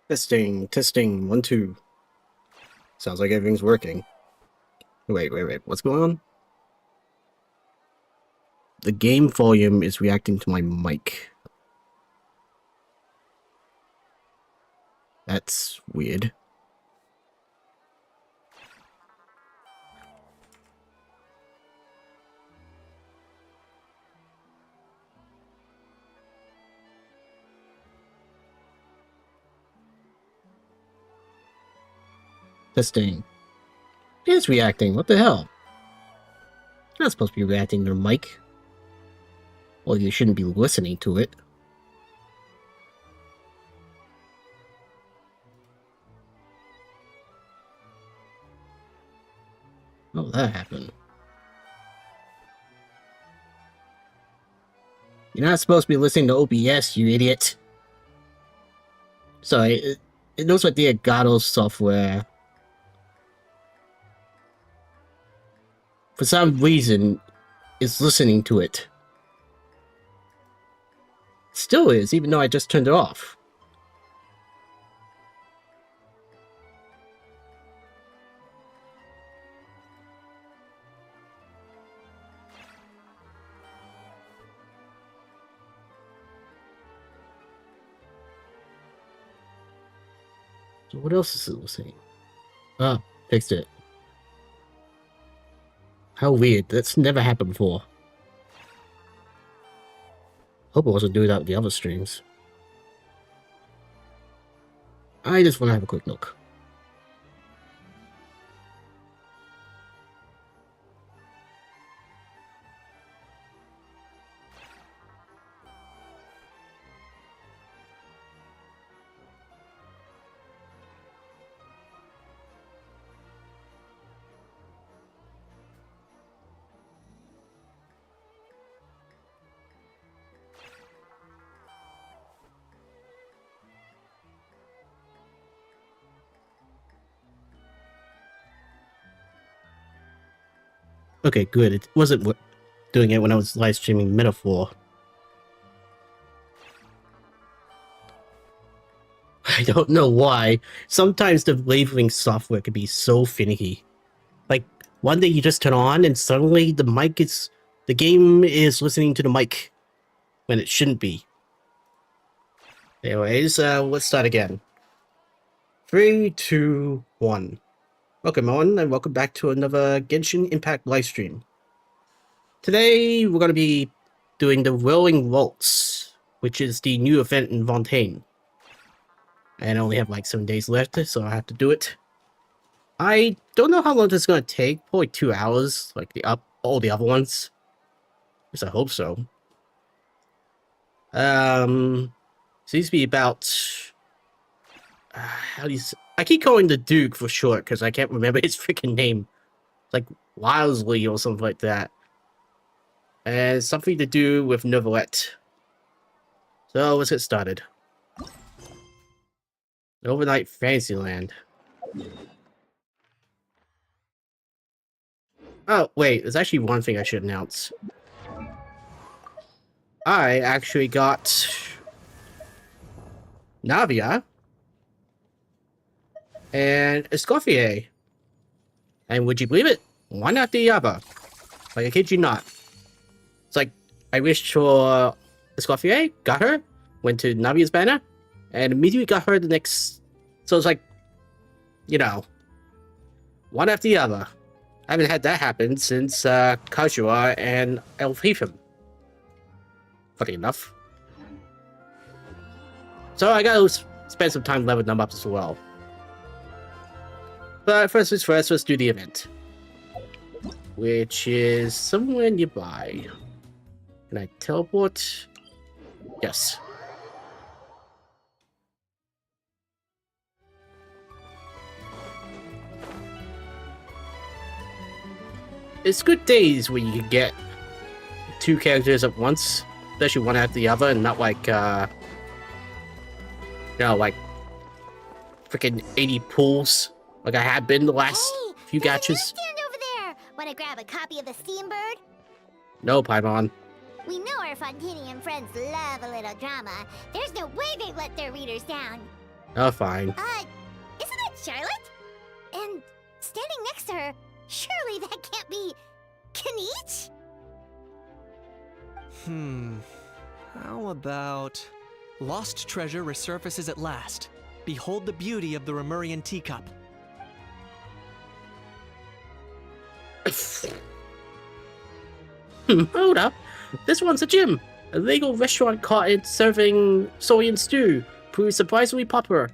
Testing, testing, 1, 2. Sounds like everything's working. Wait. What's going on? The game volume is reacting to my mic. That's weird. Testing. It's reacting. What the hell? You're not supposed to be reacting to your mic. Well, you shouldn't be listening to it. Oh, that happened. You're not supposed to be listening to OBS, you idiot. Sorry, it knows what the Elgato software. For some reason, is listening to it. Still is, even though I just turned it off. So what else is it listening? Ah, fixed it. How weird. That's never happened before. Hope it wasn't doing that with the other streams. I just want to have a quick look. Okay, good. It wasn't doing it when I was live streaming Metaphor. I don't know why. Sometimes the labeling software can be so finicky. Like, one day you just turn on and suddenly the game is listening to the mic when it shouldn't be. Anyways, let's start again. 3, 2, 1. Welcome on, and welcome back to another Genshin Impact livestream. Today, we're going to be doing the Whirling Waltz, which is the new event in Fontaine. And I only have like 7 days left, so I have to do it. I don't know how long this is going to take, probably 2 hours, like all the other ones. At least I hope so. Seems to be about... I keep calling the Duke for short, because I can't remember his freaking name. It's like Wilsley or something like that. And something to do with Neuvillette. So let's get started. Overnight Fantasyland. Oh, wait, there's actually one thing I should announce. I actually got Navia and Escoffier. And would you believe it? One after the other. Like, I kid you not. It's like, I wished for Escoffier, got her, went to Navia's banner, and immediately got her the next... So it's like, you know, one after the other. I haven't had that happen since Kajua and Elfheim. Funny enough. So I gotta spend some time leveling them up as well. But first things first, let's do the event. Which is somewhere nearby. Can I teleport? Yes. It's good days when you can get 2 characters at once, especially one after the other, and not like, you know, like freaking 80 pools, like I have been the last few gachas. Stand over there. Want to grab a copy of the Steambird? No, Paimon. We know our Fontanian friends love a little drama. There's no way they let their readers down. Oh, fine. Isn't that Charlotte? And standing next to her, surely that can't be Kinich? How about... Lost treasure resurfaces at last. Behold the beauty of the Remurian teacup. Hold up. This one's a gym. A legal restaurant cottage serving soy and stew. Proves surprisingly popular.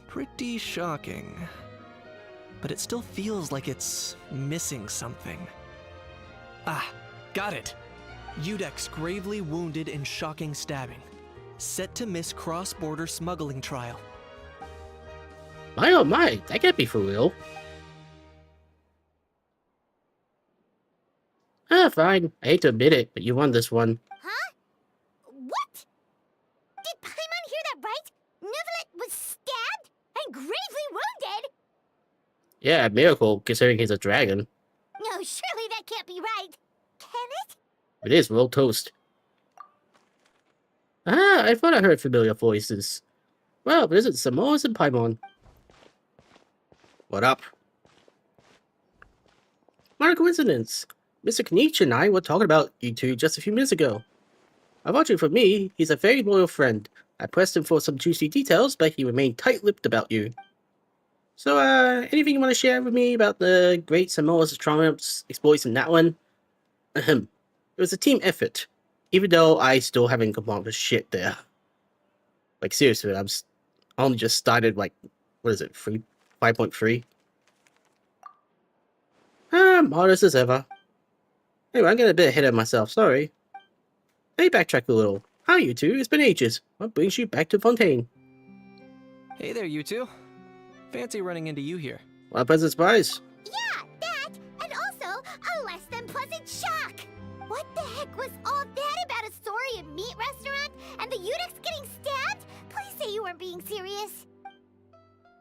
Pretty shocking. But it still feels like it's missing something. Ah, got it. Udex gravely wounded in shocking stabbing. Set to miss cross-border smuggling trial. My oh my, that can't be for real. Ah, fine. I hate to admit it, but you won this one. Huh? What? Did Paimon hear that right? Neuvillette was stabbed and gravely wounded? Yeah, a miracle, considering he's a dragon. No, surely that can't be right. Can it? It is well toast. Ah, I thought I heard familiar voices. Well, but isn't Samoas and Paimon? What up? What a coincidence. Mr. Kinich and I were talking about you two just a few minutes ago. Unfortunately for me, he's a very loyal friend. I pressed him for some juicy details, but he remained tight-lipped about you. So, anything you want to share with me about the great Samoa's triumphs, exploits in that one? Ahem. It was a team effort, even though I still haven't accomplished shit there. Like, seriously, I only just started, like, what is it, 5.3? Modest as ever. Anyway, I'm getting a bit ahead of myself, sorry. Let me backtrack a little. Hi, you two, it's been ages. What brings you back to Fontaine? Hey there, you two. Fancy running into you here. What a pleasant surprise. Yeah, that, and also a less than pleasant shock. What the heck was all that about a Saurian meat restaurant and the Udex getting stabbed? Please say you weren't being serious.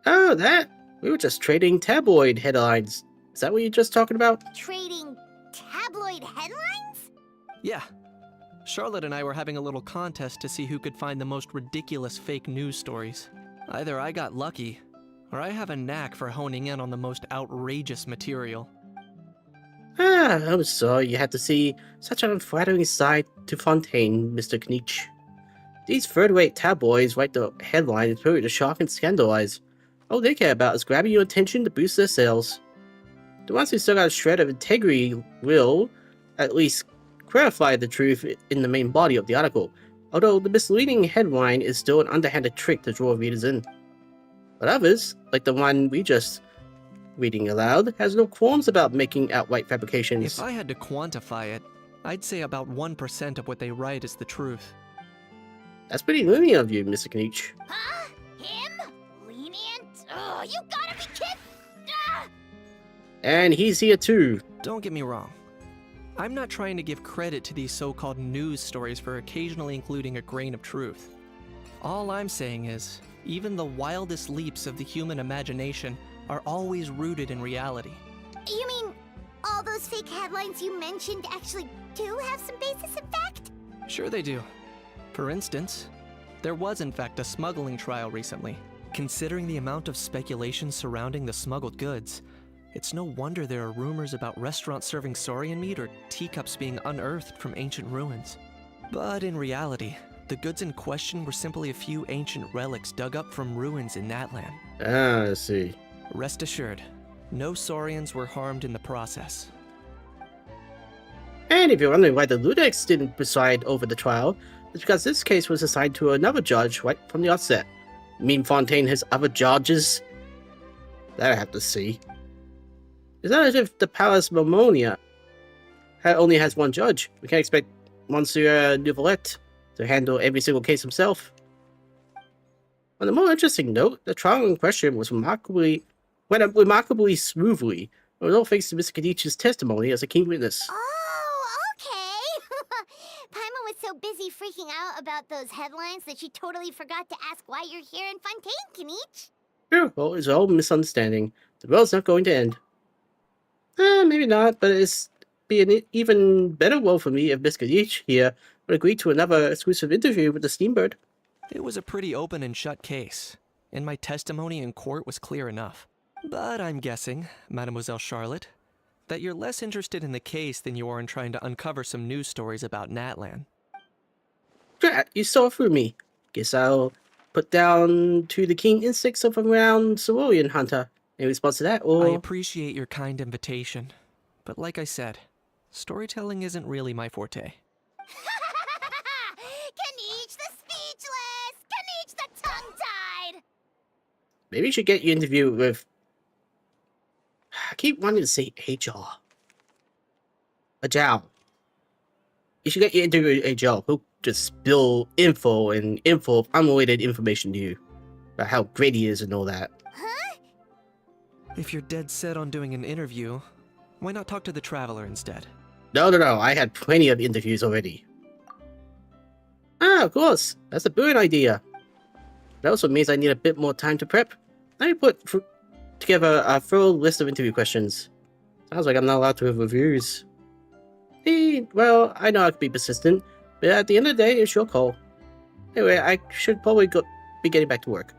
Oh, that? We were just trading tabloid headlines. Is that what you're just talking about? Trading tabloid headlines? Yeah. Charlotte and I were having a little contest to see who could find the most ridiculous fake news stories. Either I got lucky, or I have a knack for honing in on the most outrageous material. Ah, I'm sorry you had to see such an unflattering side to Fontaine, Mr. Kinich. These third-rate tabloids write the headlines purely to shock and scandalize. All they care about is grabbing your attention to boost their sales. The ones who still got a shred of integrity will, at least, clarify the truth in the main body of the article, although the misleading headline is still an underhanded trick to draw readers in. But others, like the one we just reading aloud, has no qualms about making outright fabrications. If I had to quantify it, I'd say about 1% of what they write is the truth. That's pretty lenient of you, Mr. Kinich. Huh? Him? Lenient? Oh, you gotta be kidding! Ah! And he's here too. Don't get me wrong. I'm not trying to give credit to these so-called news stories for occasionally including a grain of truth. All I'm saying is, even the wildest leaps of the human imagination are always rooted in reality. You mean all those fake headlines you mentioned actually do have some basis in fact? Sure they do. For instance, there was in fact a smuggling trial recently. Considering the amount of speculation surrounding the smuggled goods, it's no wonder there are rumors about restaurants serving saurian meat or teacups being unearthed from ancient ruins. But in reality, the goods in question were simply a few ancient relics dug up from ruins in Natlan. Ah, I see. Rest assured, no saurians were harmed in the process. And if you're wondering why the Ludex didn't preside over the trial, it's because this case was assigned to another judge right from the outset. You mean Fontaine has other judges? That I have to see. It's not as if the Palace Momonia only has one judge. We can't expect Monsieur Neuvillette to handle every single case himself. On a more interesting note, the trial in question went up remarkably smoothly, with all thanks to Mr. Kenichi's testimony as a key witness. Oh, okay. Paimon was so busy freaking out about those headlines that she totally forgot to ask why you're here in Fontaine, Kinich. Sure, well, it's all misunderstanding. The world's not going to end. Maybe not, but it's be an even better world for me if Miss Kinich here would agree to another exclusive interview with the Steambird. It was a pretty open and shut case, and my testimony in court was clear enough. But I'm guessing, Mademoiselle Charlotte, that you're less interested in the case than you are in trying to uncover some news stories about Natlan. Drat, you saw through me. Guess I'll put down to the keen instincts of a round Cerulean hunter. In response to that, or... I appreciate your kind invitation, but like I said, storytelling isn't really my forte. Kaniche the speechless! Kaniche the tongue-tied! Maybe you should get your interview with... I keep wanting to say HR. Ajal. You should get your interview with HR, who'll just spill info of unrelated information to you. About how great he is and all that. Huh? If you're dead set on doing an interview, why not talk to the Traveler instead? No. I had plenty of interviews already. Ah, of course. That's a brilliant idea. That also means I need a bit more time to prep. Let me put together a full list of interview questions. Sounds like I'm not allowed to have reviews. Well, I know I could be persistent, but at the end of the day, it's your call. Anyway, I should probably be getting back to work.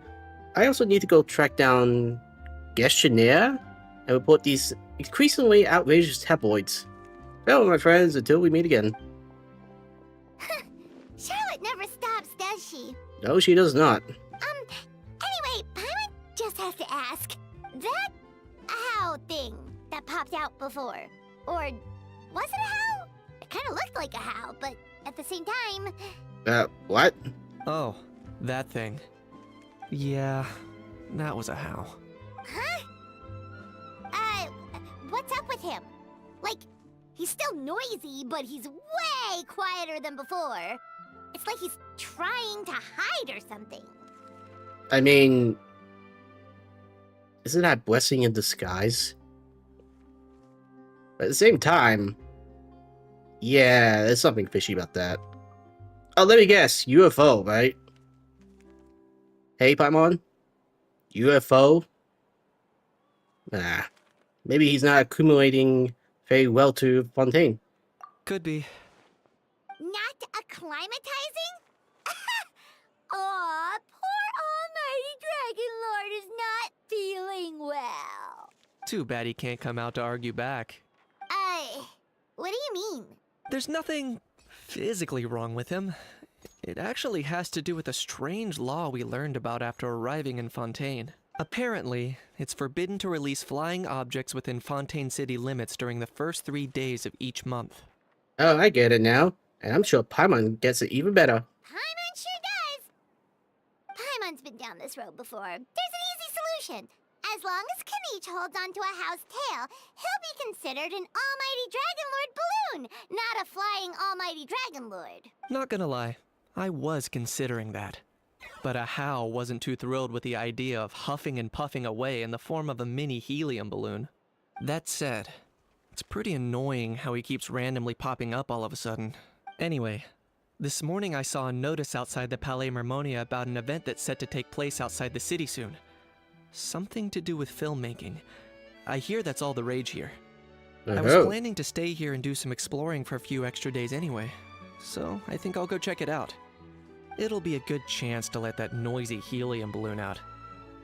I also need to go track down Gestionnaire and report these increasingly outrageous tabloids. Well, my friends, until we meet again. Charlotte never stops, does she? No, she does not. Anyway, Paimon just has to ask. That how thing that popped out before, or was it a how? It kind of looked like a how, but at the same time... What? Oh, that thing. Yeah, that was a how. Huh? What's up with him? Like, he's still noisy, but he's way quieter than before. It's like he's trying to hide or something. I mean... Isn't that blessing in disguise? But at the same time... Yeah, there's something fishy about that. Oh, let me guess. UFO, right? Hey, Paimon? UFO? Nah. Maybe he's not accumulating very well to Fontaine. Could be. Not acclimatizing? Aw, poor Almighty Dragon Lord is not feeling well. Too bad he can't come out to argue back. What do you mean? There's nothing physically wrong with him. It actually has to do with a strange law we learned about after arriving in Fontaine. Apparently, it's forbidden to release flying objects within Fontaine city limits during the first 3 days of each month. Oh, I get it now. And I'm sure Paimon gets it even better. Paimon sure does. Paimon's been down this road before. There's an easy solution. As long as Kaniche holds onto a house tail, he'll be considered an Almighty Dragon Lord balloon, not a flying Almighty Dragon Lord. Not gonna lie, I was considering that. But a how wasn't too thrilled with the idea of huffing and puffing away in the form of a mini helium balloon. That said, it's pretty annoying how he keeps randomly popping up all of a sudden. Anyway, this morning I saw a notice outside the Palais Mermonia about an event that's set to take place outside the city soon. Something to do with filmmaking. I hear that's all the rage here. I was planning to stay here and do some exploring for a few extra days anyway, so I think I'll go check it out. It'll be a good chance to let that noisy helium balloon out.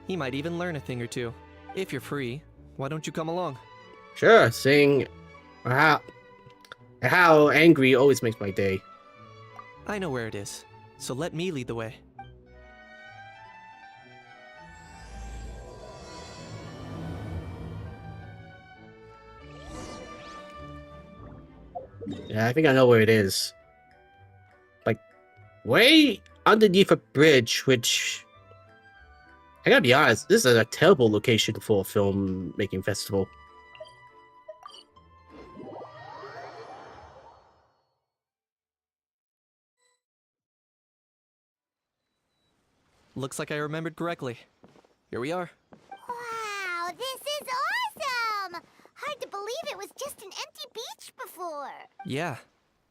He might even learn a thing or two. If you're free, why don't you come along? Sure, seeing how angry always makes my day. I know where it is, so let me lead the way. Yeah, I think I know where it is. Like, way underneath a bridge, which... I gotta be honest, this is a terrible location for a filmmaking festival. Looks like I remembered correctly. Here we are. Wow, this is awesome! Hard to believe it was just an empty beach before. Yeah,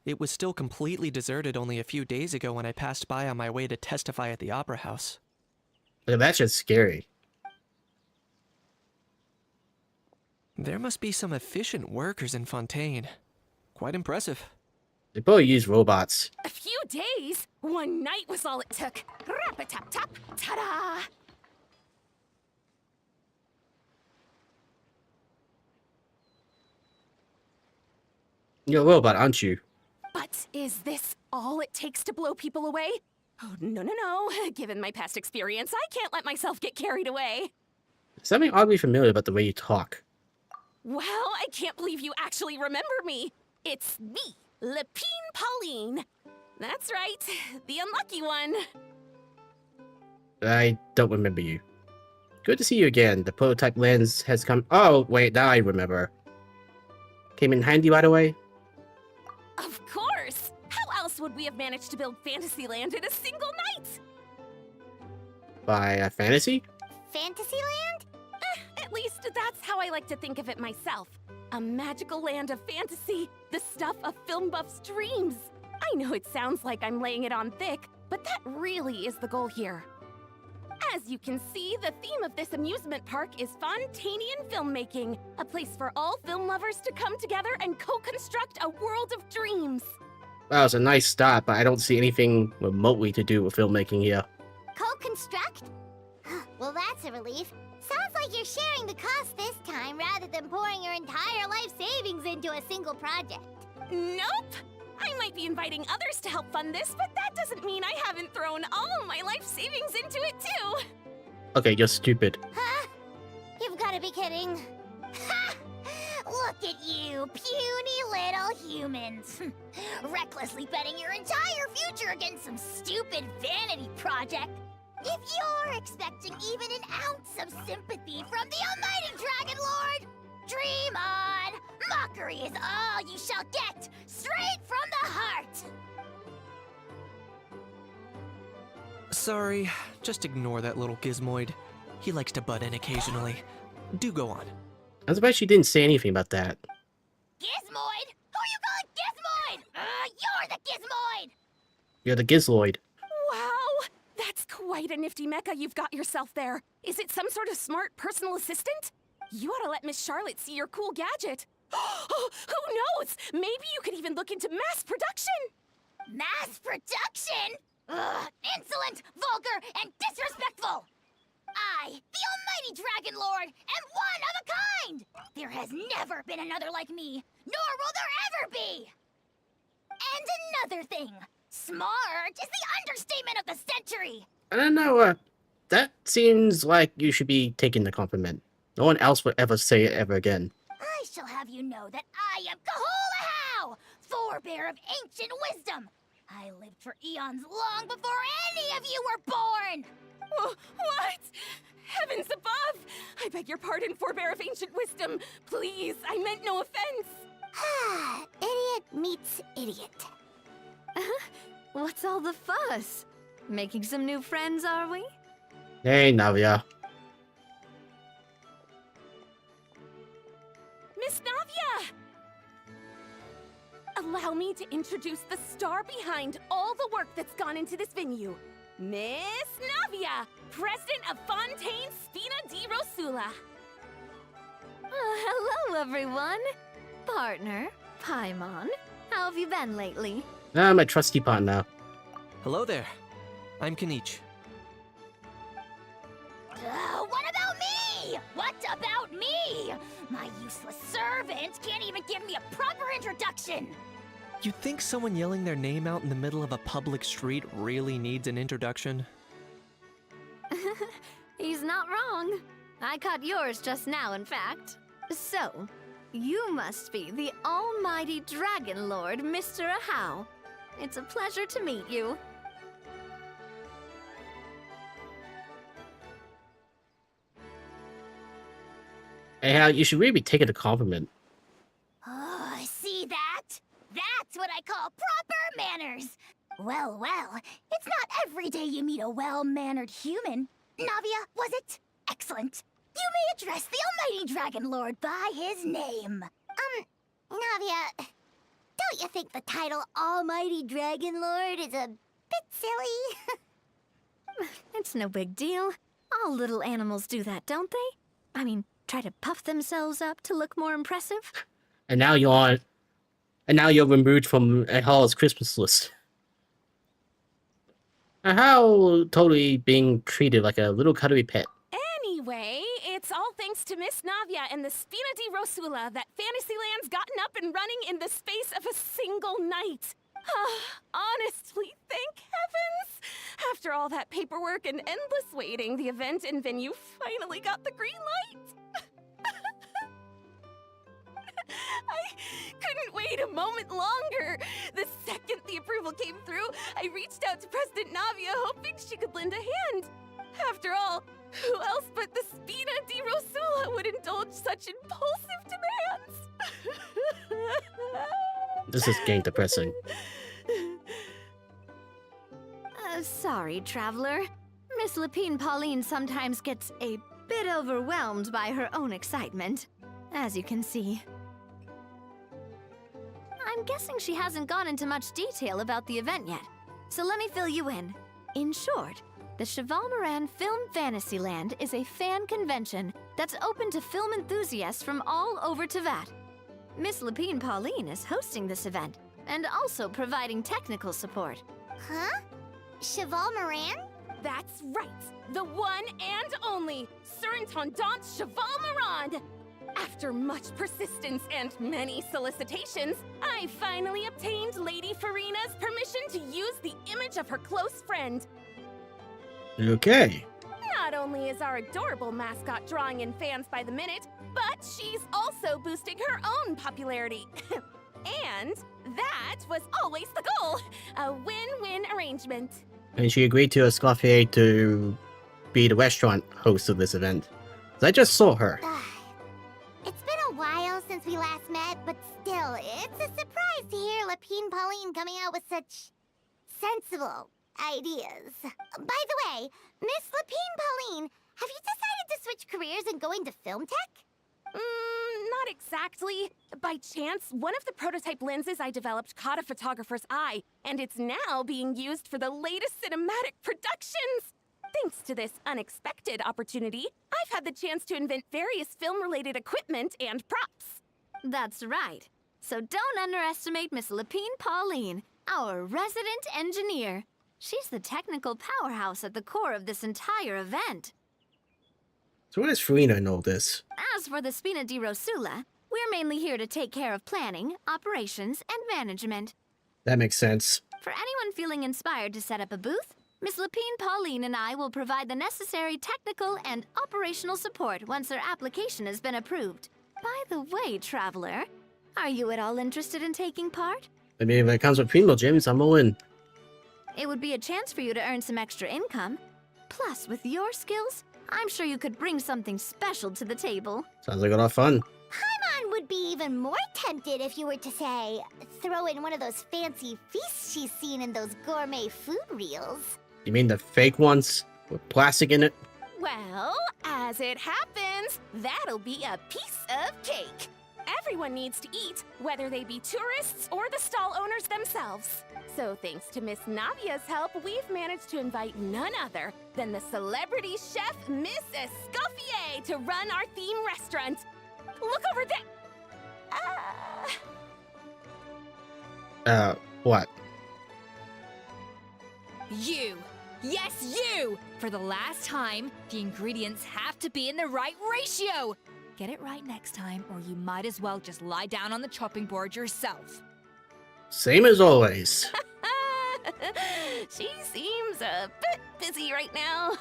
it was still completely deserted only a few days ago when I passed by on my way to testify at the Opera House. Like, that's just scary. There must be some efficient workers in Fontaine. Quite impressive. They probably use robots. A few days? One night was all it took. Tap-a-tap-tap. Ta-da! You're a robot, aren't you? But is this all it takes to blow people away? Oh, no, no, no. Given my past experience, I can't let myself get carried away. Something oddly familiar about the way you talk. Well, I can't believe you actually remember me. It's me, Lepine Pauline. That's right, the unlucky one. I don't remember you. Good to see you again. The prototype lens has come. Oh, wait, now I remember. Came in handy right away? Of course! How else would we have managed to build Fantasyland in a single night? By fantasy? Fantasyland? At least that's how I like to think of it myself. A magical land of fantasy, the stuff of film buffs' dreams. I know it sounds like I'm laying it on thick, but that really is the goal here. As you can see, the theme of this amusement park is Fontanian filmmaking, a place for all film lovers to come together and co-construct a world of dreams. Well, it's a nice start, but I don't see anything remotely to do with filmmaking here. Co-construct? Well, that's a relief. Sounds like you're sharing the cost this time rather than pouring your entire life savings into a single project. Nope! I might be inviting others to help fund this, but that doesn't mean I haven't thrown all my life savings into it too! Okay, you're stupid. Huh? You've got to be kidding. Ha! Look at you, puny little humans. Recklessly betting your entire future against some stupid vanity project. If you're expecting even an ounce of sympathy from the almighty Dragon Lord, dream on! Mockery is all you shall get, straight from the heart! Sorry, just ignore that little gizmoid. He likes to butt in occasionally. Do go on. I'm surprised she didn't say anything about that. Gizmoid? Who you calling Gizmoid? You're the Gizmoid! You're the Gizloid. Wow! That's quite a nifty mecha you've got yourself there. Is it some sort of smart personal assistant? You ought to let Miss Charlotte see your cool gadget. Who knows? Maybe you could even look into mass production. Mass production? Ugh, insolent, vulgar, and disrespectful! I, the almighty Dragon Lord, am one of a kind! There has never been another like me, nor will there ever be! And another thing, smart is the understatement of the century! I don't know, that seems like you should be taking the compliment. No one else would ever say it ever again. I shall have you know that I am Kahulahau, forebear of ancient wisdom! I lived for eons long before any of you were born! What? Heavens above! I beg your pardon, forebear of ancient wisdom. Please, I meant no offense. Idiot meets idiot. What's all the fuss? Making some new friends, are we? Hey, Navia. Miss Navia! Allow me to introduce the star behind all the work that's gone into this venue. Miss Navia, president of Fontaine Spina di Rosula. Hello, everyone. Partner, Paimon. How have you been lately? My trusty partner. Hello there. I'm Kanich. What about me? What about me? My useless servant can't even give me a proper introduction. You think someone yelling their name out in the middle of a public street really needs an introduction? He's not wrong. I caught yours just now, in fact. So, you must be the almighty Dragon Lord, Mr. Ahau. It's a pleasure to meet you. Hey, Hal, you should really be taking a compliment. Oh, see that? That's what I call proper manners. Well, it's not every day you meet a well-mannered human. Navia, was it? Excellent. You may address the almighty Dragon Lord by his name. Navia, don't you think the title Almighty Dragon Lord is a bit silly? It's no big deal. All little animals do that, don't they? I mean, try to puff themselves up to look more impressive. And now you're removed from Hal's Christmas list. How totally being treated like a little cuddly pet. Anyway, it's all thanks to Miss Navia and the Spina di Rosula that Fantasyland's gotten up and running in the space of a single night. Honestly, thank heavens! After all that paperwork and endless waiting, the event and venue finally got the green light. I couldn't wait a moment longer. The second the approval came through, I reached out to President Navia hoping she could lend a hand. After all, who else but the Spina di Rosula would indulge such impulsive demands? This is getting depressing. Sorry, traveler. Miss Lapine Pauline sometimes gets a bit overwhelmed by her own excitement, as you can see. I'm guessing she hasn't gone into much detail about the event yet, so let me fill you in. In short, the Cheval Moran Film Fantasyland is a fan convention that's open to film enthusiasts from all over Tevat. Miss Lapine Pauline is hosting this event, and also providing technical support. Huh? Cheval Moran? That's right, the one and only Surintendant Cheval Moran. After much persistence and many solicitations, I finally obtained Lady Farina's permission to use the image of her close friend. Okay. Not only is our adorable mascot drawing in fans by the minute, but she's also boosting her own popularity. And that was always the goal, a win-win arrangement. And she agreed to Escoffier to be the restaurant host of this event. I just saw her. It's been a while since we last met, but still, it's a surprise to hear Lapine Pauline coming out with such sensible ideas. By the way, Miss Lapine Pauline, have you decided to switch careers and go into film tech? Not exactly. By chance, one of the prototype lenses I developed caught a photographer's eye, and it's now being used for the latest cinematic productions. Thanks to this unexpected opportunity, I've had the chance to invent various film-related equipment and props. That's right. So don't underestimate Miss Lapine Pauline, our resident engineer. She's the technical powerhouse at the core of this entire event. So why does Farina know this? As for the Spina di Rosula, we're mainly here to take care of planning, operations, and management. That makes sense. For anyone feeling inspired to set up a booth, Miss Lapine Pauline and I will provide the necessary technical and operational support once their application has been approved. By the way, traveler, are you at all interested in taking part? I mean, if it comes with Primo Gyms, I'm all in. It would be a chance for you to earn some extra income. Plus, with your skills, I'm sure you could bring something special to the table. Sounds like a lot of fun. Paimon would be even more tempted if you were to, say, throw in one of those fancy feasts she's seen in those gourmet food reels. You mean the fake ones? With plastic in it? Well, as it happens, that'll be a piece of cake. Everyone needs to eat, whether they be tourists or the stall owners themselves. So thanks to Miss Navia's help, we've managed to invite none other than the celebrity chef, Miss Escoffier, to run our theme restaurant. Look over there! What? You! Yes, you! For the last time, the ingredients have to be in the right ratio! Get it right next time, or you might as well just lie down on the chopping board yourself. Same as always. She seems a bit busy right now.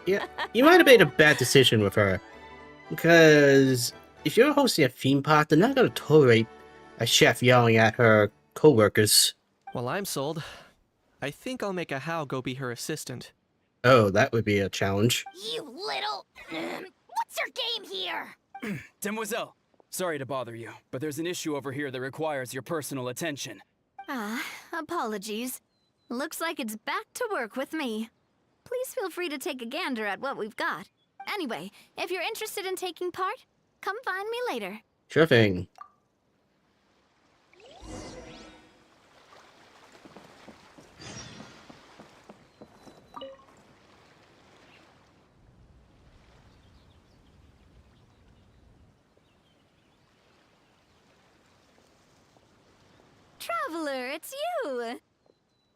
Yeah, you might have made a bad decision with her. Because if you're hosting a theme park, they're not going to tolerate a chef yelling at her co-workers. Well, I'm sold. I think I'll make a How go be her assistant. Oh, that would be a challenge. You little... What's your game here? Demoiselle, sorry to bother you, but there's an issue over here that requires your personal attention. Apologies. Looks like it's back to work with me. Please feel free to take a gander at what we've got. Anyway, if you're interested in taking part, come find me later. Sure thing. Traveler, it's you!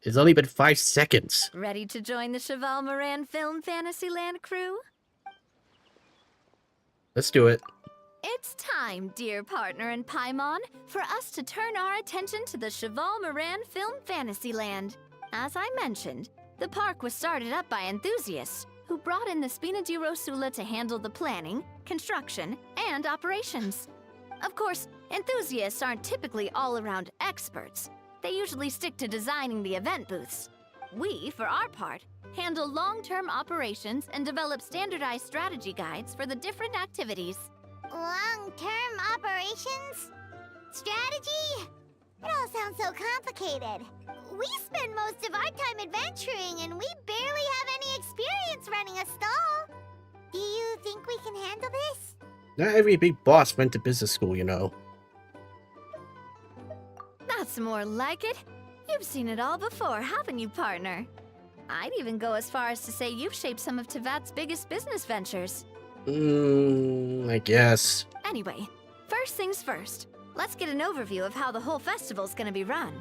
It's only been 5 seconds. Ready to join the Cheval Moran Film Fantasyland crew? Let's do it. It's time, dear partner in Paimon, for us to turn our attention to the Cheval Moran Film Fantasyland. As I mentioned, the park was started up by enthusiasts who brought in the Spina di Rosula to handle the planning, construction, and operations. Of course, enthusiasts aren't typically all-around experts. They usually stick to designing the event booths. We, for our part, handle long-term operations and develop standardized strategy guides for the different activities. Long-term operations? Strategy? It all sounds so complicated. We spend most of our time adventuring, and we barely have any experience running a stall. Do you think we can handle this? Not every big boss went to business school, you know. That's more like it. You've seen it all before, haven't you, partner? I'd even go as far as to say you've shaped some of Tevat's biggest business ventures. I guess. Anyway, first things first. Let's get an overview of how the whole festival's gonna be run.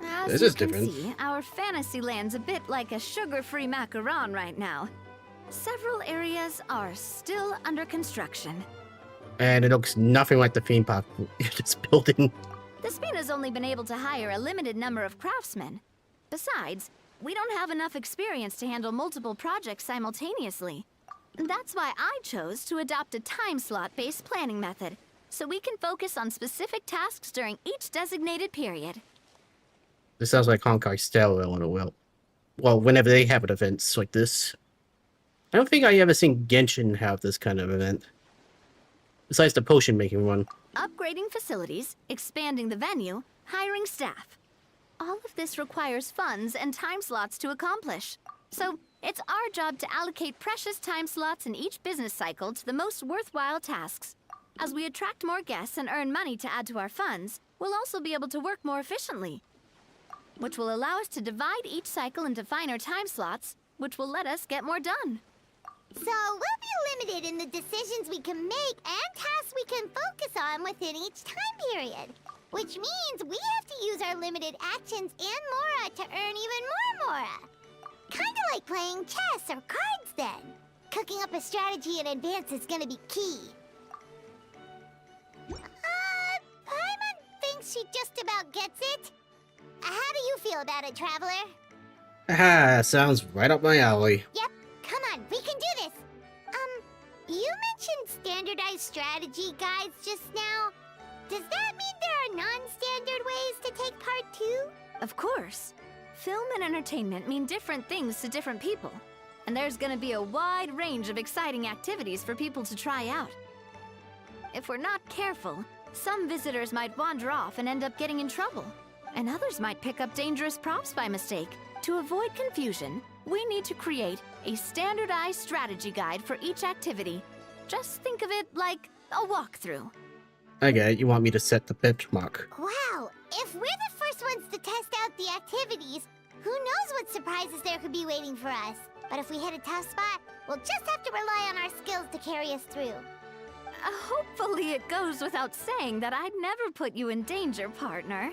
As This you is can different. see, our Fantasyland's a bit like a sugar-free macaron right now. Several areas are still under construction. And it looks nothing like the theme park it's building. The Spina's only been able to hire a limited number of craftsmen. Besides, we don't have enough experience to handle multiple projects simultaneously. That's why I chose to adopt a time slot-based planning method, so we can focus on specific tasks during each designated period. This sounds like Honkai Star Rail in a will. Well, whenever they have an events like this. I don't think I ever seen Genshin have this kind of event. Besides the potion making one. Upgrading facilities, expanding the venue, hiring staff. All of this requires funds and time slots to accomplish. So, it's our job to allocate precious time slots in each business cycle to the most worthwhile tasks. As we attract more guests and earn money to add to our funds, we'll also be able to work more efficiently, which will allow us to divide each cycle into finer time slots, which will let us get more done. So we'll be limited in the decisions we can make and tasks we can focus on within each time period. Which means we have to use our limited actions and Mora to earn even more Mora. Kinda like playing chess or cards then. Cooking up a strategy in advance is gonna be key. Paimon thinks she just about gets it. How do you feel about it, Traveler? Ah, sounds right up my alley. Yep, come on, we can do this. You mentioned standardized strategy guides just now. Does that mean there are non-standard ways to take part too? Of course. Film and entertainment mean different things to different people. And there's gonna be a wide range of exciting activities for people to try out. If we're not careful, some visitors might wander off and end up getting in trouble. And others might pick up dangerous props by mistake. To avoid confusion, we need to create a standardized strategy guide for each activity. Just think of it like a walkthrough. I get it, you want me to set the benchmark. Wow, if we're the first ones to test out the activities, who knows what surprises there could be waiting for us. But if we hit a tough spot, we'll just have to rely on our skills to carry us through. Hopefully it goes without saying that I'd never put you in danger, partner.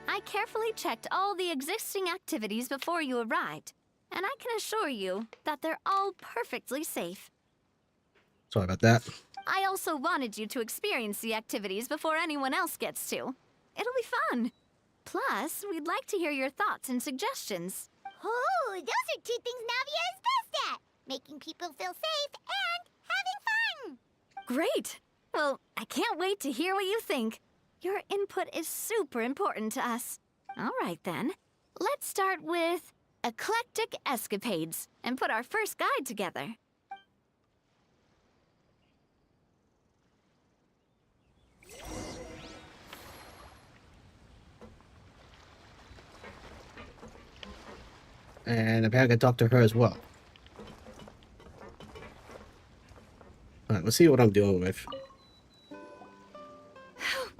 I carefully checked all the existing activities before you arrived, and I can assure you that they're all perfectly safe. Sorry about that. I also wanted you to experience the activities before anyone else gets to. It'll be fun. Plus, we'd like to hear your thoughts and suggestions. Oh, those are two things Navia is best at. Making people feel safe and having fun. Great! Well, I can't wait to hear what you think. Your input is super important to us. All right, then. Let's start with Eclectic Escapades and put our first guide together. And apparently I can talk to her as well. Alright, let's see what I'm dealing with.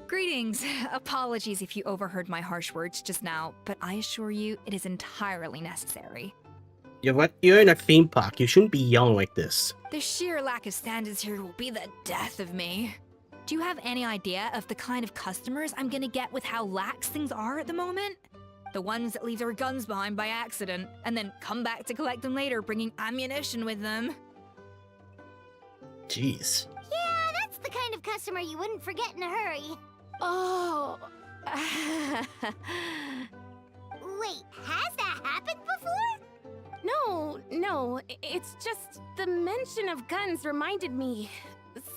Greetings. Apologies if you overheard my harsh words just now, but I assure you it is entirely necessary. You're in a theme park. You shouldn't be yelling like this. The sheer lack of standards here will be the death of me. Do you have any idea of the kind of customers I'm gonna get with how lax things are at the moment? The ones that leave their guns behind by accident, and then come back to collect them later bringing ammunition with them. Jeez. Yeah, that's the kind of customer you wouldn't forget in a hurry. Oh. Wait, has that happened before? No, it's just the mention of guns reminded me.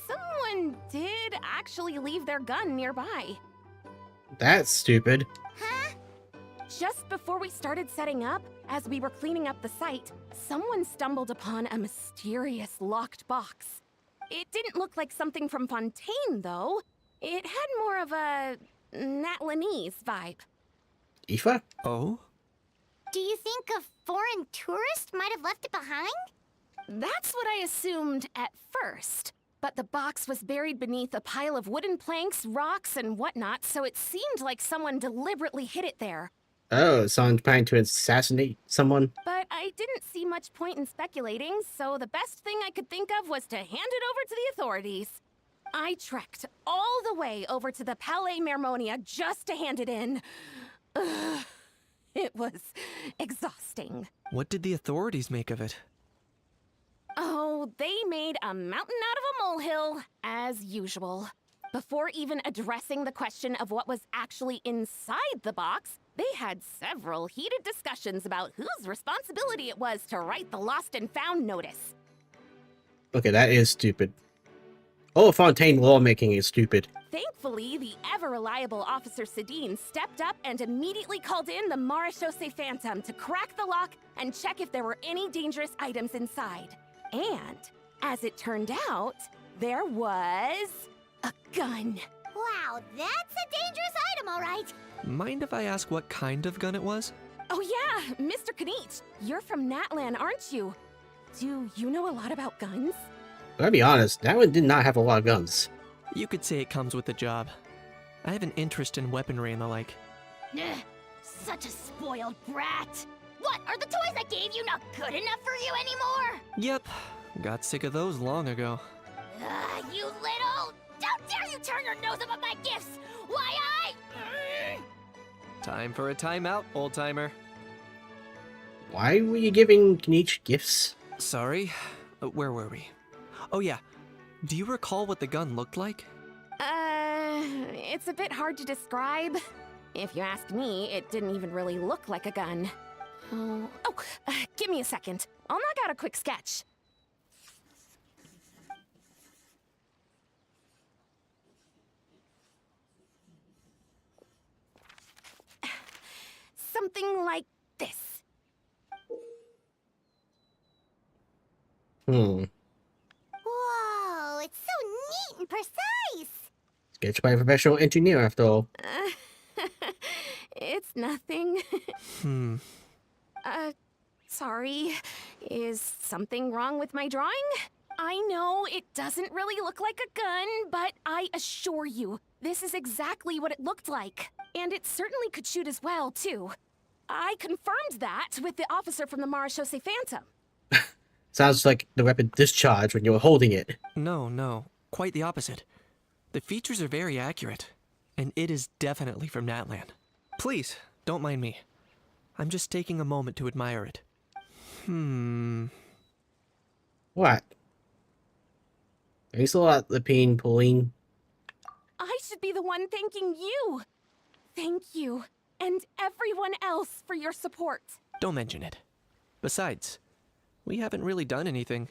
Someone did actually leave their gun nearby. That's stupid. Huh? Just before we started setting up, as we were cleaning up the site, someone stumbled upon a mysterious locked box. It didn't look like something from Fontaine, though. It had more of a Natlanese vibe. Aoife? Oh? Do you think a foreign tourist might have left it behind? That's what I assumed at first. But the box was buried beneath a pile of wooden planks, rocks, and whatnot, so it seemed like someone deliberately hid it there. Oh, someone's planning to assassinate someone? But I didn't see much point in speculating, so the best thing I could think of was to hand it over to the authorities. I trekked all the way over to the Palais Mermonia just to hand it in. Ugh, it was exhausting. What did the authorities make of it? Oh, they made a mountain out of a molehill, as usual. Before even addressing the question of what was actually inside the box, they had several heated discussions about whose responsibility it was to write the lost and found notice. Okay, that is stupid. All Fontaine lawmaking is stupid. Thankfully, the ever-reliable Officer Sedine stepped up and immediately called in the Marechaussee Phantom to crack the lock and check if there were any dangerous items inside. And, as it turned out, there was a gun. Wow, that's a dangerous item, all right. Mind if I ask what kind of gun it was? Oh yeah, Mr. Kanich, you're from Natlan, aren't you? Do you know a lot about guns? I'll be honest, that one did not have a lot of guns. You could say it comes with the job. I have an interest in weaponry and the like. Ugh, such a spoiled brat. What, are the toys I gave you not good enough for you anymore? Yep, got sick of those long ago. You little... Don't dare you turn your nose up at my gifts! Why, Time for a timeout, old-timer. Why were you giving Kanich gifts? Sorry, where were we? Oh yeah, do you recall what the gun looked like? It's a bit hard to describe. If you ask me, it didn't even really look like a gun. Give me a second. I'll knock out a quick sketch. Something like this. Hmm. Whoa, it's so neat and precise. Sketched by a professional engineer, after all. It's nothing. Sorry. Is something wrong with my drawing? I know it doesn't really look like a gun, but I assure you, this is exactly what it looked like. And it certainly could shoot as well, too. I confirmed that with the officer from the Marechaussee Phantom. Sounds like the weapon discharged when you were holding it. No, quite the opposite. The features are very accurate, and it is definitely from Natlan. Please, don't mind me. I'm just taking a moment to admire it. What? Thanks a lot, Lapine, Pauline. I should be the one thanking you. Thank you, and everyone else for your support. Don't mention it. Besides, we haven't really done anything.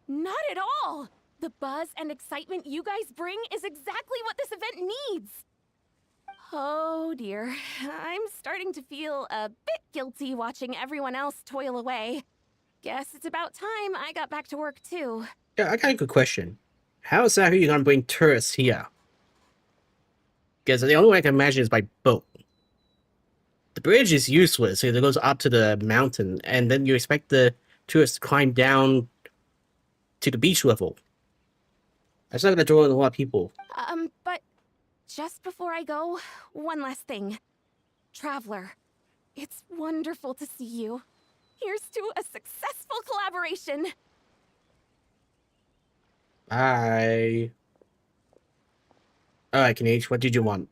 Not at all. The buzz and excitement you guys bring is exactly what this event needs. Oh dear, I'm starting to feel a bit guilty watching everyone else toil away. Guess it's about time I got back to work too. Yeah, I got a good question. How is that who you're gonna bring tourists here? Because the only way I can imagine is by boat. The bridge is useless because it goes up to the mountain, and then you expect the tourists to climb down to the beach level. That's not gonna draw in a lot of people. But just before I go, one last thing. Traveler, it's wonderful to see you. Here's to a successful collaboration. Bye. Alright, Kanish, what did you want?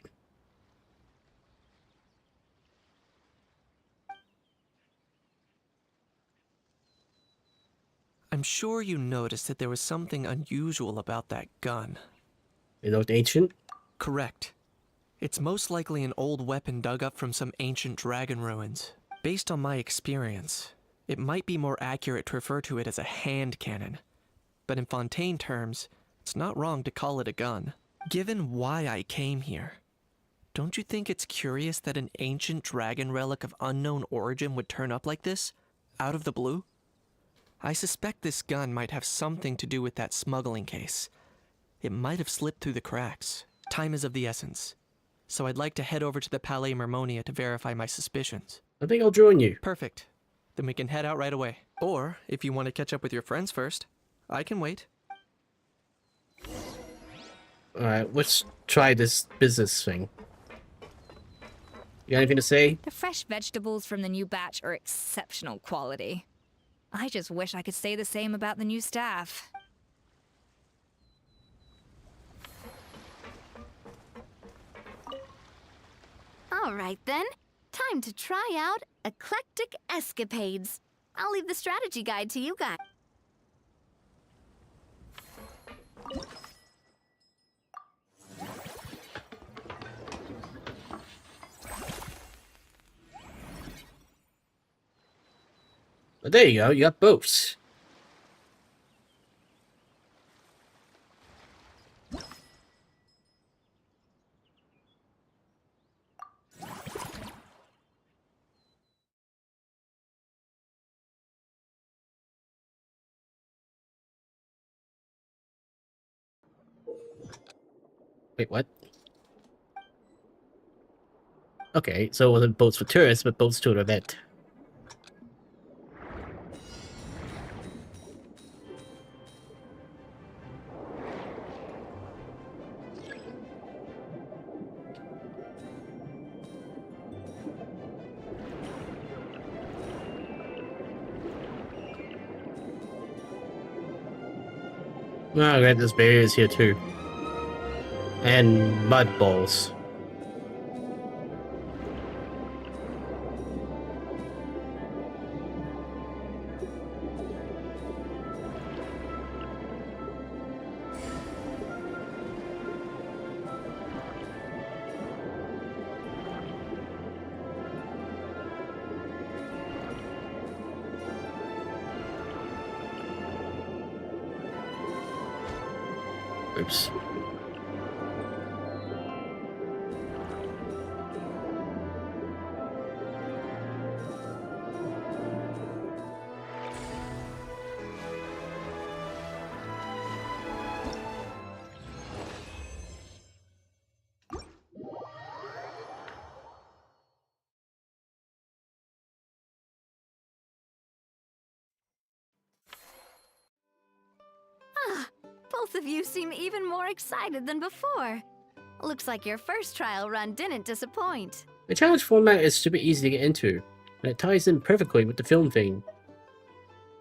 I'm sure you noticed that there was something unusual about that gun. It looked ancient? Correct. It's most likely an old weapon dug up from some ancient dragon ruins. Based on my experience, it might be more accurate to refer to it as a hand cannon. But in Fontaine terms, it's not wrong to call it a gun. Given why I came here, don't you think it's curious that an ancient dragon relic of unknown origin would turn up like this, out of the blue? I suspect this gun might have something to do with that smuggling case. It might have slipped through the cracks. Time is of the essence, so I'd like to head over to the Palais Mermonia to verify my suspicions. I think I'll join you. Perfect. Then we can head out right away. Or, if you want to catch up with your friends first, I can wait. Alright, let's try this business thing. You got anything to say? The fresh vegetables from the new batch are exceptional quality. I just wish I could say the same about the new staff. All right then. Time to try out Eclectic Escapades. I'll leave the strategy guide to you guys. Oh, there you go, you got both. Wait, what? Okay, so it wasn't boats for tourists, but boats to an event. Oh, great, there's barriers here too. And mud balls. Oops. Both of you seem even more excited than before. Looks like your first trial run didn't disappoint. The challenge format is super easy to get into, and it ties in perfectly with the film theme.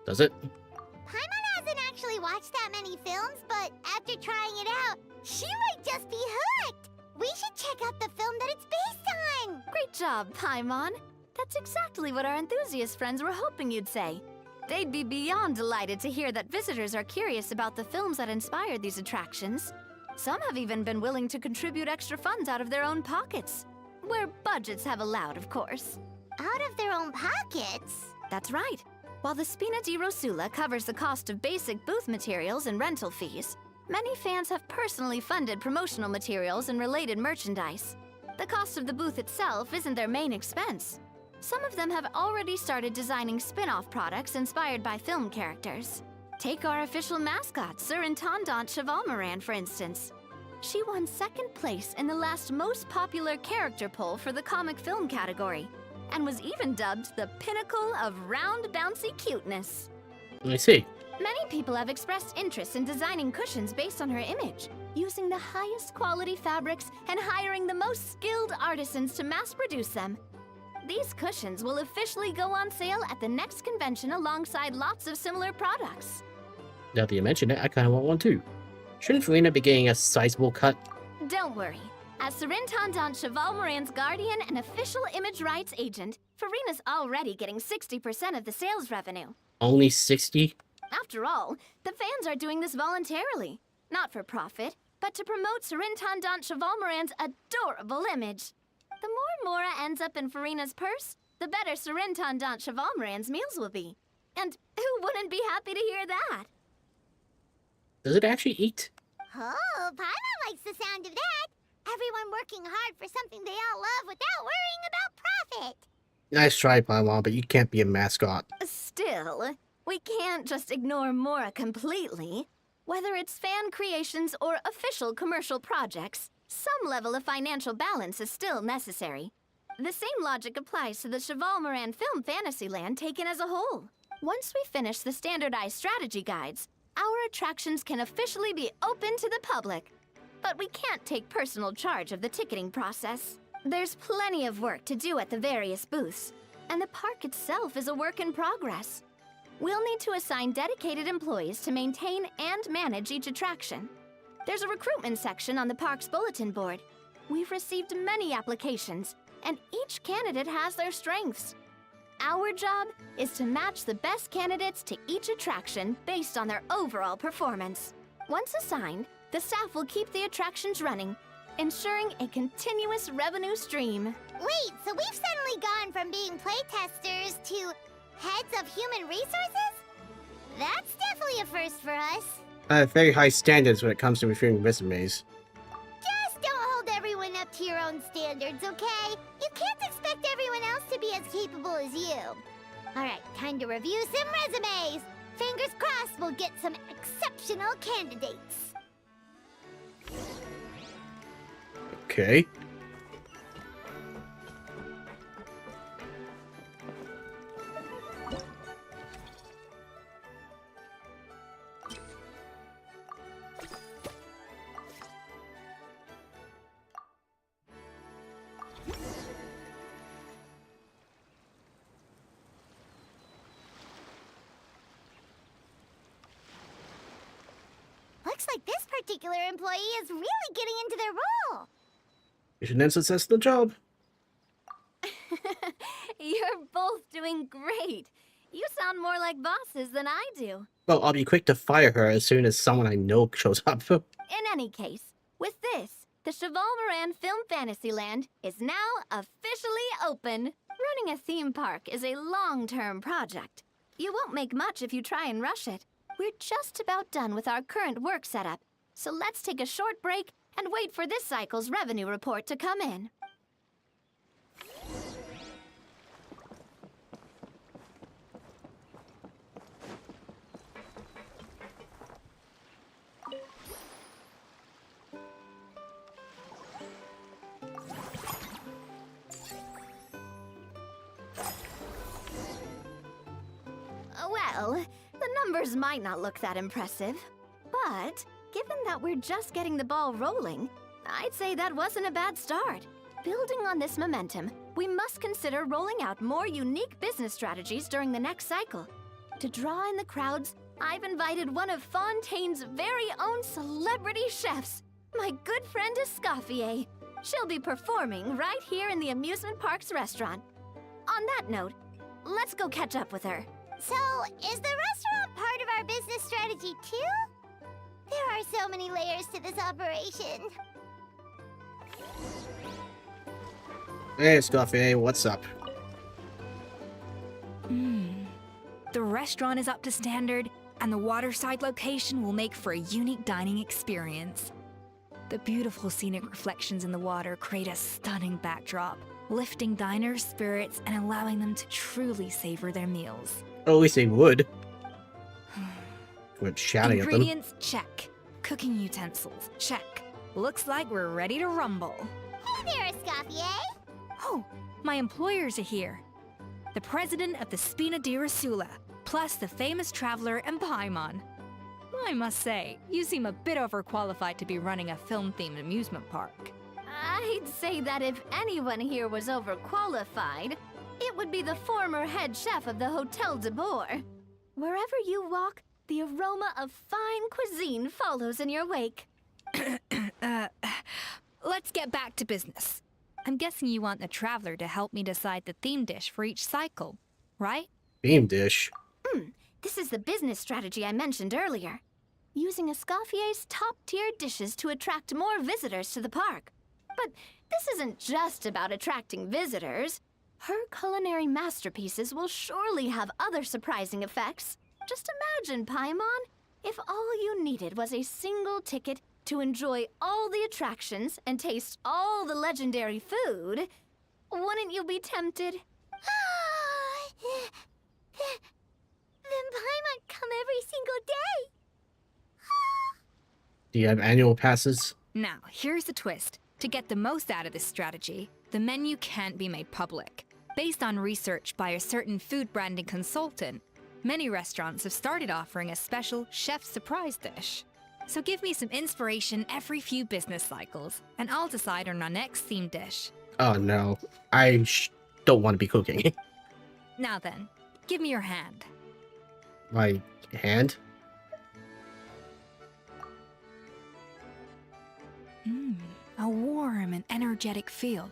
Does it? Paimon hasn't actually watched that many films, but after trying it out, she might just be hooked. We should check out the film that it's based on. Great job, Paimon. That's exactly what our enthusiast friends were hoping you'd say. They'd be beyond delighted to hear that visitors are curious about the films that inspired these attractions. Some have even been willing to contribute extra funds out of their own pockets. Where budgets have allowed, of course. Out of their own pockets? That's right. While the Spina di Rosula covers the cost of basic booth materials and rental fees, many fans have personally funded promotional materials and related merchandise. The cost of the booth itself isn't their main expense. Some of them have already started designing spin-off products inspired by film characters. Take our official mascot, Sir Intendant Chevalmoran, for instance. She won second place in the last most popular character poll for the comic film category, and was even dubbed the pinnacle of round bouncy cuteness. I see. Many people have expressed interest in designing cushions based on her image, using the highest quality fabrics and hiring the most skilled artisans to mass produce them. These cushions will officially go on sale at the next convention alongside lots of similar products. Now that you mention it, I kind of want one too. Shouldn't Farina be getting a sizable cut? Don't worry. As Surintendant Cheval Moran's guardian and official image rights agent, Farina's already getting 60% of the sales revenue. Only 60? After all, the fans are doing this voluntarily. Not for profit, but to promote Surintendant Cheval Moran's adorable image. The more Mora ends up in Farina's purse, the better Surintendant Cheval Moran's meals will be. And who wouldn't be happy to hear that? Does it actually eat? Oh, Paimon likes the sound of that. Everyone working hard for something they all love without worrying about profit. Nice try, Paimon, but you can't be a mascot. Still, we can't just ignore Mora completely. Whether it's fan creations or official commercial projects, some level of financial balance is still necessary. The same logic applies to the Cheval Moran Film Fantasyland taken as a whole. Once we finish the standardized strategy guides, our attractions can officially be open to the public. But we can't take personal charge of the ticketing process. There's plenty of work to do at the various booths, and the park itself is a work in progress. We'll need to assign dedicated employees to maintain and manage each attraction. There's a recruitment section on the park's bulletin board. We've received many applications, and each candidate has their strengths. Our job is to match the best candidates to each attraction based on their overall performance. Once assigned, the staff will keep the attractions running, ensuring a continuous revenue stream. Wait, so we've suddenly gone from being playtesters to heads of human resources? That's definitely a first for us. Very high standards when it comes to reviewing resumes. Just don't hold everyone up to your own standards, okay? You can't expect everyone else to be as capable as you. Alright, time to review some resumes. Fingers crossed we'll get some exceptional candidates. Okay. Looks like this particular employee is really getting into their role. You should then success the job. You're both doing great. You sound more like bosses than I do. Well, I'll be quick to fire her as soon as someone I know shows up. In any case, with this, the Cheval Moran Film Fantasyland is now officially open. Running a theme park is a long-term project. You won't make much if you try and rush it. We're just about done with our current work setup, so let's take a short break and wait for this cycle's revenue report to come in. Well, the numbers might not look that impressive, but given that we're just getting the ball rolling, I'd say that wasn't a bad start. Building on this momentum, we must consider rolling out more unique business strategies during the next cycle. To draw in the crowds, I've invited one of Fontaine's very own celebrity chefs, my good friend Escoffier. She'll be performing right here in the amusement park's restaurant. On that note, let's go catch up with her. So, is the restaurant part of our business strategy too? There are so many layers to this operation. Hey, Scoffy, what's up? The restaurant is up to standard, and the waterside location will make for a unique dining experience. The beautiful scenic reflections in the water create a stunning backdrop, lifting diners' spirits and allowing them to truly savor their meals. Or at least they would. Quit shouting at them. Ingredients, check. Cooking utensils, check. Looks like we're ready to rumble. Hey there, Escoffier. Oh, my employers are here. The president of the Spina di Rosula, plus the famous traveler and Paimon. I must say, you seem a bit overqualified to be running a film-themed amusement park. I'd say that if anyone here was overqualified, it would be the former head chef of the Hotel de Boer. Wherever you walk, the aroma of fine cuisine follows in your wake. Let's get back to business. I'm guessing you want the traveler to help me decide the theme dish for each cycle, right? Theme dish. This is the business strategy I mentioned earlier. Using Escoffier's top-tier dishes to attract more visitors to the park. But this isn't just about attracting visitors. Her culinary masterpieces will surely have other surprising effects. Just imagine, Paimon, if all you needed was a single ticket to enjoy all the attractions and taste all the legendary food. Wouldn't you be tempted? Then Paimon come every single day. Do you have annual passes? Now, here's the twist. To get the most out of this strategy, the menu can't be made public. Based on research by a certain food branding consultant, many restaurants have started offering a special chef surprise dish. So give me some inspiration every few business cycles, and I'll decide on our next theme dish. Oh no, I don't want to be cooking. Now then, give me your hand. My hand? A warm and energetic feel.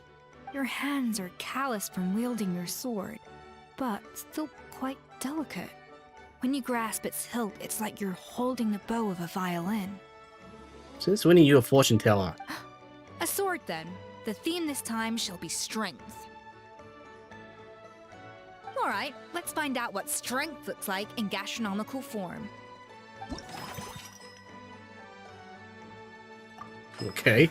Your hands are calloused from wielding your sword, but still quite delicate. When you grasp its hilt, it's like you're holding the bow of a violin. Since when are you a fortune teller? A sword, then. The theme this time shall be strength. Alright, let's find out what strength looks like in gastronomical form. Okay.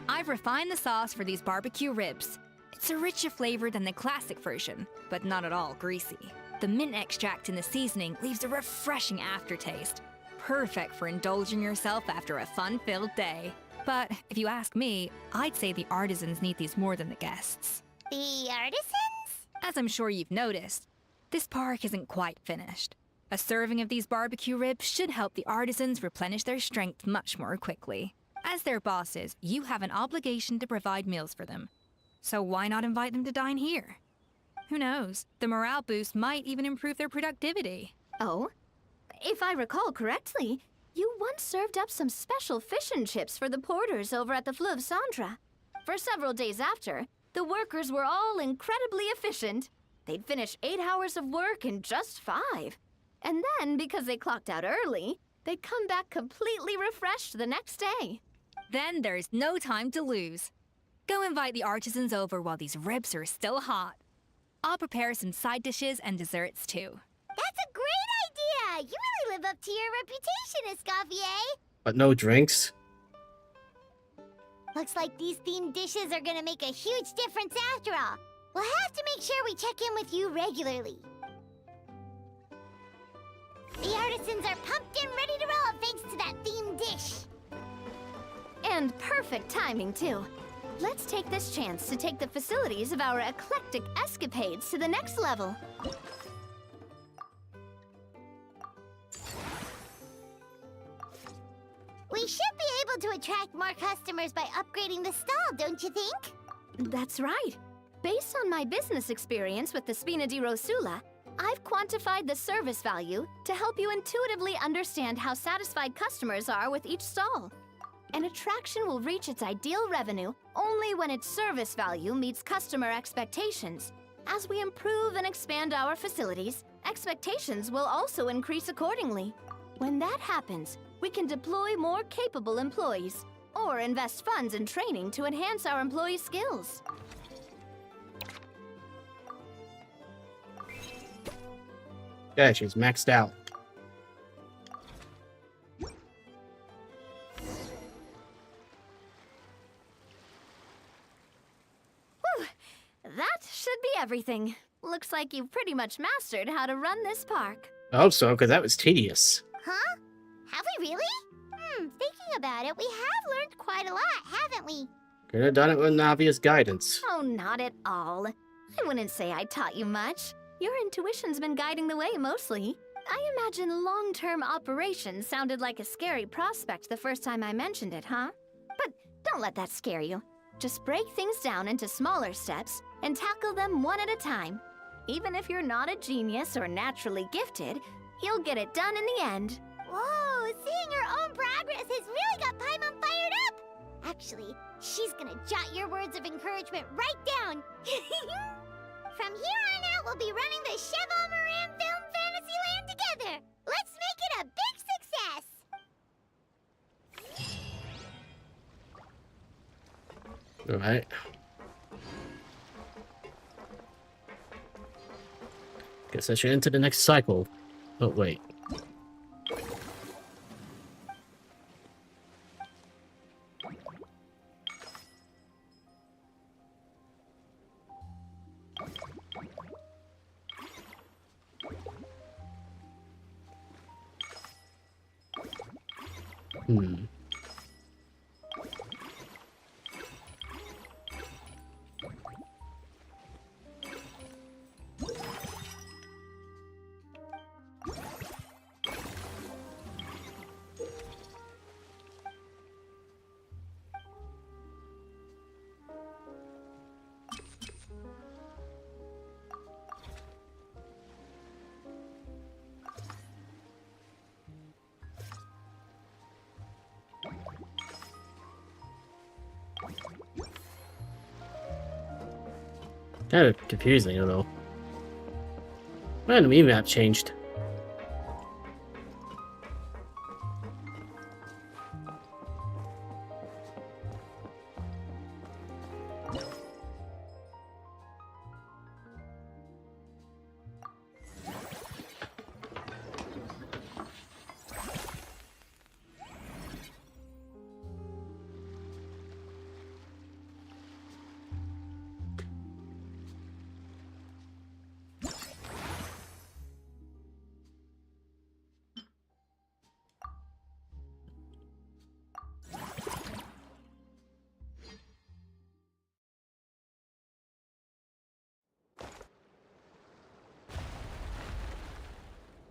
I've refined the sauce for these barbecue ribs. It's a richer flavor than the classic version, but not at all greasy. The mint extract in the seasoning leaves a refreshing aftertaste, perfect for indulging yourself after a fun-filled day. But if you ask me, I'd say the artisans need these more than the guests. The artisans? As I'm sure you've noticed, this park isn't quite finished. A serving of these barbecue ribs should help the artisans replenish their strength much more quickly. As their bosses, you have an obligation to provide meals for them. So why not invite them to dine here? Who knows? The morale boost might even improve their productivity. Oh? If I recall correctly, you once served up some special fish and chips for the porters over at the Fleuve Centre. For several days after, the workers were all incredibly efficient. They'd finish 8 hours of work in just 5. And then, because they clocked out early, they'd come back completely refreshed the next day. Then there's no time to lose. Go invite the artisans over while these ribs are still hot. I'll prepare some side dishes and desserts too. That's a great idea! You really live up to your reputation, Escoffier! But no drinks? Looks like these themed dishes are gonna make a huge difference after all. We'll have to make sure we check in with you regularly. The artisans are pumped and ready to roll thanks to that themed dish. And perfect timing, too. Let's take this chance to take the facilities of our eclectic escapades to the next level. We should be able to attract more customers by upgrading the stall, don't you think? That's right. Based on my business experience with the Spina di Rosula, I've quantified the service value to help you intuitively understand how satisfied customers are with each stall. An attraction will reach its ideal revenue only when its service value meets customer expectations. As we improve and expand our facilities, expectations will also increase accordingly. When that happens, we can deploy more capable employees or invest funds in training to enhance our employees' skills. Yeah, she's maxed out. That should be everything. Looks like you've pretty much mastered how to run this park. I hope so, because that was tedious. Huh? Have we really? Thinking about it, we have learned quite a lot, haven't we? Could have done it with obvious guidance. Oh, not at all. I wouldn't say I taught you much. Your intuition's been guiding the way mostly. I imagine long-term operations sounded like a scary prospect the first time I mentioned it, huh? But don't let that scare you. Just break things down into smaller steps and tackle them one at a time. Even if you're not a genius or naturally gifted, you'll get it done in the end. Whoa, seeing your own progress has really got Paimon fired up! Actually, she's gonna jot your words of encouragement right down. From here on out, we'll be running the Cheval Moran Film Fantasyland together. Let's make it a big success! Alright. Guess I should enter the next cycle. Oh, wait. Kind of confusing, though. Random map changed.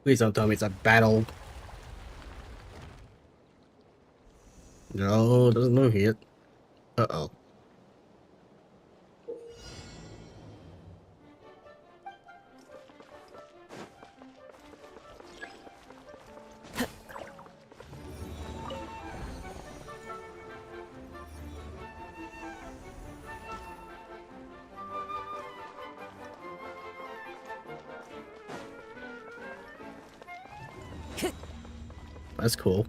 Please don't tell me it's a battle. No, it doesn't move yet. Uh-oh. That's cool.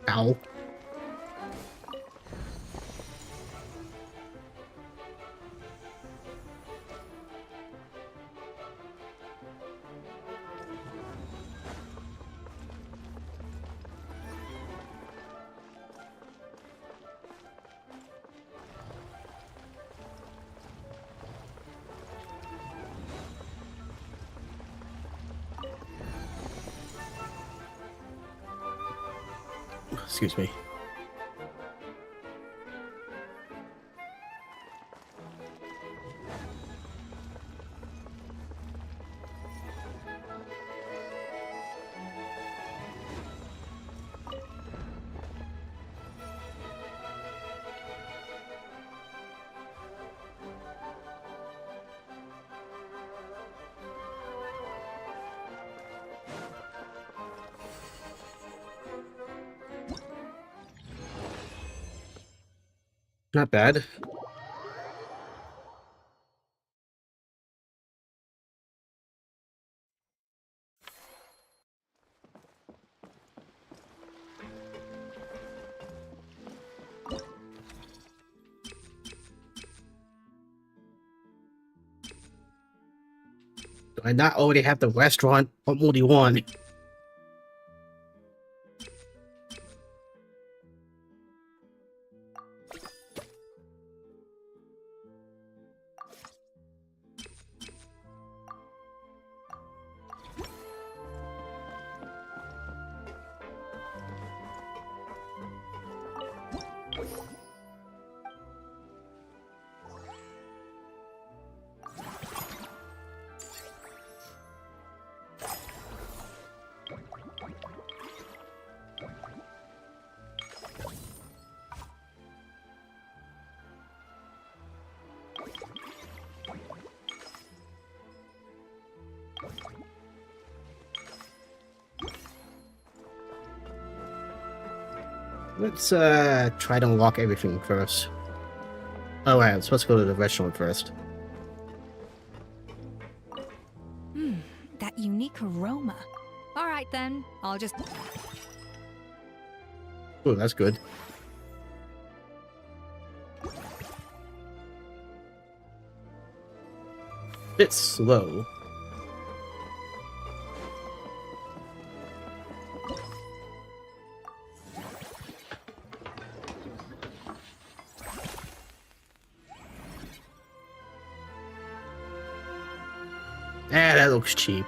Ow. Excuse me. Not bad. Do I not already have the restaurant? What more do you want? Let's try to unlock everything first. Oh right, I'm supposed to go to the restaurant first. That unique aroma. All right then, I'll just... Oh, that's good. Bit slow. Ah, that looks cheap.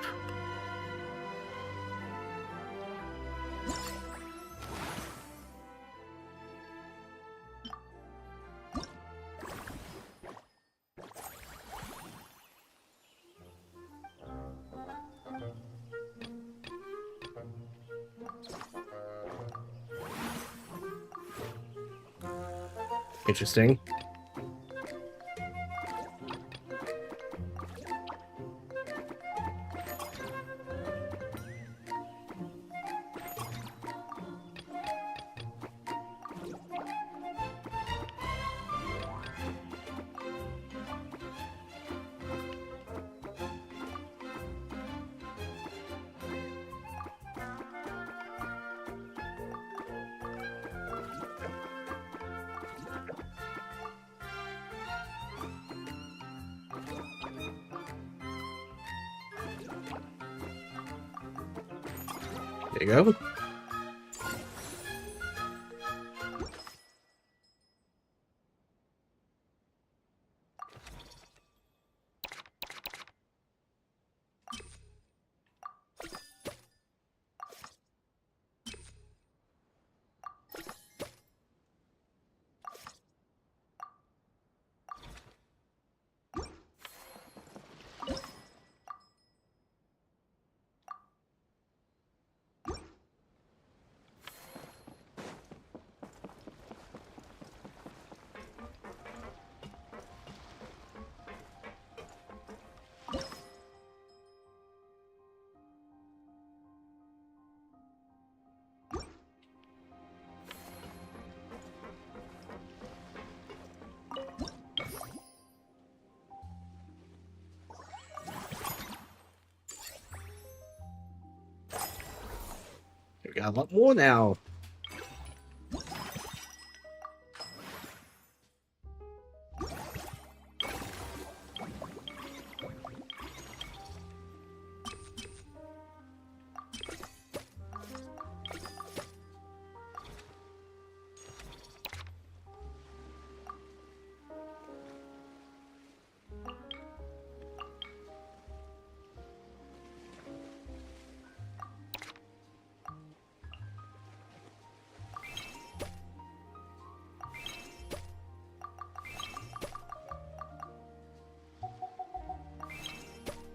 Interesting. There you go. We got a lot more now.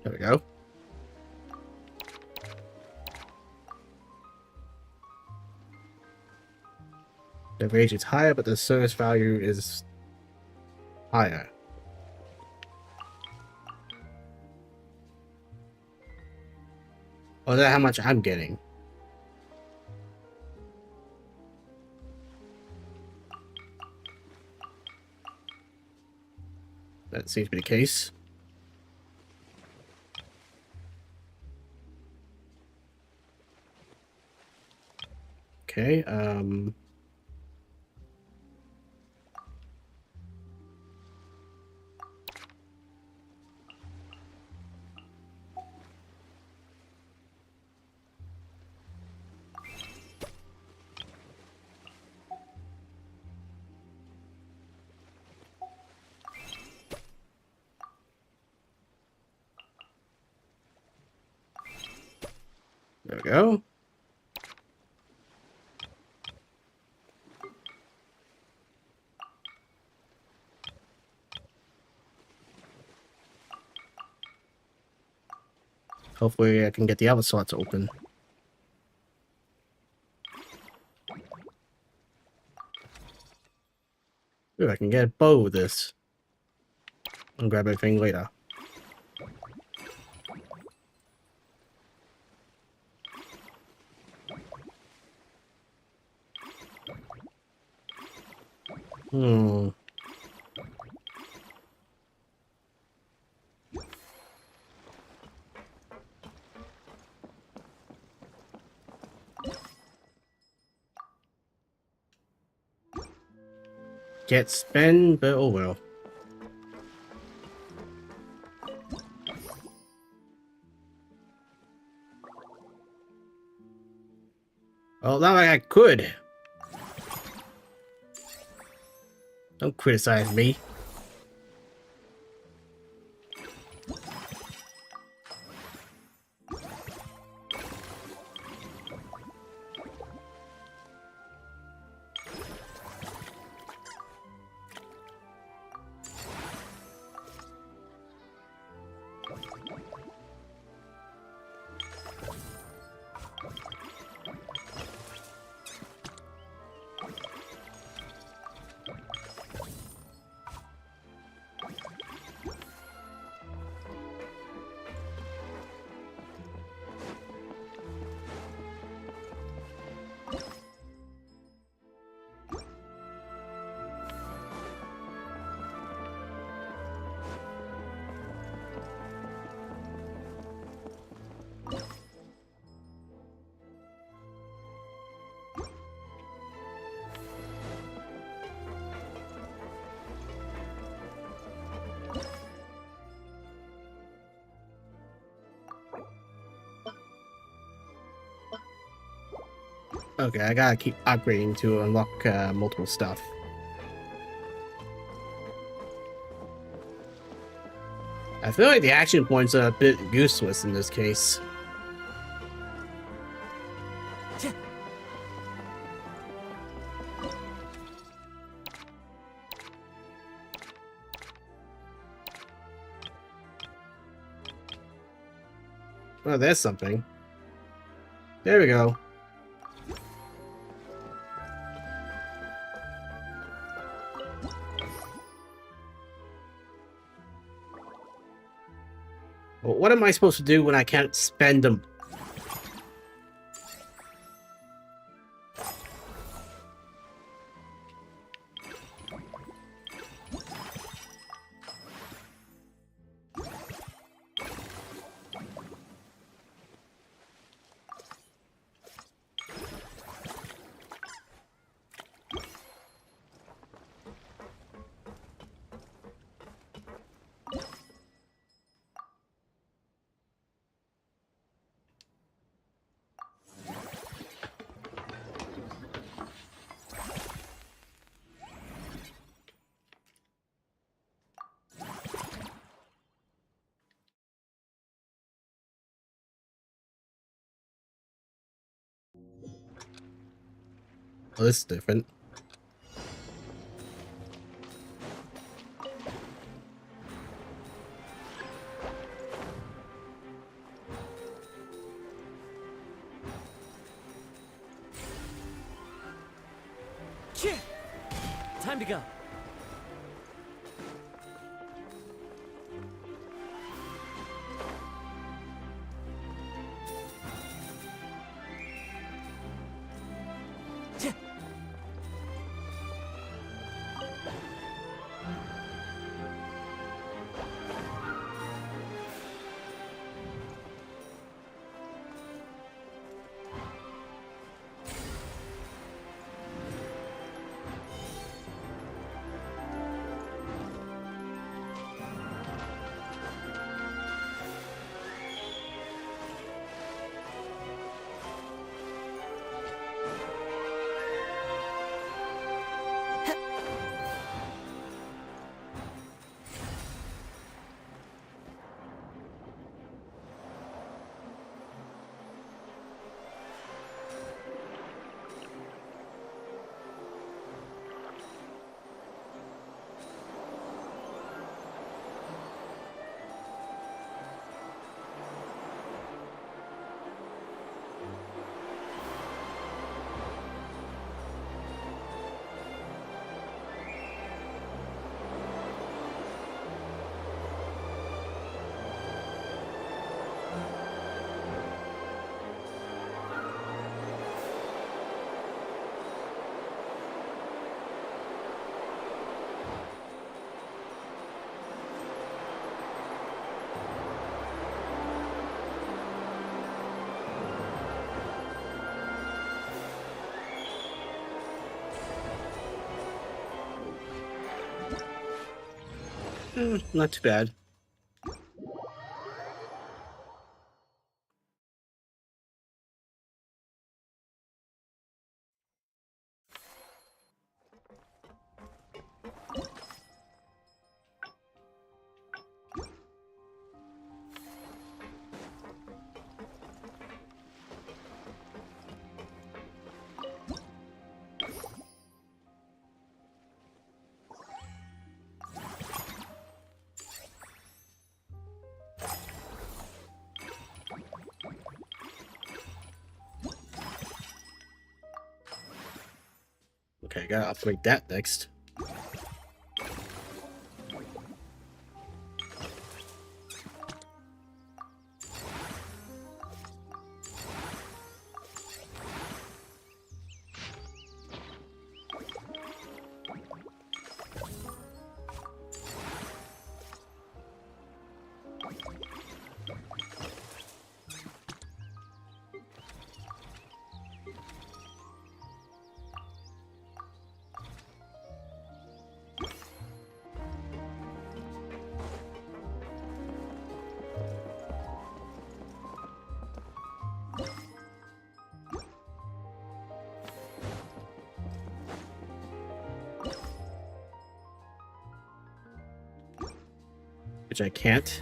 There we go. The rage is higher, but the service value is higher. Oh, is that how much I'm getting? That seems to be the case. Okay, there we go. Hopefully I can get the other slots open. Ooh, I can get a bow with this. I'll grab everything later. Hmm. Can't spend, but oh well. Oh, not like I could. Don't criticize me. Okay, I gotta keep upgrading to unlock multiple stuff. I feel like the action points are a bit useless in this case. Oh, there's something. There we go. Well, what am I supposed to do when I can't spend them? Oh, this is different. Time to go. Not too bad. Okay, gotta upgrade that next. Which I can't.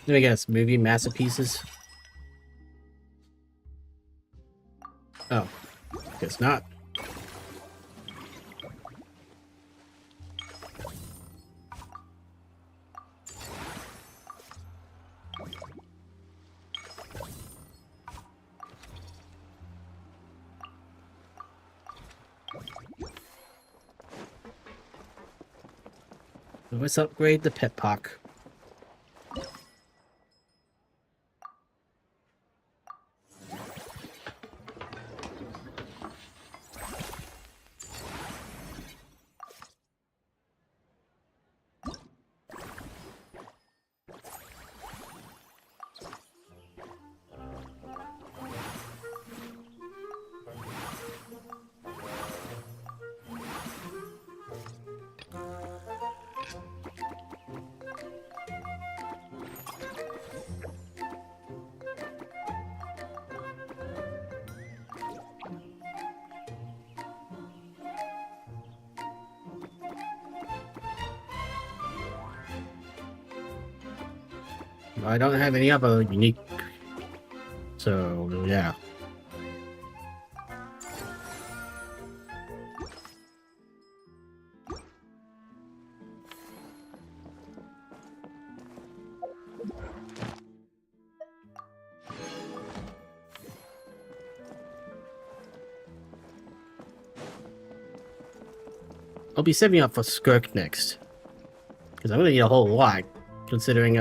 Let me guess, movie masterpieces? Oh, guess not. Let's upgrade the pet park. I don't have any other unique, so yeah. I'll be saving up for Skirk next, because I'm gonna need a whole lot, considering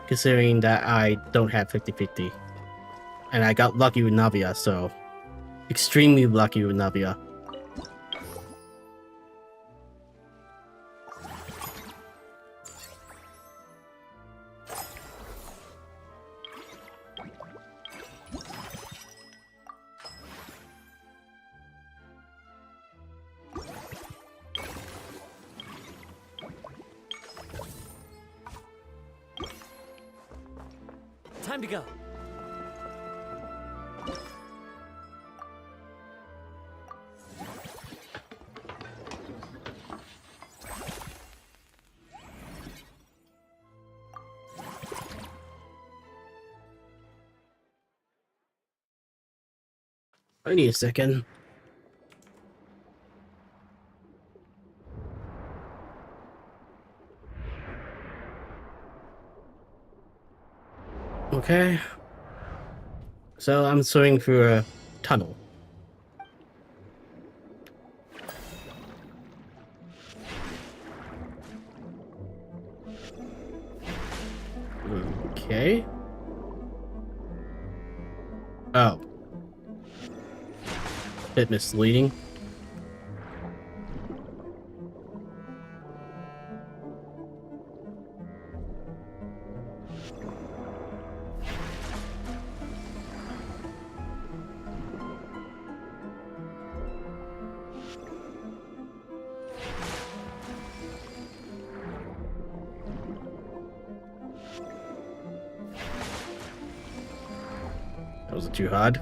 considering that I don't have 50-50. And I got lucky with Navia, so extremely lucky with Navia. Time to go. I need a second. Okay. So I'm swimming through a tunnel. Okay. Oh. Bit misleading. wasn't too hard.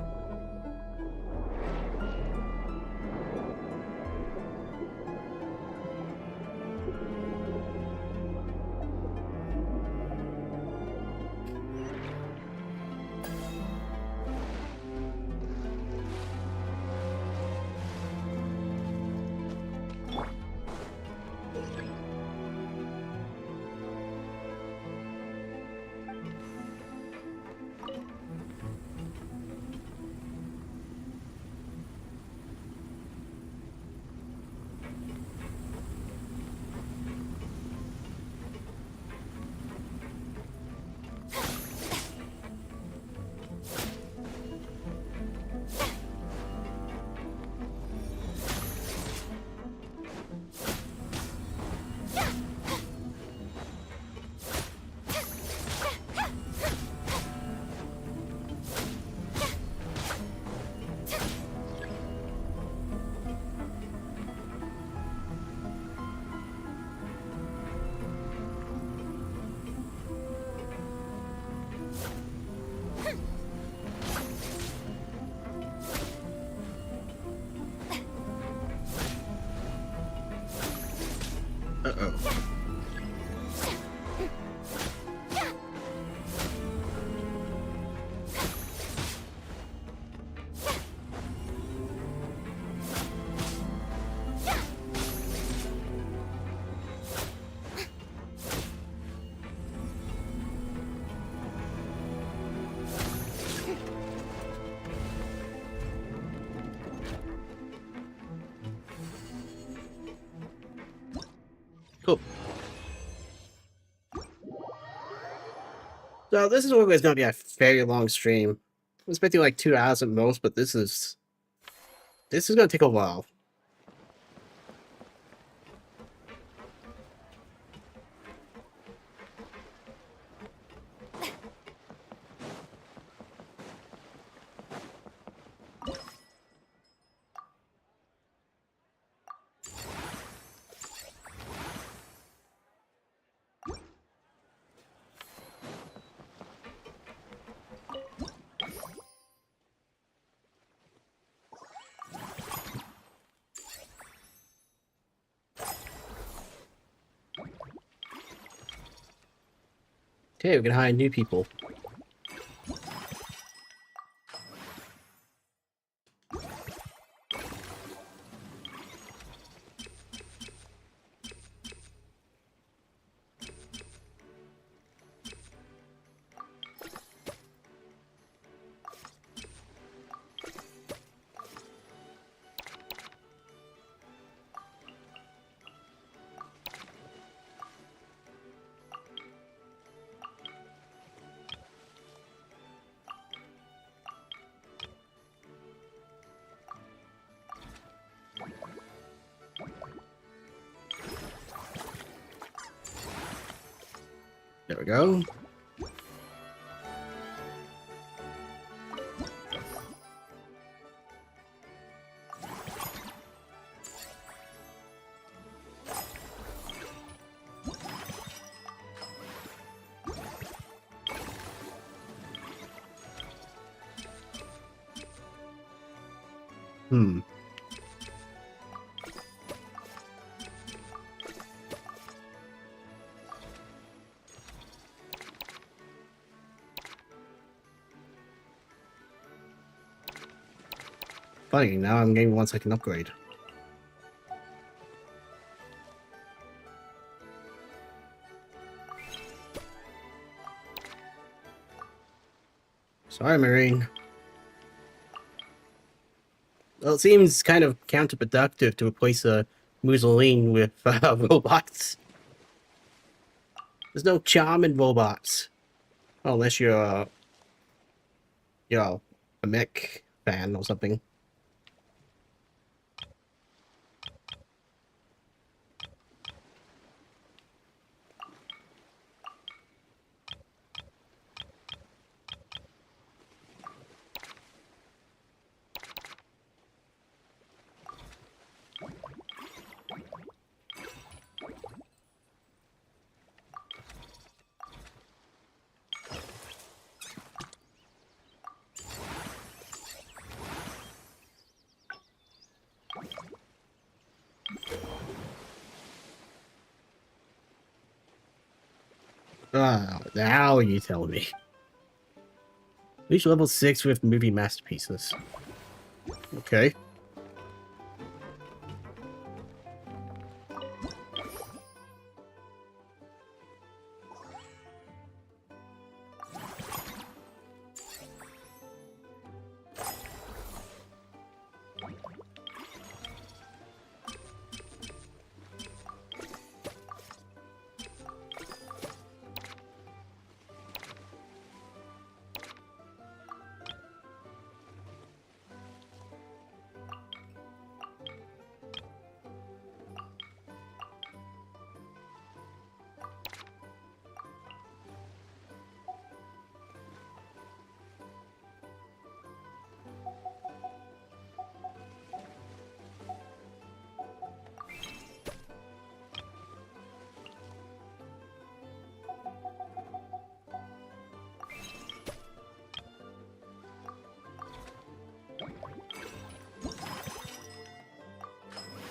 Uh-oh. Cool. So this is always going to be a very long stream. I'm expecting like 2 hours at most, but this is going to take a while. Okay, we can hire new people. There we go. Hmm. Funny, now I'm getting one second upgrade. Sorry, Marine. Well, it seems kind of counterproductive to replace a Mussolini with robots. There's no charm in robots. Well, unless you're, you know, a mech fan or something. Now you tell me. Reach level 6 with movie masterpieces. Okay.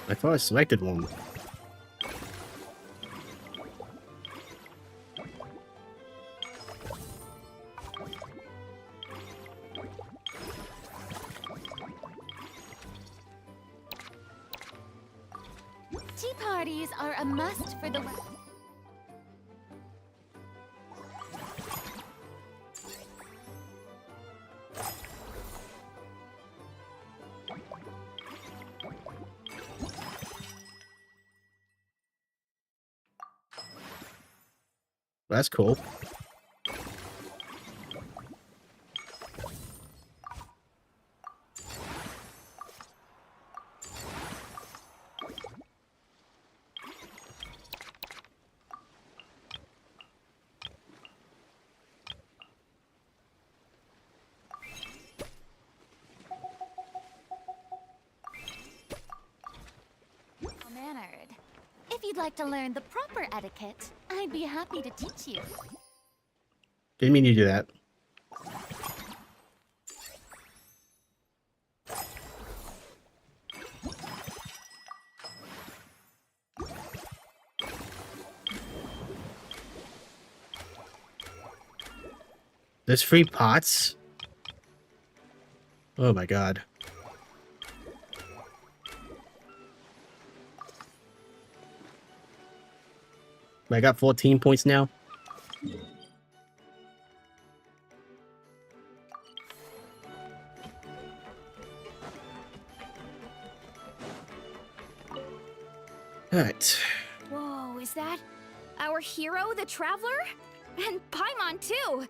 I thought I selected one. Tea parties are a must for the... That's cool. Mannered. If you'd like to learn the proper etiquette, I'd be happy to teach you. Didn't mean you do that. There's 3 pots? Oh my god. I got 14 points now. Alright. Whoa, is that our hero, the Traveler? And Paimon, too!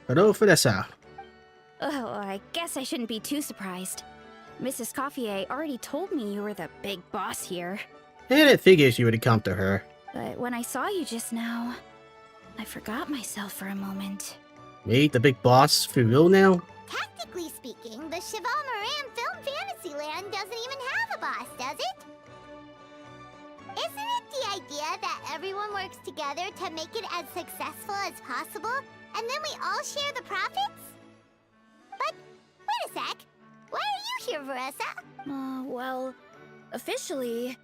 Hello, Vanessa. Oh, I guess I shouldn't be too surprised. Mrs. Coiffier already told me you were the big boss here. And it figures you would come to her. But when I saw you just now, I forgot myself for a moment. Me, the big boss, for real now? Tactically speaking, the Cheval Moran Film Fantasyland doesn't even have a boss, does it? Isn't it the idea that everyone works together to make it as successful as possible, and then we all share the profits? But, wait a sec. Why are you here, Veressa? Well, officially,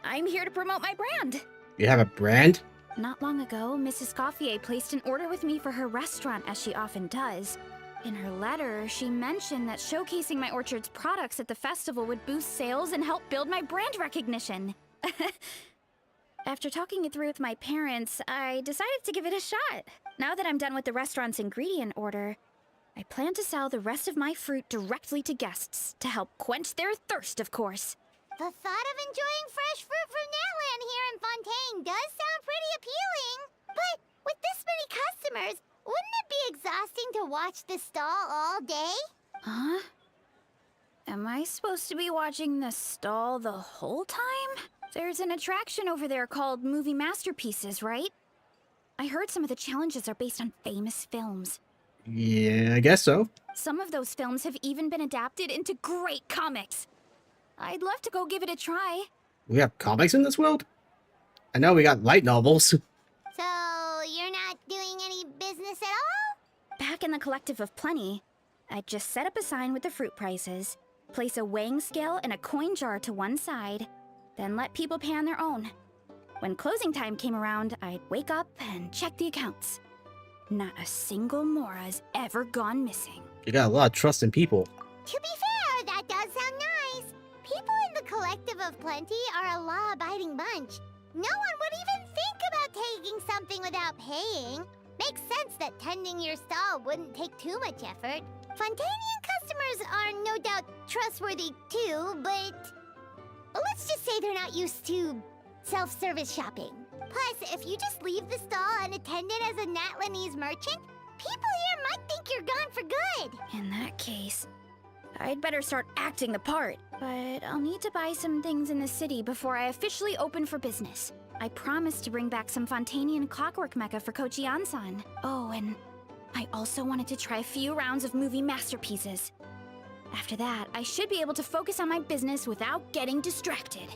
I'm here to promote my brand. You have a brand? Not long ago, Mrs. Coiffier placed an order with me for her restaurant, as she often does. In her letter, she mentioned that showcasing my orchard's products at the festival would boost sales and help build my brand recognition. After talking it through with my parents, I decided to give it a shot. Now that I'm done with the restaurant's ingredient order, I plan to sell the rest of my fruit directly to guests to help quench their thirst, of course. The thought of enjoying fresh fruit from Natland here in Fontaine does sound pretty appealing. But with this many customers, wouldn't it be exhausting to watch the stall all day? Huh? Am I supposed to be watching the stall the whole time? There's an attraction over there called Movie Masterpieces, right? I heard some of the challenges are based on famous films. Yeah, I guess so. Some of those films have even been adapted into great comics. I'd love to go give it a try. We have comics in this world? I know we got light novels. So, you're not doing any business at all? Back in the Collective of Plenty, I'd just set up a sign with the fruit prices, place a weighing scale and a coin jar to one side, then let people pay on their own. When closing time came around, I'd wake up and check the accounts. Not a single Mora's ever gone missing. You got a lot of trust in people. To be fair, that does sound nice. People in the Collective of Plenty are a law-abiding bunch. No one would even think about taking something without paying. Makes sense that tending your stall wouldn't take too much effort. Fontanian customers are no doubt trustworthy too, but let's just say they're not used to self-service shopping. Plus, if you just leave the stall unattended as a Natlanese merchant, people here might think you're gone for good. In that case, I'd better start acting the part. But I'll need to buy some things in the city before I officially open for business. I promised to bring back some Fontanian clockwork mecha for Kochi-an-san. Oh, and I also wanted to try a few rounds of movie masterpieces. After that, I should be able to focus on my business without getting distracted.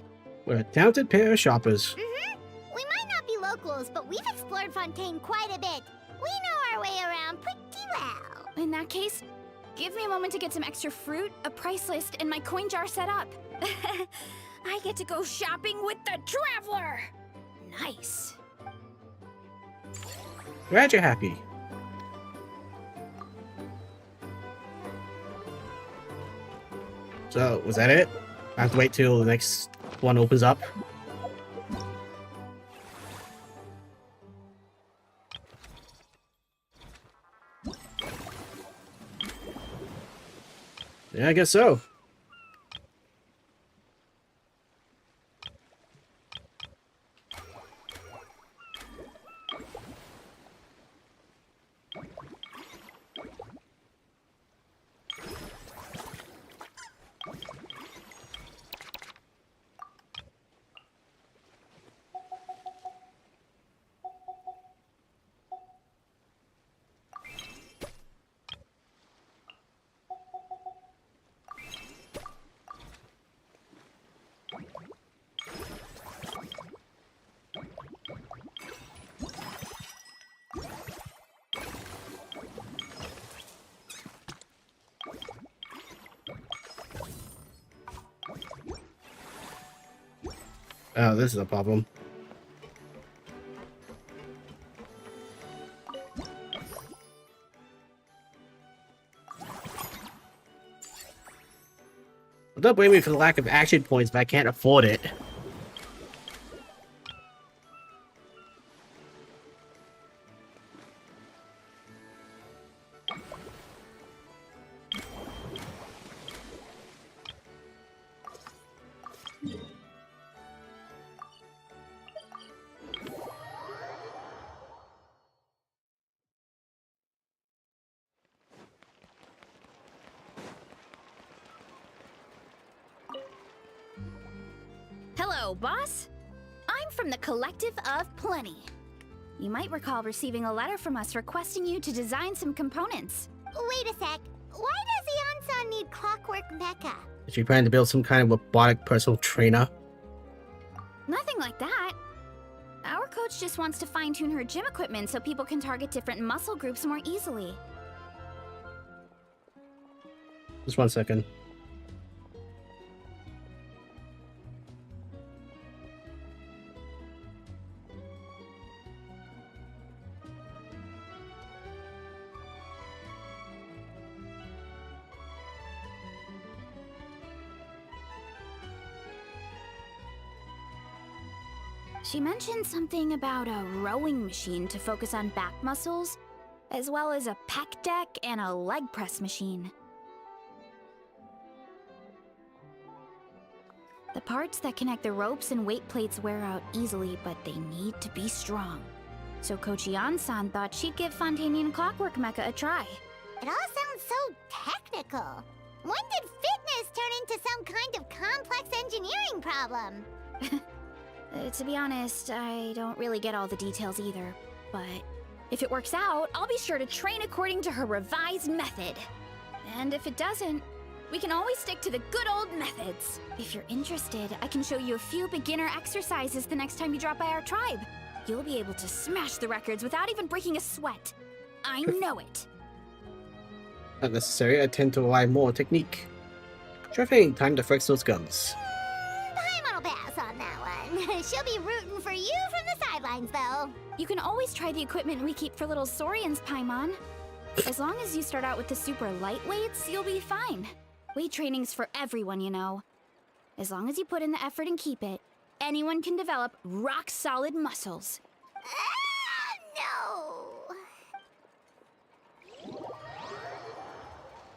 We're a talented pair of shoppers. We might not be locals, but we've explored Fontaine quite a bit. We know our way around pretty well. In that case, give me a moment to get some extra fruit, a price list, and my coin jar set up. I get to go shopping with the Traveler! Nice. Glad you're happy. So, was that it? I have to wait till the next one opens up. Yeah, I guess so. Oh, this is a problem. Don't blame me for the lack of action points if I can't afford it. Hello, boss. I'm from the Collective of Plenty. You might recall receiving a letter from us requesting you to design some components. Wait a sec. Why does Ian-san need clockwork mecha? Is she planning to build some kind of robotic personal trainer? Nothing like that. Our coach just wants to fine-tune her gym equipment so people can target different muscle groups more easily. Just 1 second. She mentioned something about a rowing machine to focus on back muscles, as well as a pec deck and a leg press machine. The parts that connect the ropes and weight plates wear out easily, but they need to be strong. So Kochi-an-san thought she'd give Fontanian Clockwork Mecha a try. It all sounds so technical. When did fitness turn into some kind of complex engineering problem? To be honest, I don't really get all the details either. But if it works out, I'll be sure to train according to her revised method. And if it doesn't, we can always stick to the good old methods. If you're interested, I can show you a few beginner exercises the next time you drop by our tribe. You'll be able to smash the records without even breaking a sweat. I know it. Not necessary, I tend to rely more on technique. Trafficking time to flex those guns. Paimon will pass on that one. She'll be rooting for you from the sidelines, though. You can always try the equipment we keep for little Saurians, Paimon. As long as you start out with the super lightweights, you'll be fine. Weight training's for everyone, you know. As long as you put in the effort and keep it, anyone can develop rock-solid muscles. No.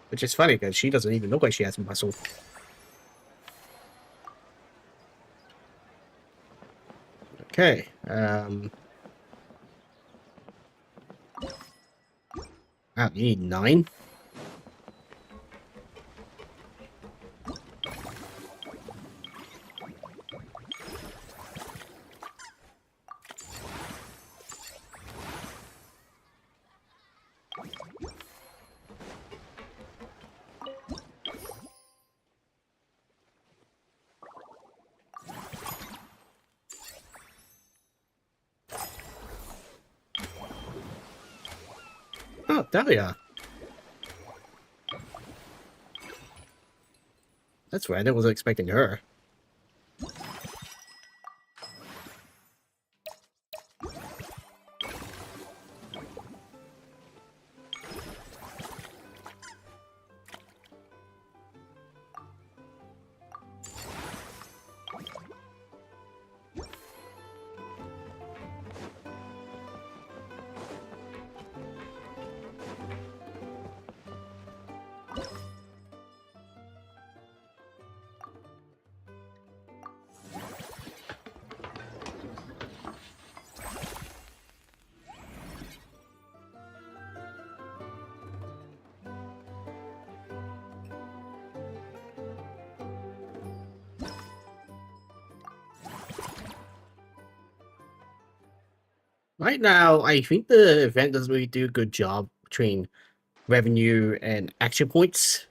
Which is funny, because she doesn't even look like she has muscle. Okay, you need 9? Oh, there we are. That's right, I wasn't expecting her. Right now, I think the event doesn't really do a good job between revenue and action points.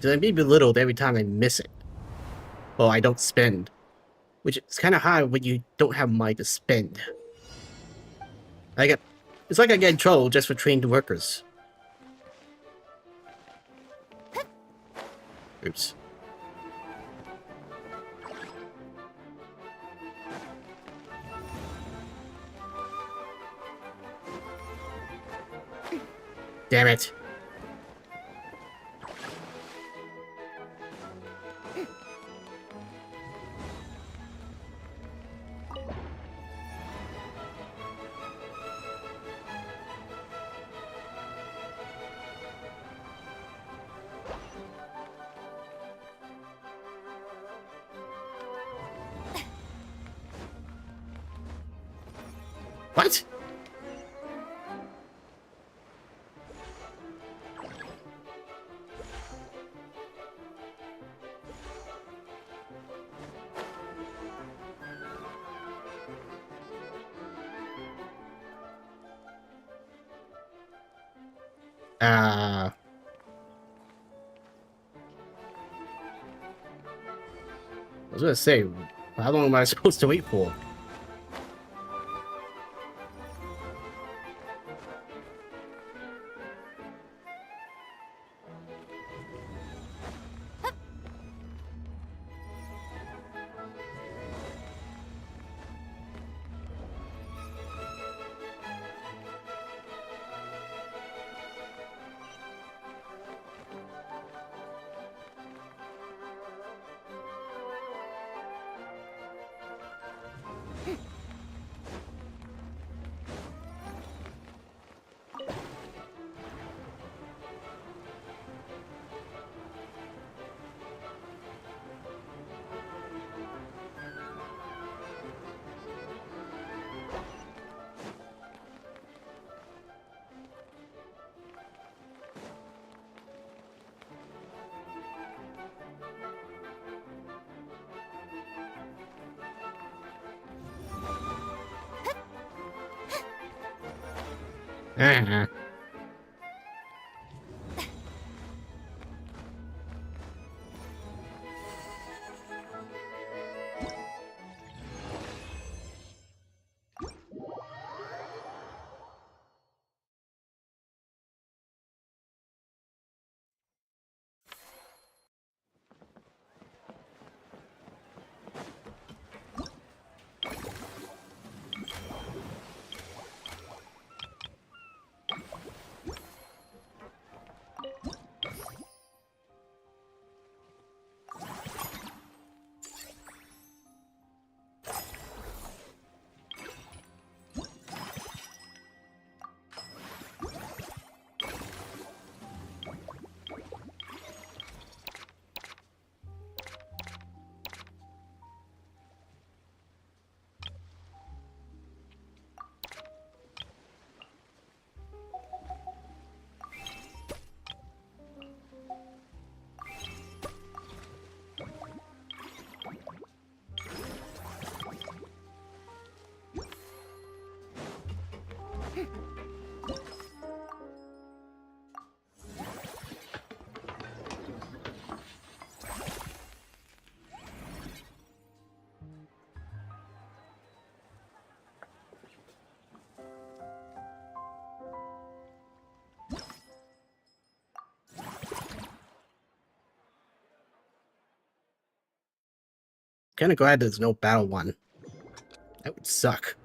So I'm being belittled every time I miss it. Or I don't spend. Which is kind of hard when you don't have money to spend. It's like I get in trouble just for trained workers. Oops. Damn it. What? I was gonna say, how long am I supposed to wait for? Uh-huh. Kinda glad there's no battle one. That would suck.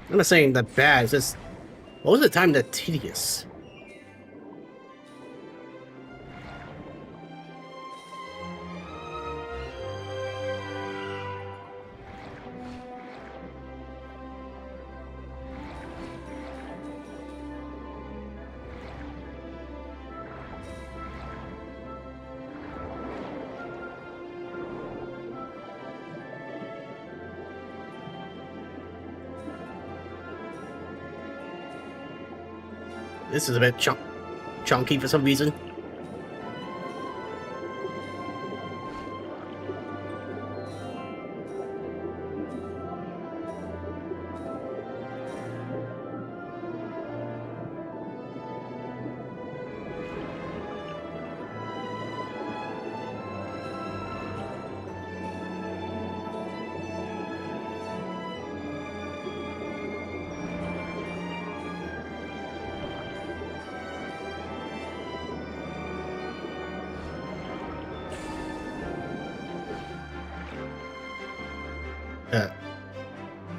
I'm not saying that bad, it's just most of the time they're tedious. This is a bit chunky for some reason.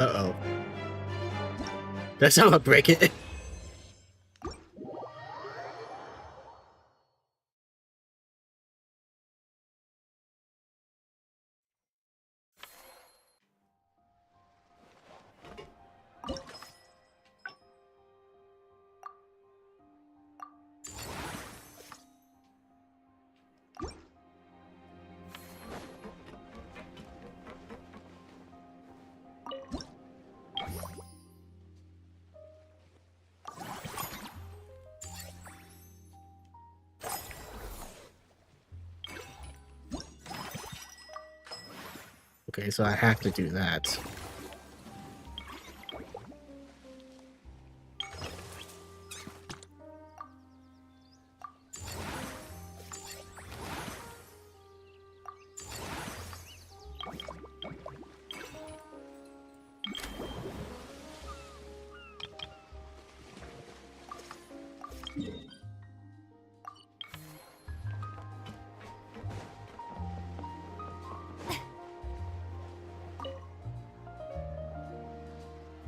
Uh-oh. That sound like break it. Okay, so I have to do that.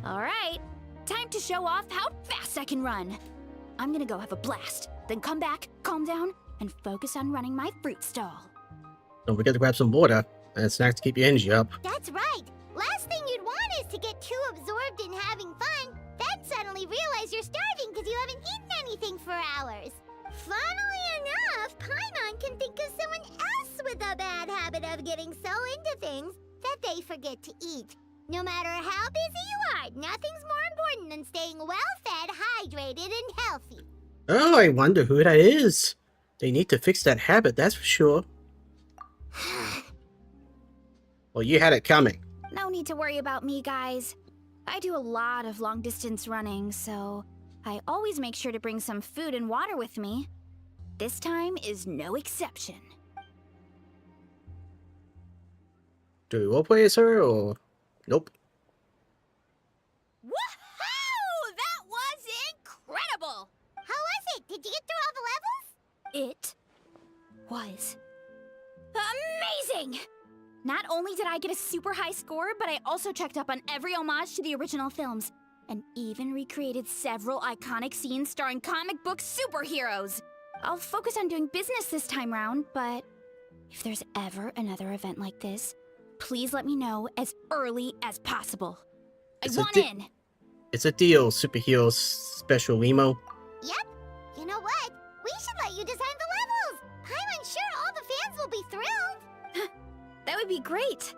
All right, time to show off how fast I can run. I'm gonna go have a blast, then come back, calm down, and focus on running my fruit stall. Don't forget to grab some water and snacks to keep your energy up. That's right. Last thing you'd want is to get too absorbed in having fun, then suddenly realize you're starving because you haven't eaten anything for hours. Funnily enough, Paimon can think of someone else with a bad habit of getting so into things that they forget to eat. No matter how busy you are, nothing's more important than staying well-fed, hydrated, and healthy. Oh, I wonder who that is. They need to fix that habit, that's for sure. Well, you had it coming. No need to worry about me, guys. I do a lot of long-distance running, so I always make sure to bring some food and water with me. This time is no exception. Do we roleplay as her, or... Nope. Woohoo! That was incredible! How was it? Did you get through all the levels? It was amazing! Not only did I get a super high score, but I also checked up on every homage to the original films, and even recreated several iconic scenes starring comic book superheroes. I'll focus on doing business this time round, but if there's ever another event like this, please let me know as early as possible. I want in! It's a deal, superhero special Limo. Yep. You know what? We should let you design the levels. I'm sure all the fans will be thrilled. That would be great.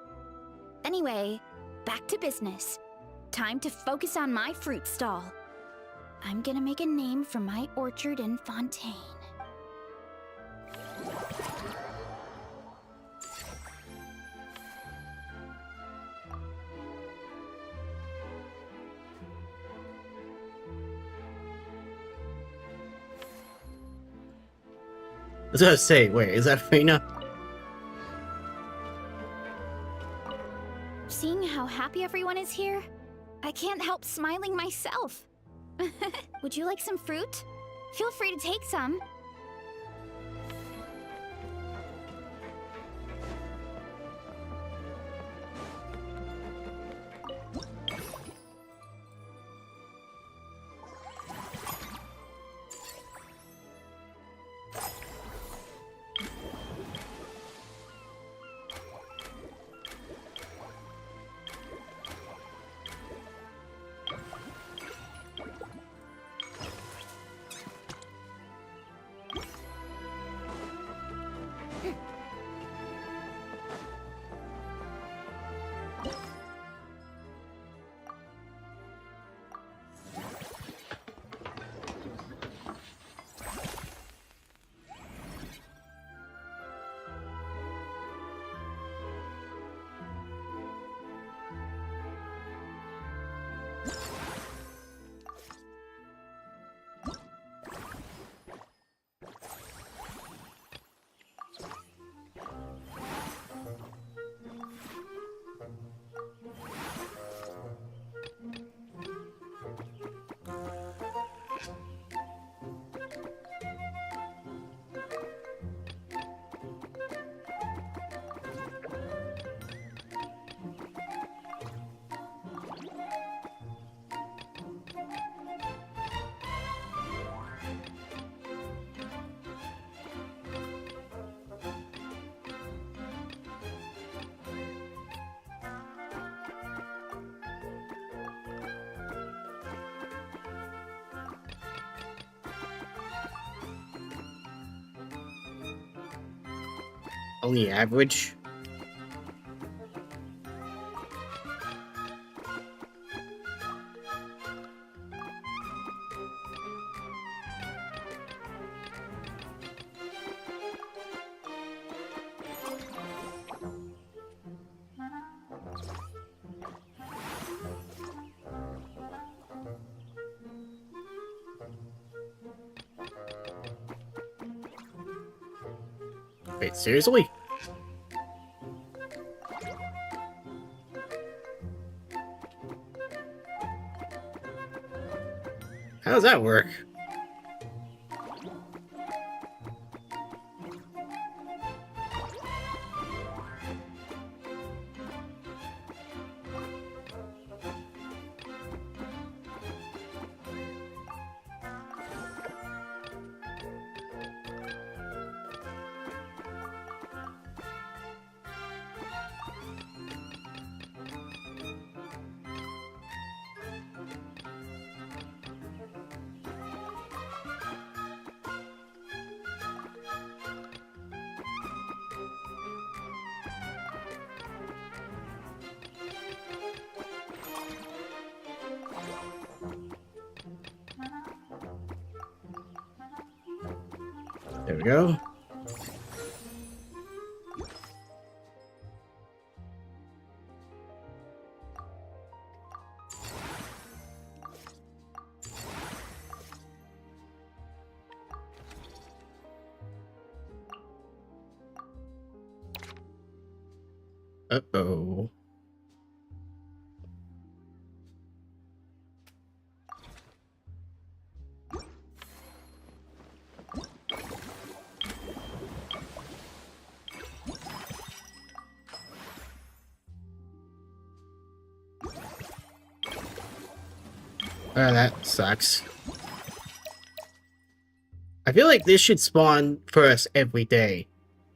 Anyway, back to business. Time to focus on my fruit stall. I'm gonna make a name for my orchard in Fontaine. I was gonna say, wait, is that Reina? Seeing how happy everyone is here. I can't help smiling myself. Would you like some fruit? Feel free to take some. Only average? Wait, seriously? How does that work? There we go. Uh-oh. Oh, that sucks. I feel like this should spawn for us every day.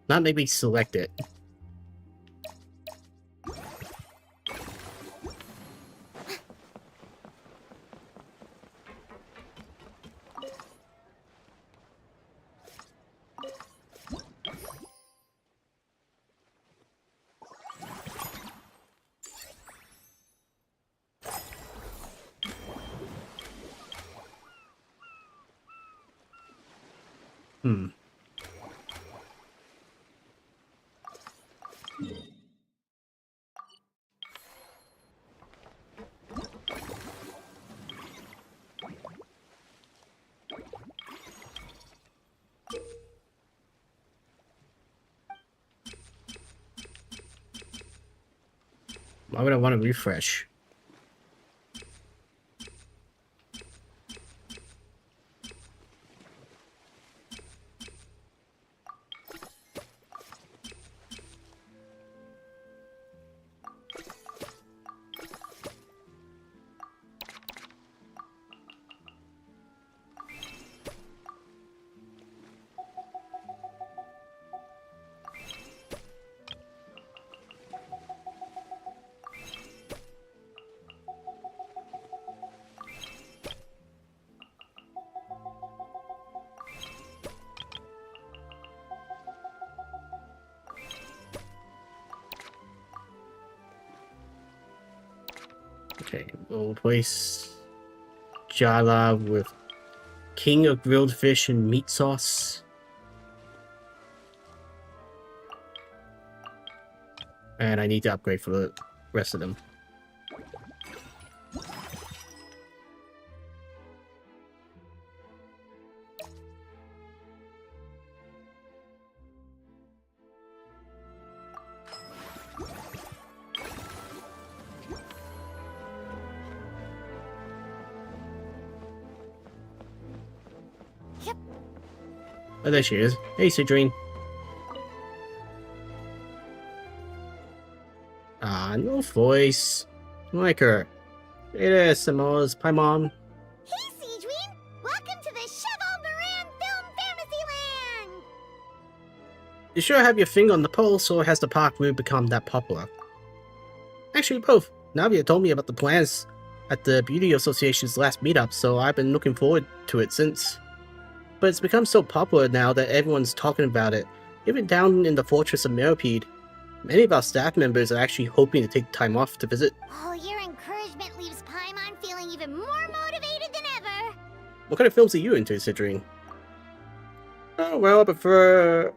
Not maybe select it. Hmm. Why would I want to refresh? Okay, we'll replace Jala with King of Grilled Fish and Meat Sauce. And I need to upgrade for the rest of them. Oh, there she is. Hey, Citrine. Ah, no voice. Like her. Hey there, Samoa's. Hi, Mom. Hey, Seedween! Welcome to the Cheval Moran Film Fantasyland! You sure have your finger on the pulse, or has the park really become that popular? Actually, both. Navia told me about the plans at the Beauty Association's last meetup, so I've been looking forward to it since. But it's become so popular now that everyone's talking about it. Even down in the Fortress of Mirrorpede, many of our staff members are actually hoping to take time off to visit. Oh, your encouragement leaves Paimon feeling even more motivated than ever! What kind of films are you into, Citrine? Oh, well, I prefer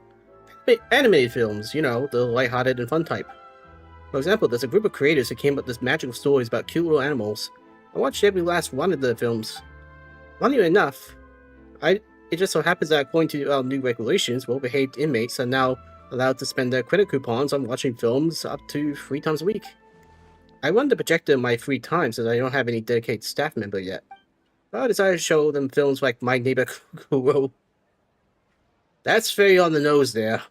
animated films, you know, the lighthearted and fun type. For example, there's a group of creators who came up with this magical stories about cute little animals. I watched every last one of the films. Funny enough, it just so happens that according to our new regulations, well-behaved inmates are now allowed to spend their credit coupons on watching films up to 3 times a week. I run the projector in my free time since I don't have any dedicated staff member yet. But I decided to show them films like My Neighbor Kuro. That's very on the nose there.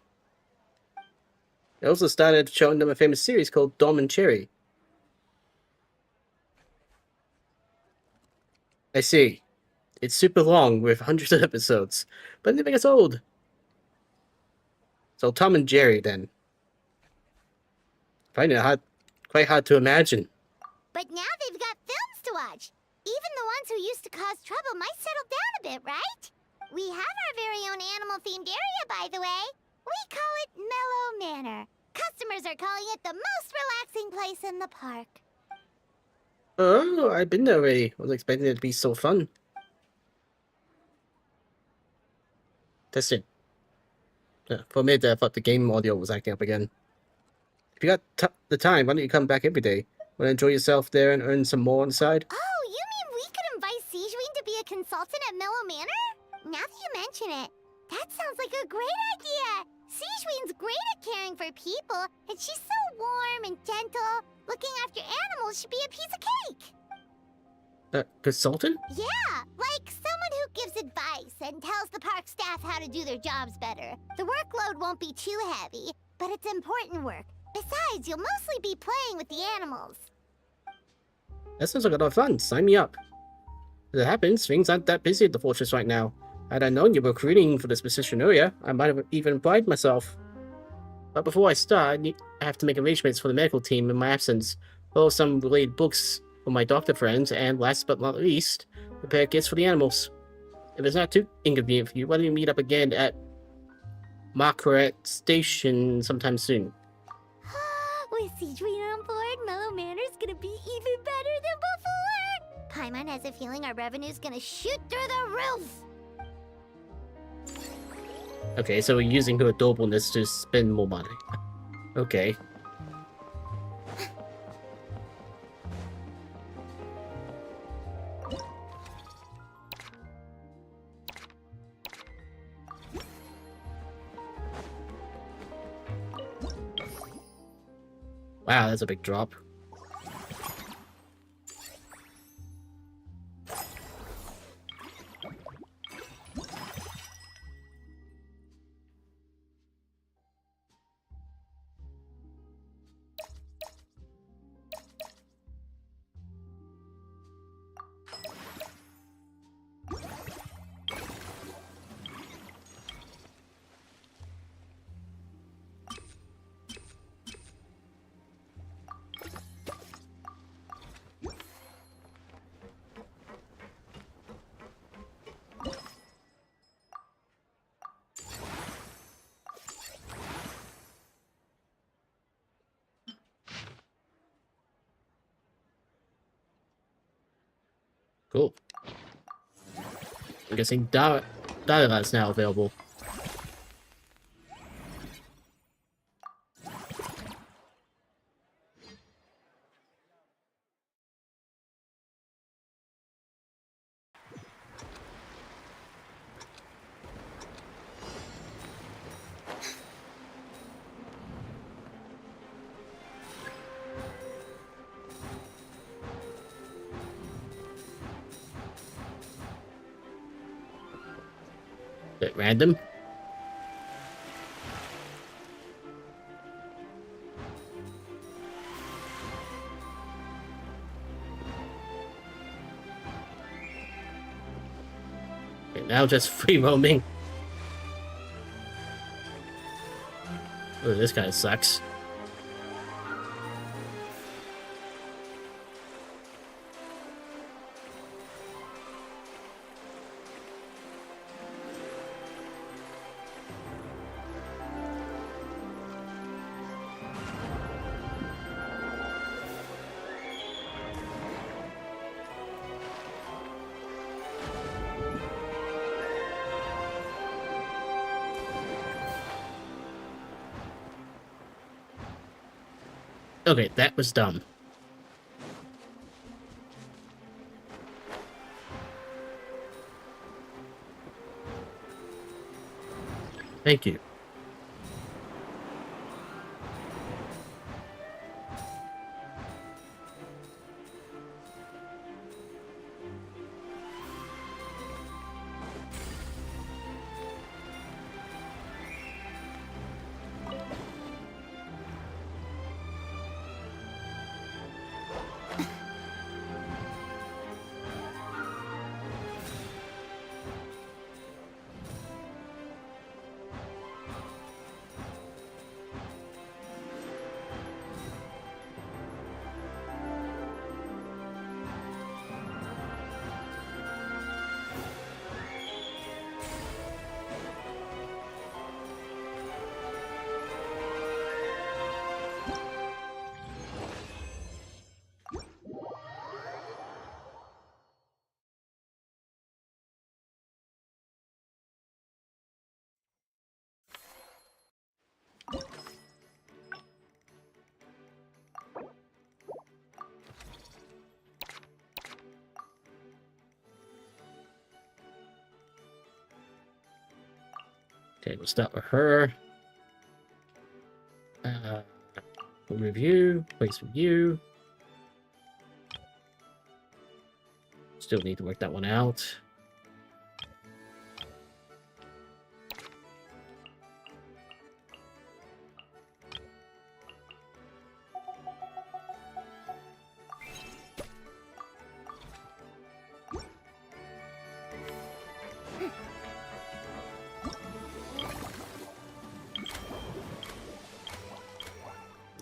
I also started showing them a famous series called Dom and Cherry. I see. It's super long with hundreds of episodes, but it never gets old. So Tom and Jerry, then. Find it quite hard to imagine. But now they've got films to watch. Even the ones who used to cause trouble might settle down a bit, right? We have our very own animal-themed area, by the way. We call it Mellow Manor. Customers are calling it the most relaxing place in the park. Oh, I've been there already. I was expecting it to be so fun. Testing. For a minute there, I thought the game audio was acting up again. If you got the time, why don't you come back every day? Want to enjoy yourself there and earn some more on the side? Oh, you mean we could invite Sejuin to be a consultant at Mellow Manor? Now that you mention it, that sounds like a great idea! Sejuin's great at caring for people, and she's so warm and gentle. Looking after animals should be a piece of cake! Consultant? Yeah, like someone who gives advice and tells the park staff how to do their jobs better. The workload won't be too heavy, but it's important work. Besides, you'll mostly be playing with the animals. That sounds like a lot of fun. Sign me up. As it happens, things aren't that busy at the fortress right now. Had I known you were recruiting for this position earlier, I might have even applied myself. But before I start, I have to make arrangements for the medical team in my absence, borrow some related books for my doctor friends, and last but not least, prepare gifts for the animals. If it's not too inconvenient for you, why don't you meet up again at Margaret Station sometime soon? With Sejuin on board, Mellow Manor's gonna be even better than before! Paimon has a feeling our revenue's gonna shoot through the roof! Okay, so we're using her adorableness to spend more money. Okay. Wow, that's a big drop. Cool. I'm guessing Dialogue is now available. Bit random. Okay, now just free roaming. Oh, this guy sucks. Okay, that was dumb. Thank you. Okay, we'll start with her. Review, place review. Still need to work that one out.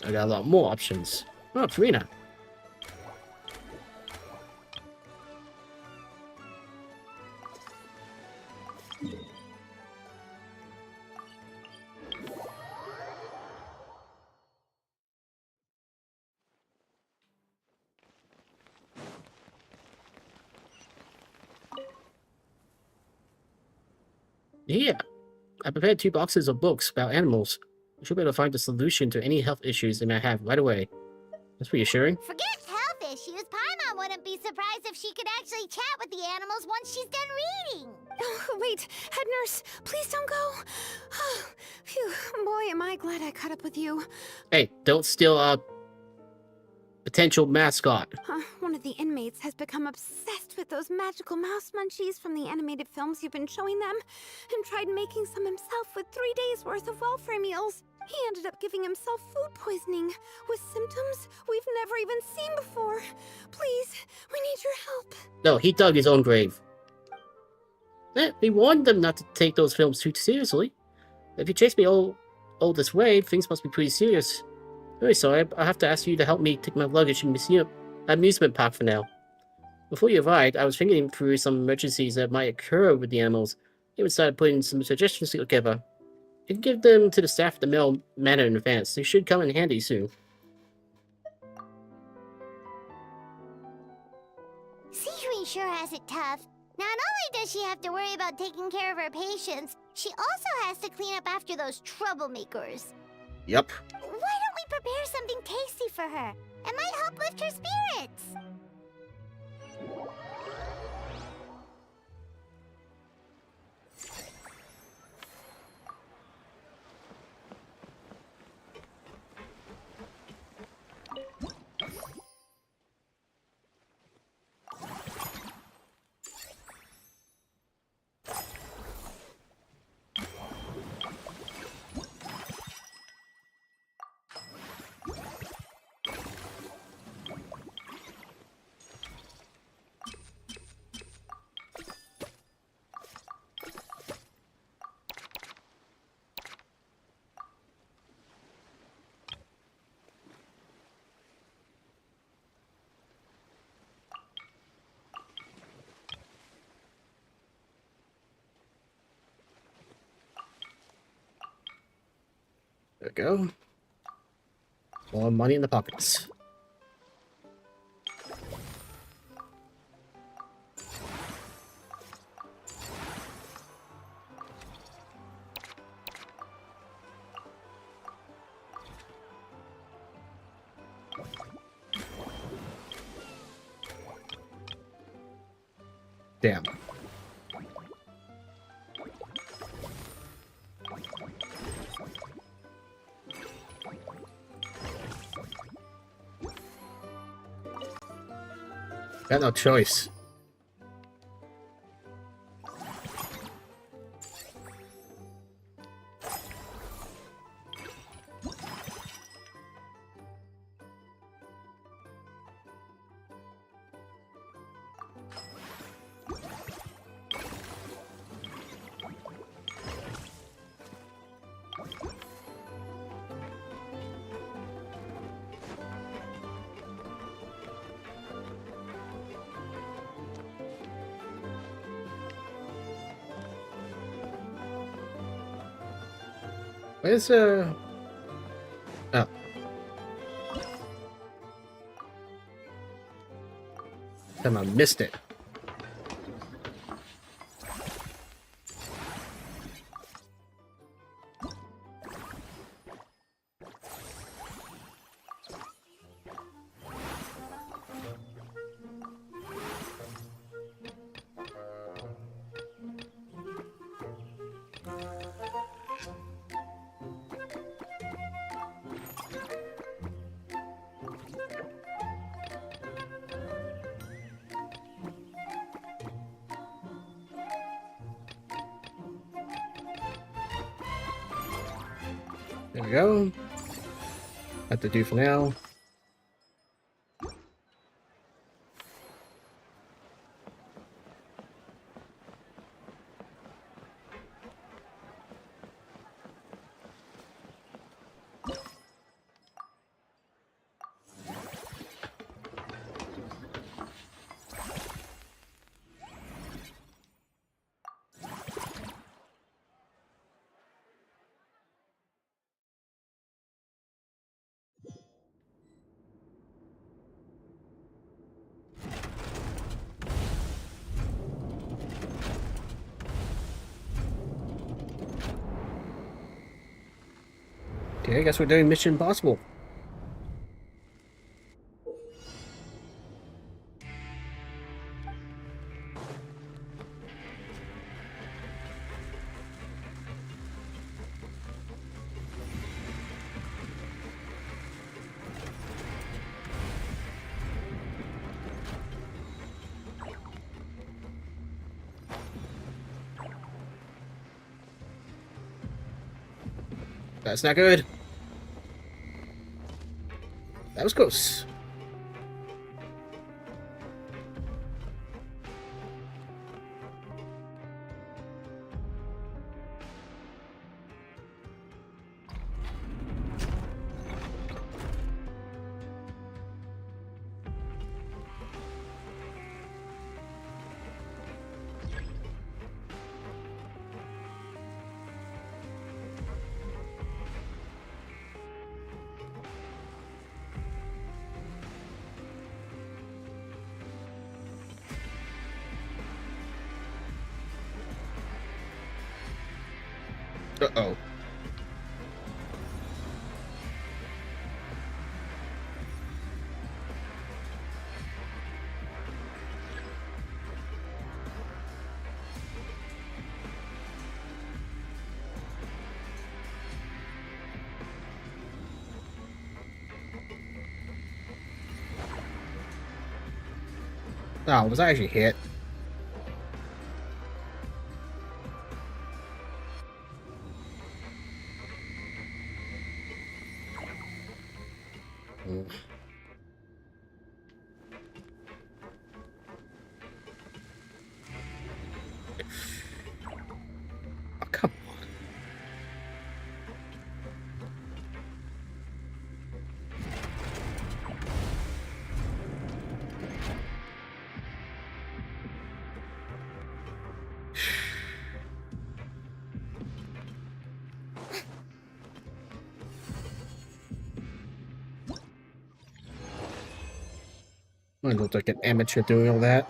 I got a lot more options. Oh, Farina. Yeah, I prepared 2 boxes of books about animals. I should be able to find a solution to any health issues they might have right away. That's reassuring. Forget health issues. Paimon wouldn't be surprised if she could actually chat with the animals once she's done reading. Oh, wait, head nurse, please don't go. Phew, boy, am I glad I caught up with you. Hey, don't steal our potential mascot. One of the inmates has become obsessed with those magical mouse munchies from the animated films you've been showing them, and tried making some himself with 3 days' worth of welfare meals. He ended up giving himself food poisoning, with symptoms we've never even seen before. Please, we need your help. No, he dug his own grave. We warned them not to take those films too seriously. If you chase me all this way, things must be pretty serious. Very sorry, I'll have to ask you to help me take my luggage to amusement park for now. Before you arrived, I was thinking through some emergencies that might occur with the animals. I even started putting some suggestions together. You can give them to the staff at the mail manor in advance. They should come in handy soon. Siri, Bluesky sure has it tough. Not only does she have to worry about taking care of her patients, she also has to clean up after those troublemakers. Yep. Why don't we prepare something tasty for her? It might help lift her spirits. There we go. More money in the pockets. Damn. Got no choice. Where's Oh. Damn, I missed it. There we go. Have to do for now. Okay, I guess we're doing Mission Impossible. That's not good. That was close. Uh-oh. Oh, was I actually hit? Mm. Oh, come on. I look like an amateur doing all that.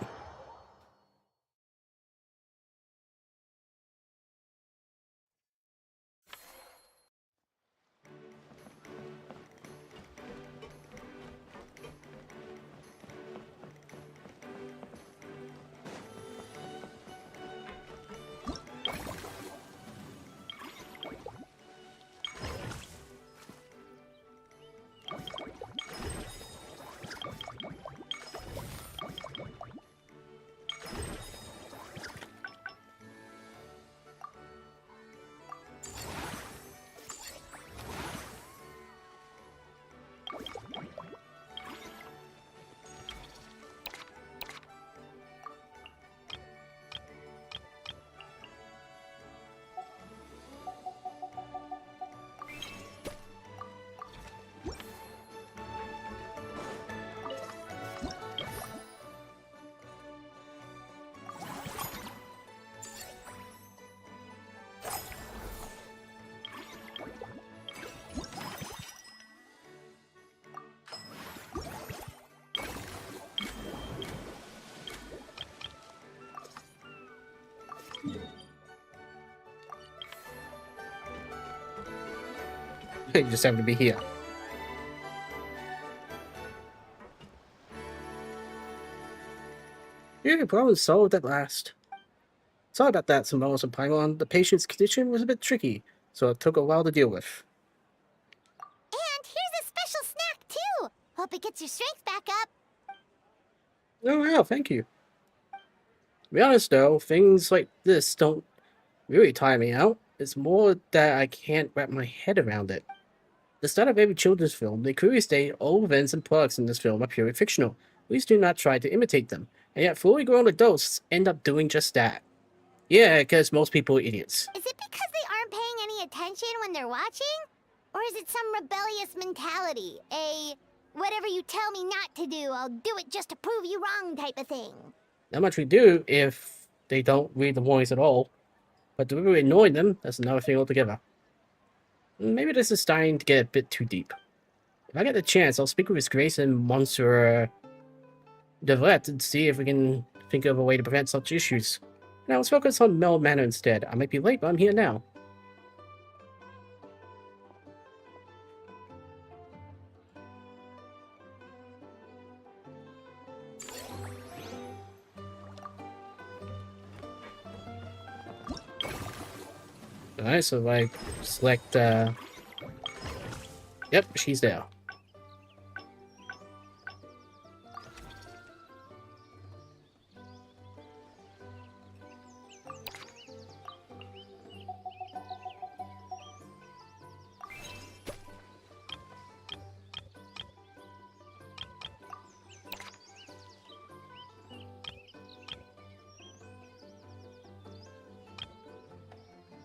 You just happen to be here. Yeah, problem solved at last. Sorry about that, Samoa and Paimon. The patient's condition was a bit tricky, so it took a while to deal with. And here's a special snack, too! Hope it gets your strength back up. Oh, wow, thank you. To be honest, though, things like this don't really tire me out. It's more that I can't wrap my head around it. The start of every children's film, they clearly state all events and products in this film are purely fictional. Please do not try to imitate them. And yet, fully grown adults end up doing just that. Yeah, because most people are idiots. Is it because they aren't paying any attention when they're watching? Or is it some rebellious mentality? Whatever you tell me not to do, I'll do it just to prove you wrong type of thing? Not much we do if they don't read the warnings at all. But deliberately ignoring them, that's another thing altogether. Maybe this is starting to get a bit too deep. If I get the chance, I'll speak with His Grace and Monsieur Devrette and see if we can think of a way to prevent such issues. Now let's focus on Mel Manor instead. I might be late, but I'm here now. Alright, so if I select, Yep, she's there.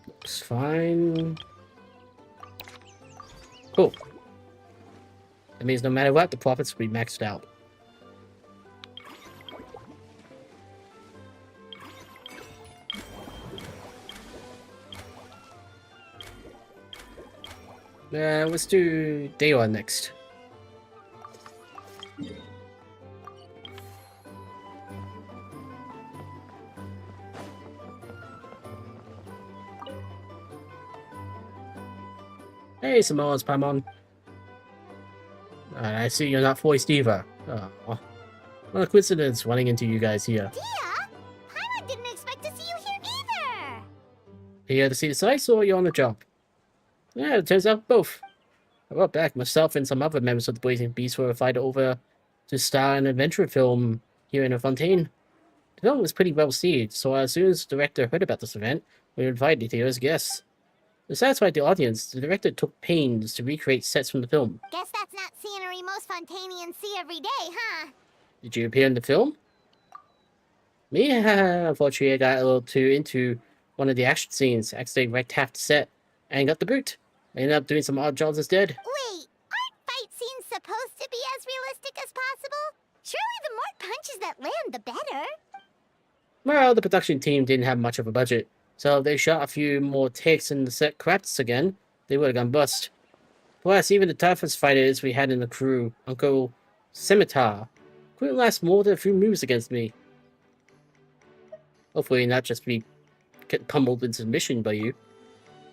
Looks fine. Cool. That means no matter what, the profits will be maxed out. Let's do day one next. Hey, Samoa's Paimon. I see you're not voiced either. Oh, what a coincidence running into you guys here. Dia? Paimon didn't expect to see you here either! Here to see the sights or you're on the job? Yeah, it turns out both. I brought back myself and some other members of the Blazing Beast were invited over to star an adventure film here in Fontaine. The film was pretty well received, so as soon as the director heard about this event, we were invited here as guests. To satisfy the audience, the director took pains to recreate sets from the film. Guess that's not scenery most Fontainians see every day, huh? Did you appear in the film? Me? Unfortunately, I got a little too into one of the action scenes, accidentally wrecked half the set, and got the boot. I ended up doing some odd jobs instead. Wait, aren't fight scenes supposed to be as realistic as possible? Surely the more punches that land, the better. Well, the production team didn't have much of a budget, so if they shot a few more takes and the set collapsed again, they would have gone bust. Plus, even the toughest fighters we had in the crew, Uncle Scimitar, couldn't last more than a few moves against me. Hopefully not just be pummeled into submission by you.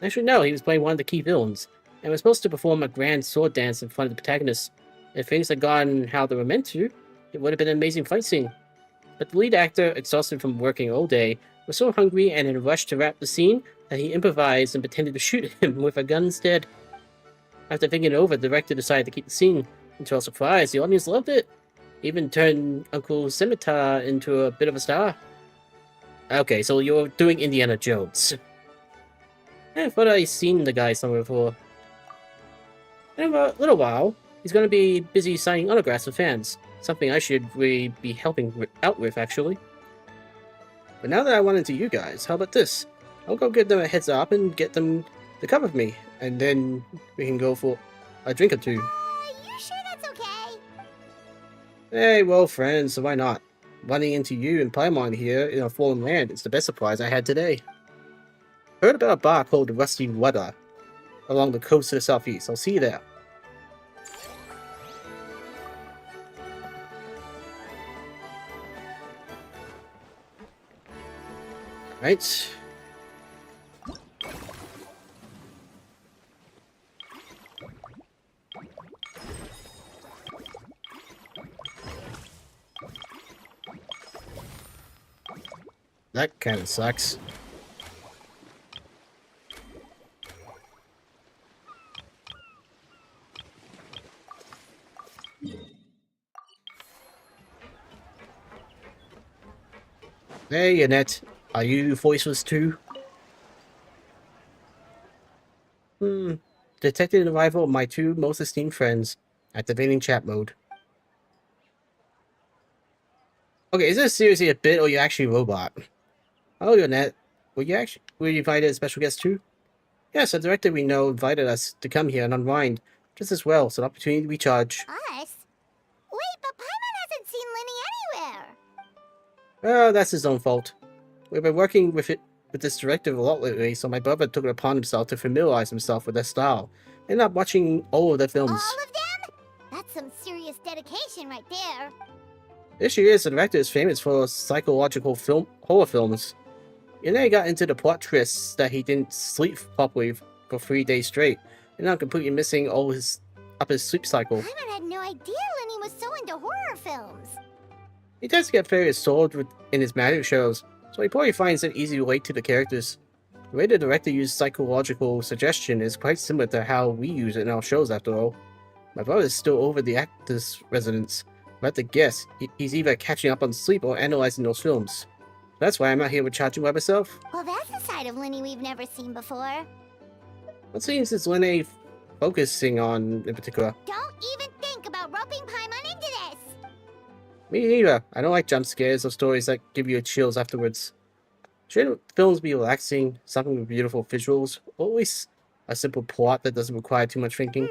Actually, no, he was playing one of the key villains, and was supposed to perform a grand sword dance in front of the protagonist. If things had gone how they were meant to, it would have been an amazing fight scene. But the lead actor, exhausted from working all day, was so hungry and in a rush to wrap the scene that he improvised and pretended to shoot him with a gun instead. After thinking it over, the director decided to keep the scene, and to our surprise, the audience loved it. Even turned Uncle Scimitar into a bit of a star. Okay, so you're doing Indiana Jones. I thought I'd seen the guy somewhere before. In a little while, he's going to be busy signing autographs for fans. Something I should really be helping out with, actually. But now that I run into you guys, how about this? I'll go give them a heads up and get them to come with me. And then we can go for a drink or two. You sure that's okay? Hey, well, friends, so why not? Running into you and Paimon here in a foreign land is the best surprise I had today. Heard about a bar called the Rusty Rudder along the coast to the southeast. I'll see you there. Right. That kind of sucks. Hey, Annette. Are you voiceless too? Detected the arrival of my two most esteemed friends. Activating chat mode. Okay, is this seriously a bit or are you actually a robot? Oh, Annette. Were you invited as special guest too? Yes, a director we know invited us to come here and unwind. Just as well, so an opportunity to recharge. Us? Wait, but Paimon hasn't seen Lenny anywhere. Well, that's his own fault. We've been working with this director a lot lately, so my brother took it upon himself to familiarize himself with their style. Ended up watching all of their films. All of them? That's some serious dedication right there. The issue is, the director is famous for psychological horror films. And then he got into the plot twists that he didn't sleep properly for 3 days straight, and now completely missing all his sleep cycle. Paimon had no idea Lenny was so into horror films. He tends to get very absorbed in his magic shows, so he probably finds it easy to relate to the characters. The way the director used psychological suggestion is quite similar to how we use it in our shows, after all. My brother is still over the actor's residence. I have to guess, he's either catching up on sleep or analyzing those films. That's why I'm out here recharging by myself. Well, that's a side of Lenny we've never seen before. What scenes is Lene focusing on in particular? Don't even think about roping Paimon into this! Me neither. I don't like jump scares or stories that give you chills afterwards. Shouldn't films be relaxing, something with beautiful visuals, or at least a simple plot that doesn't require too much thinking?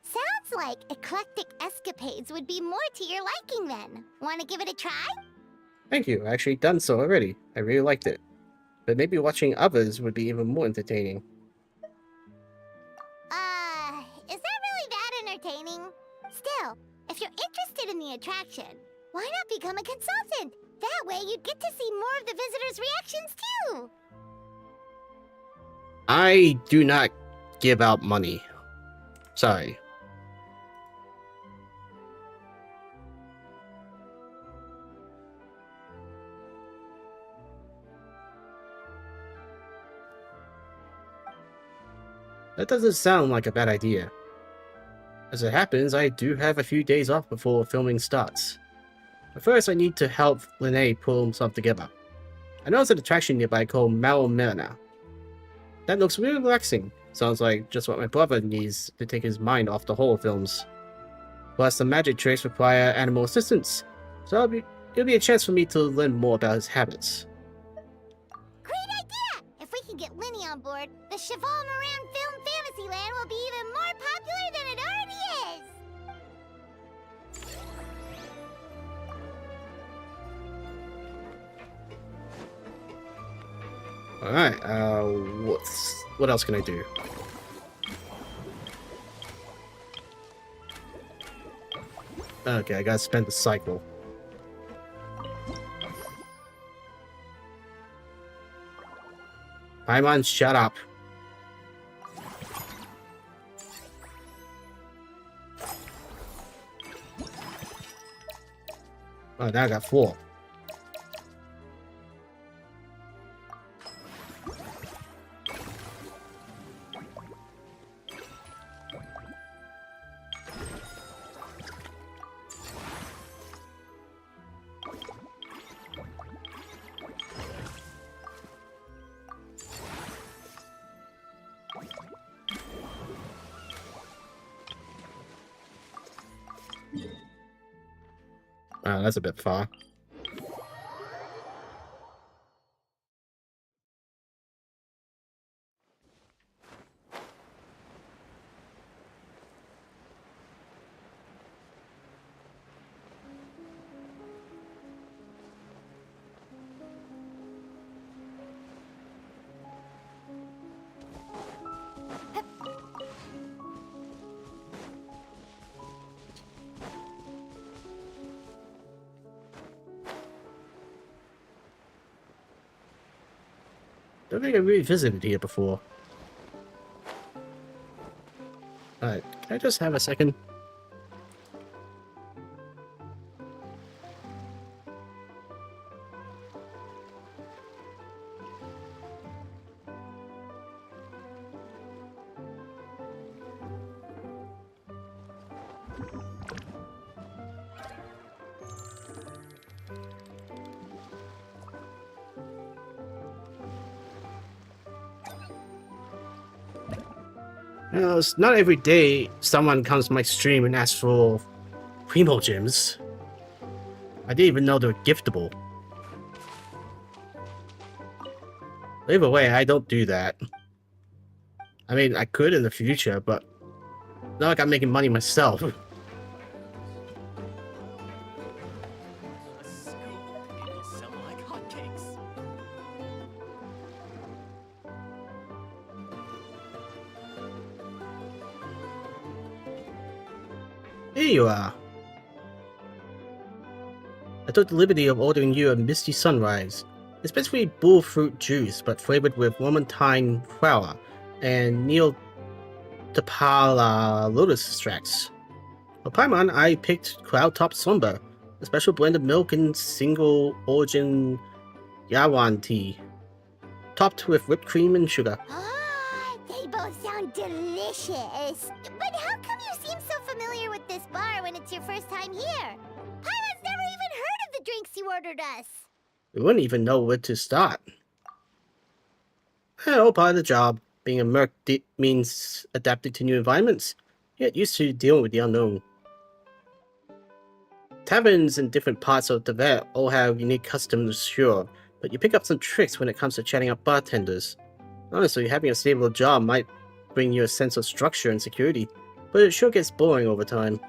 Sounds like eclectic escapades would be more to your liking then. Want to give it a try? Thank you, I actually done so already. I really liked it. But maybe watching others would be even more entertaining. Is that really that entertaining? Still, if you're interested in the attraction, why not become a consultant? That way you'd get to see more of the visitors' reactions too! I do not give out money. Sorry. That doesn't sound like a bad idea. As it happens, I do have a few days off before filming starts. But first, I need to help Lene pull something together. I know there's an attraction nearby called Malmena. That looks really relaxing. Sounds like just what my brother needs to take his mind off the horror films. Plus, the magic tricks require animal assistance, so it'll be a chance for me to learn more about his habits. Great idea! If we can get Linny on board, the Cheval Moran Film Fantasyland will be even more popular than it already is! Alright, what else can I do? Okay, I gotta spend the cycle. Paimon, shut up. Oh, now I got 4. Wow, that's a bit far. Don't think I really visited here before. Alright, can I just have a second? You know, it's not every day someone comes to my stream and asks for Primo Gems. I didn't even know they were giftable. Either way, I don't do that. I mean, I could in the future, but not like I'm making money myself. Here you are. I took the liberty of ordering you a Misty Sunrise. It's basically bull fruit juice, but flavored with Lamentine flower and Neotapala lotus extracts. For Paimon, I picked Cloud Top Slumber, a special blend of milk and single origin Yawan tea, topped with whipped cream and sugar. Ah, they both sound delicious. But how come you seem so familiar with this bar when it's your first time here? Paimon's never even heard of the drinks you ordered us. We wouldn't even know where to start. All part of the job. Being a merc means adapting to new environments, yet used to dealing with the unknown. Taverns in different parts of Tibet all have unique customs, sure, but you pick up some tricks when it comes to chatting up bartenders. Honestly, having a stable job might bring you a sense of structure and security, but it sure gets boring over time.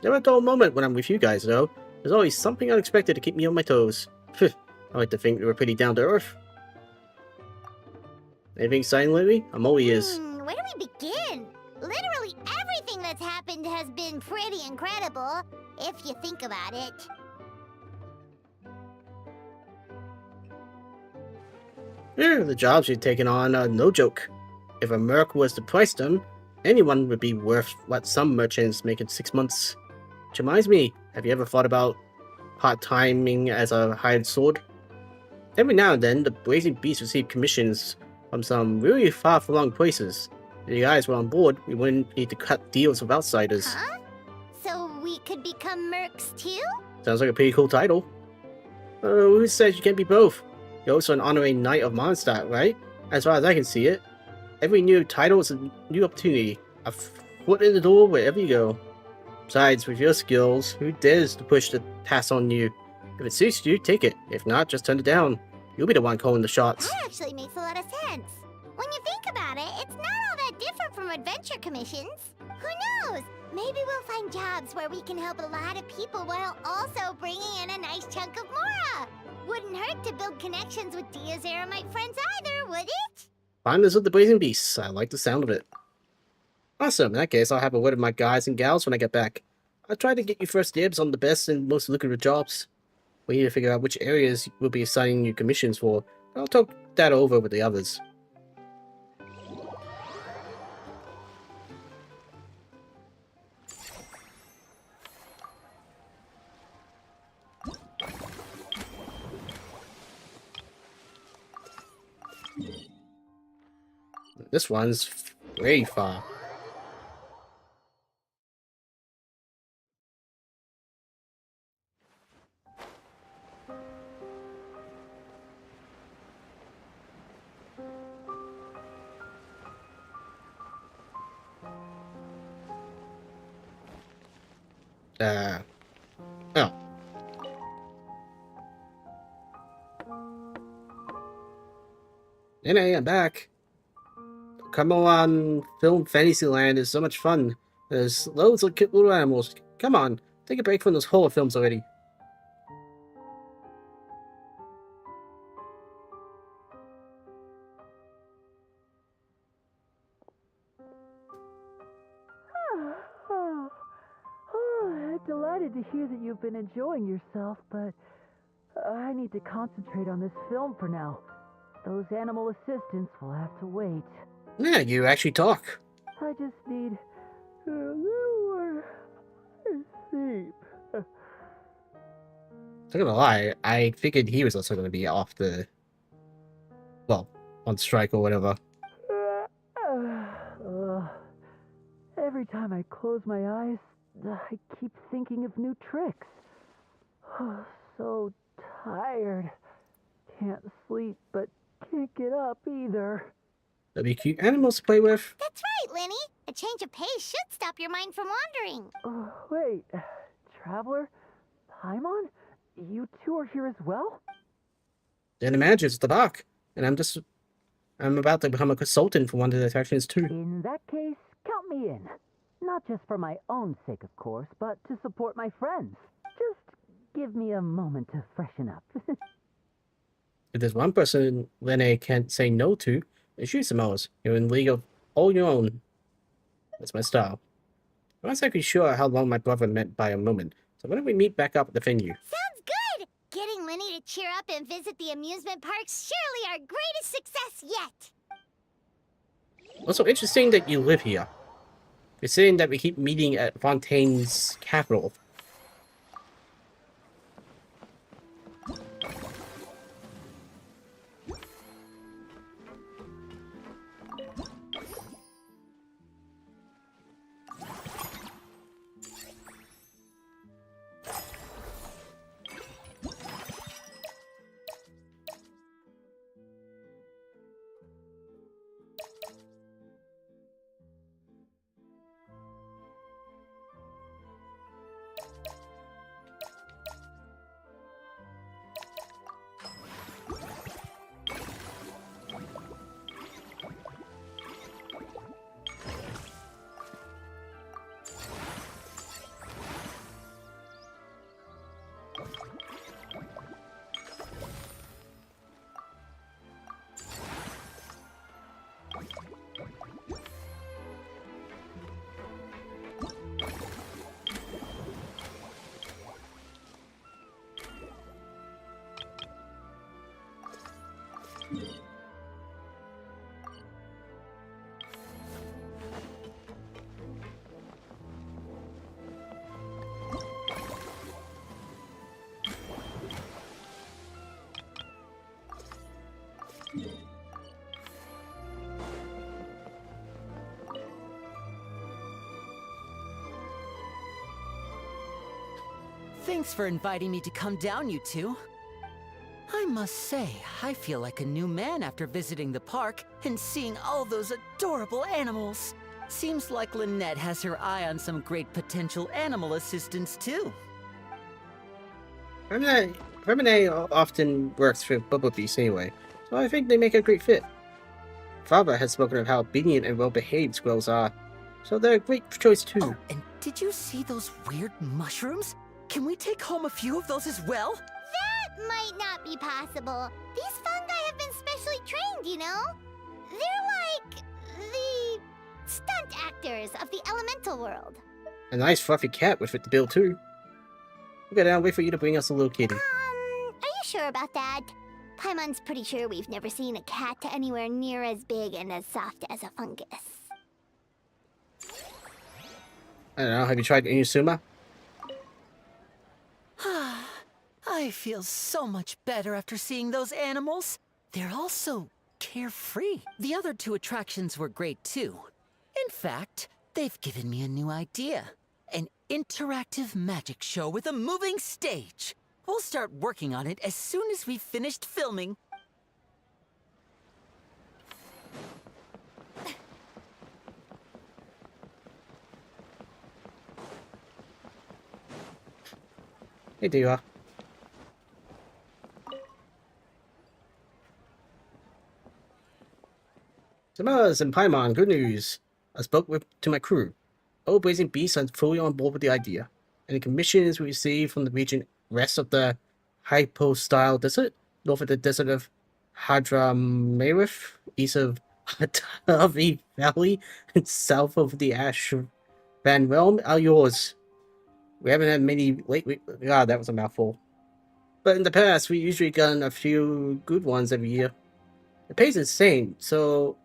Never a dull moment when I'm with you guys, though. There's always something unexpected to keep me on my toes. I like to think we were pretty down to earth. Anything exciting lately? I'm all ears. Where do we begin? Literally everything that's happened has been pretty incredible, if you think about it. Yeah, the jobs you've taken on are no joke. If a merc was to price them, anyone would be worth what some merchants make in 6 months. Which reminds me, have you ever thought about part-timing as a hired sword? Every now and then, the Blazing Beast receive commissions from some really far-flung places. If you guys were on board, we wouldn't need to cut deals with outsiders. Huh? So we could become mercs too? Sounds like a pretty cool title. Who says you can't be both? You're also an honorary Knight of Mondstadt, right? As far as I can see it. Every new title is a new opportunity. A foot in the door wherever you go. Besides, with your skills, who dares to push the task on you? If it suits you, take it. If not, just turn it down. You'll be the one calling the shots. That actually makes a lot of sense. When you think about it, it's not all that different from adventure commissions. Who knows? Maybe we'll find jobs where we can help a lot of people while also bringing in a nice chunk of Mora. Wouldn't hurt to build connections with Dia's Aramite friends either, would it? Finders of the Blazing Beasts. I like the sound of it. Awesome. In that case, I'll have a word with my guys and gals when I get back. I'll try to get you first dibs on the best and most lucrative jobs. We need to figure out which areas we'll be assigning you commissions for. I'll talk that over with the others. This one's very far. Oh. Hey, I'm back. Come on, Film Fantasyland is so much fun. There's loads of cute little animals. Come on, take a break from those horror films already. Delighted to hear that you've been enjoying yourself, but I need to concentrate on this film for now. Those animal assistants will have to wait. Yeah, you actually talk. I just need a little more sleep. Not gonna lie, I figured he was also gonna be off the... well, on strike or whatever. Every time I close my eyes, I keep thinking of new tricks. So tired. Can't sleep, but can't get up either. There'll be cute animals to play with. That's right, Lenny. A change of pace should stop your mind from wandering. Wait, Traveler? Paimon? You two are here as well? Didn't imagine it's the doc. And I'm about to become a consultant for one of the attractions too. In that case, count me in. Not just for my own sake, of course, but to support my friends. Just give me a moment to freshen up. If there's one person Lene can't say no to, it's you, Samoas. You're in league of all your own. That's my style. I'm not exactly sure how long my brother meant by a moment, so why don't we meet back up at the venue? Sounds good! Getting Lenny to cheer up and visit the amusement park's surely our greatest success yet! Also interesting that you live here. You're saying that we keep meeting at Fontaine's capital. Thanks for inviting me to come down, you two. I must say, I feel like a new man after visiting the park and seeing all those adorable animals. Seems like Lynette has her eye on some great potential animal assistants, too. Remine often works with bumblebees anyway, so I think they make a great fit. Father has spoken of how obedient and well-behaved squirrels are, so they're a great choice too. Oh, and did you see those weird mushrooms? Can we take home a few of those as well? That might not be possible. These fungi have been specially trained, you know? They're like the stunt actors of the elemental world. A nice fluffy cat would fit the bill too. Okay, now wait for you to bring us a little kitty. Are you sure about that? Paimon's pretty sure we've never seen a cat anywhere near as big and as soft as a fungus. I don't know, have you tried Inusuma? I feel so much better after seeing those animals. They're all so carefree. The other two attractions were great too. In fact, they've given me a new idea. An interactive magic show with a moving stage. We'll start working on it as soon as we've finished filming. Hey, there you are. Samoas and Paimon, good news. I spoke to my crew. All Blazing Beasts are fully on board with the idea, and the commissions we received from the region west of the Hypo-style desert, north of the desert of Hadramaerith, east of Hatavi Valley, and south of the Ash Van Realm are yours. We haven't had many lately. God, that was a mouthful. But in the past, we usually gotten a few good ones every year. The pay's insane,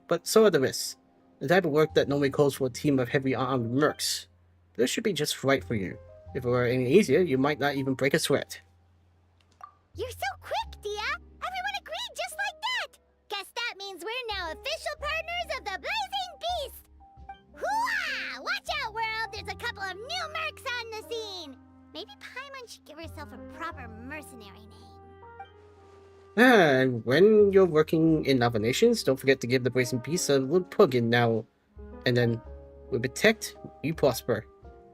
but so are the risks. The type of work that normally calls for a team of heavy armed mercs. This should be just right for you. If it were any easier, you might not even break a sweat. You're so quick, Dia! Everyone agreed just like that! Guess that means we're now official partners of the Blazing Beast! Hooah! Watch out, world! There's a couple of new mercs on the scene! Maybe Paimon should give herself a proper mercenary name. And when you're working in other nations, don't forget to give the Blazing Beast a little plug-in now. And then, with Protect, you prosper.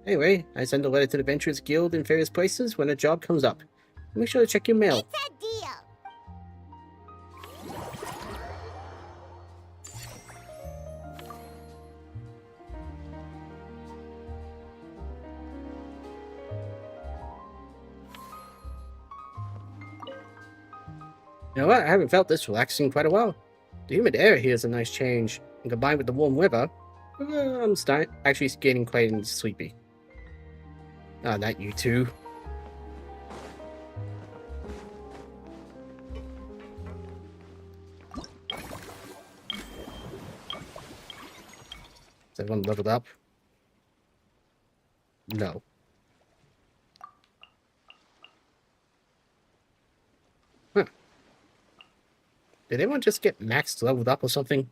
Anyway, I send a letter to the Adventurers Guild in various places when a job comes up. Make sure to check your mail. It's a deal! You know what? I haven't felt this relaxing in quite a while. The humid air here is a nice change, and combined with the warm weather, I'm actually getting quite sleepy. Ah, not you two. Is everyone leveled up? No. Huh. Did anyone just get max leveled up or something?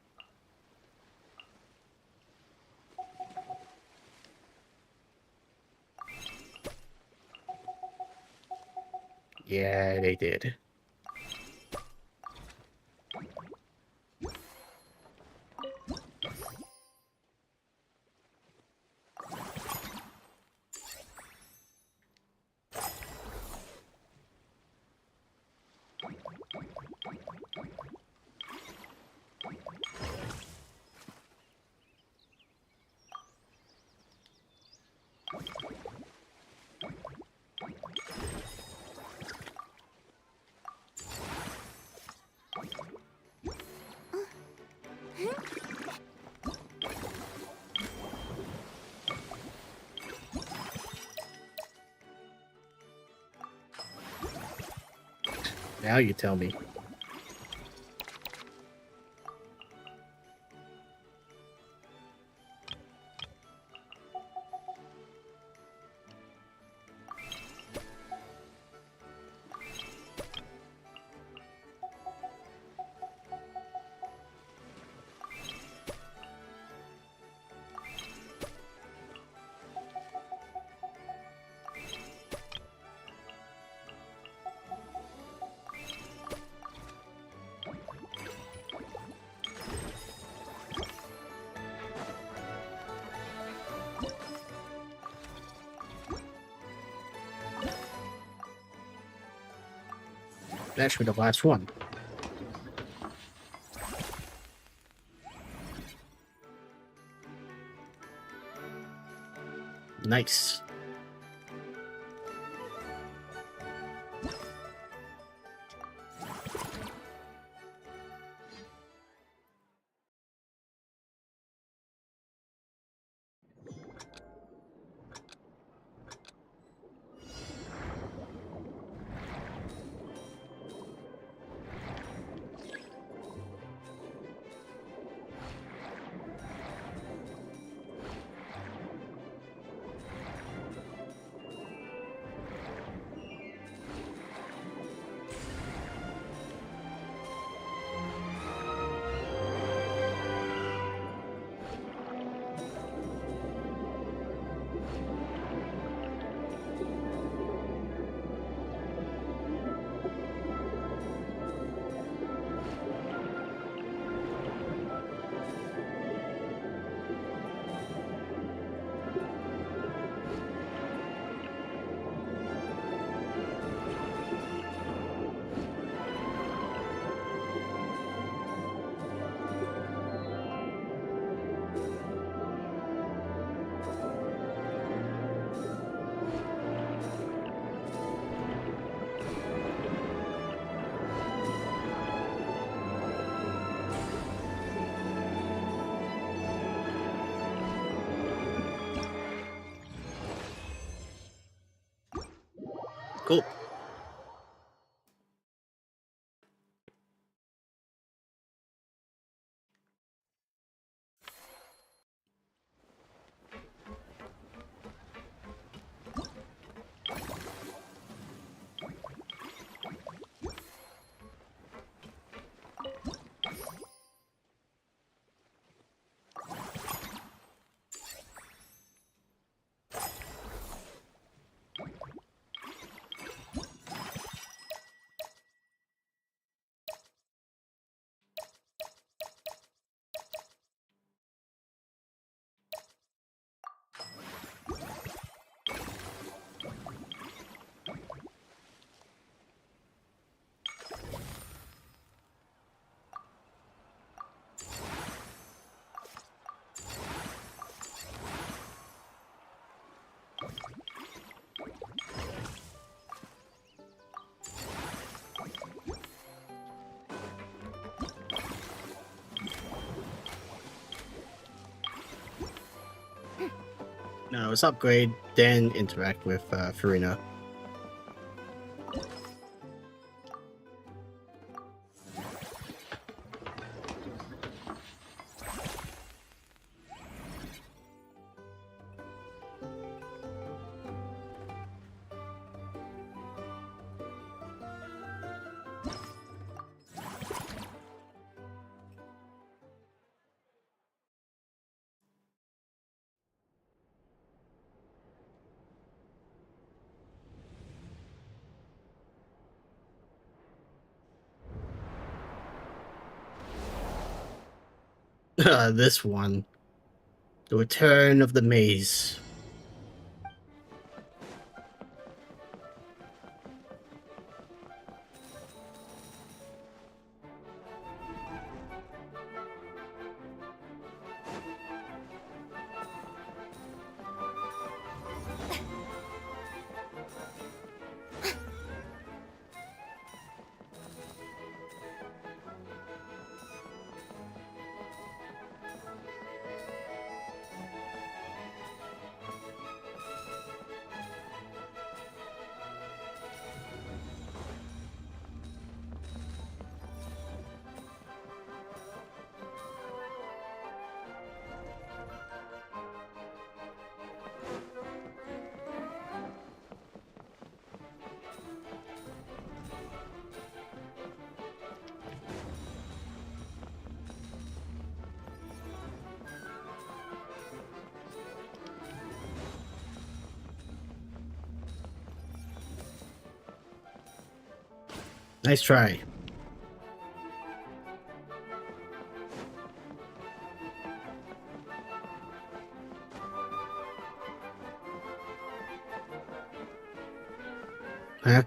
Yeah, they did. Now you tell me. That should be the last one. Nice. Cool. No, it's upgrade, then interact with Farina. This one. The Return of the Maze. Nice try. Huh?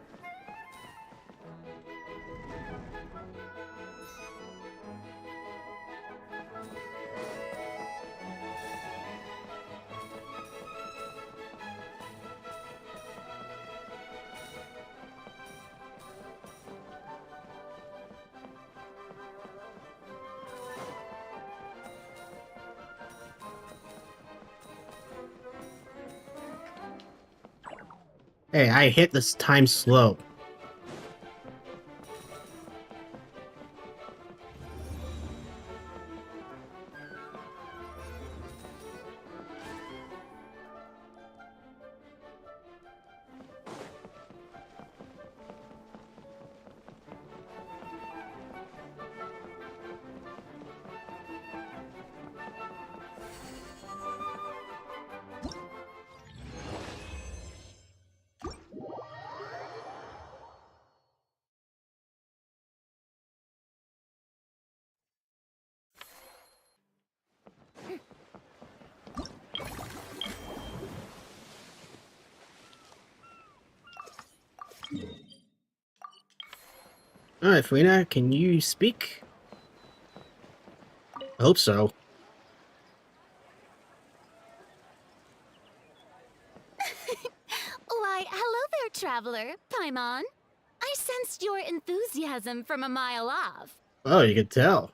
Hey, I hit this time slow. Alright, Farina, can you speak? I hope so. Why, hello there, traveler. Paimon. I sensed your enthusiasm from a mile off. Oh, you can tell.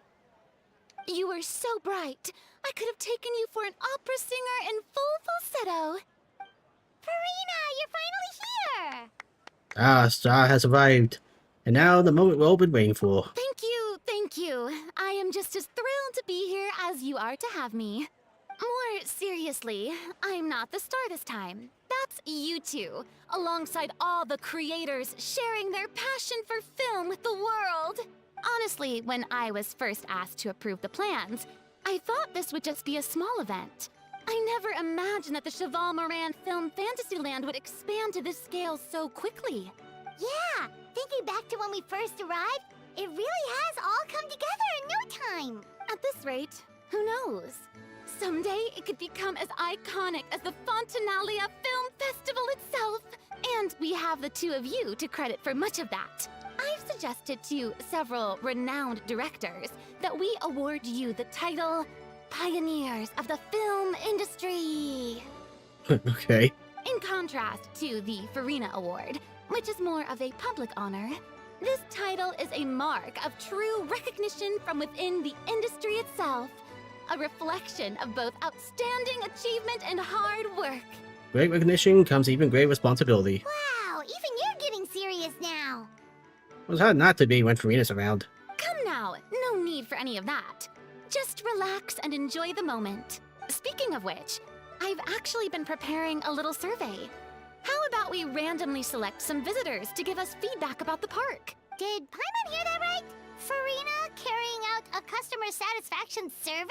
You were so bright. I could have taken you for an opera singer in full falsetto. Farina, you're finally here! Ah, Star has arrived. And now the moment we've all been waiting for. Thank you, thank you. I am just as thrilled to be here as you are to have me. More seriously, I'm not the star this time. That's you two, alongside all the creators sharing their passion for film with the world. Honestly, when I was first asked to approve the plans, I thought this would just be a small event. I never imagined that the Cheval Moran Film Fantasyland would expand to this scale so quickly. Yeah, thinking back to when we first arrived, it really has all come together in no time. At this rate, who knows? Someday it could become as iconic as the Fontanalia Film Festival itself. And we have the two of you to credit for much of that. I've suggested to several renowned directors that we award you the title Pioneers of the Film Industry. Okay. In contrast to the Farina Award, which is more of a public honor, this title is a mark of true recognition from within the industry itself. A reflection of both outstanding achievement and hard work. Great recognition comes even great responsibility. Wow, even you're getting serious now. It was hard not to be when Farina's around. Come now, no need for any of that. Just relax and enjoy the moment. Speaking of which, I've actually been preparing a little survey. How about we randomly select some visitors to give us feedback about the park? Did Paimon hear that right? Farina carrying out a customer satisfaction survey?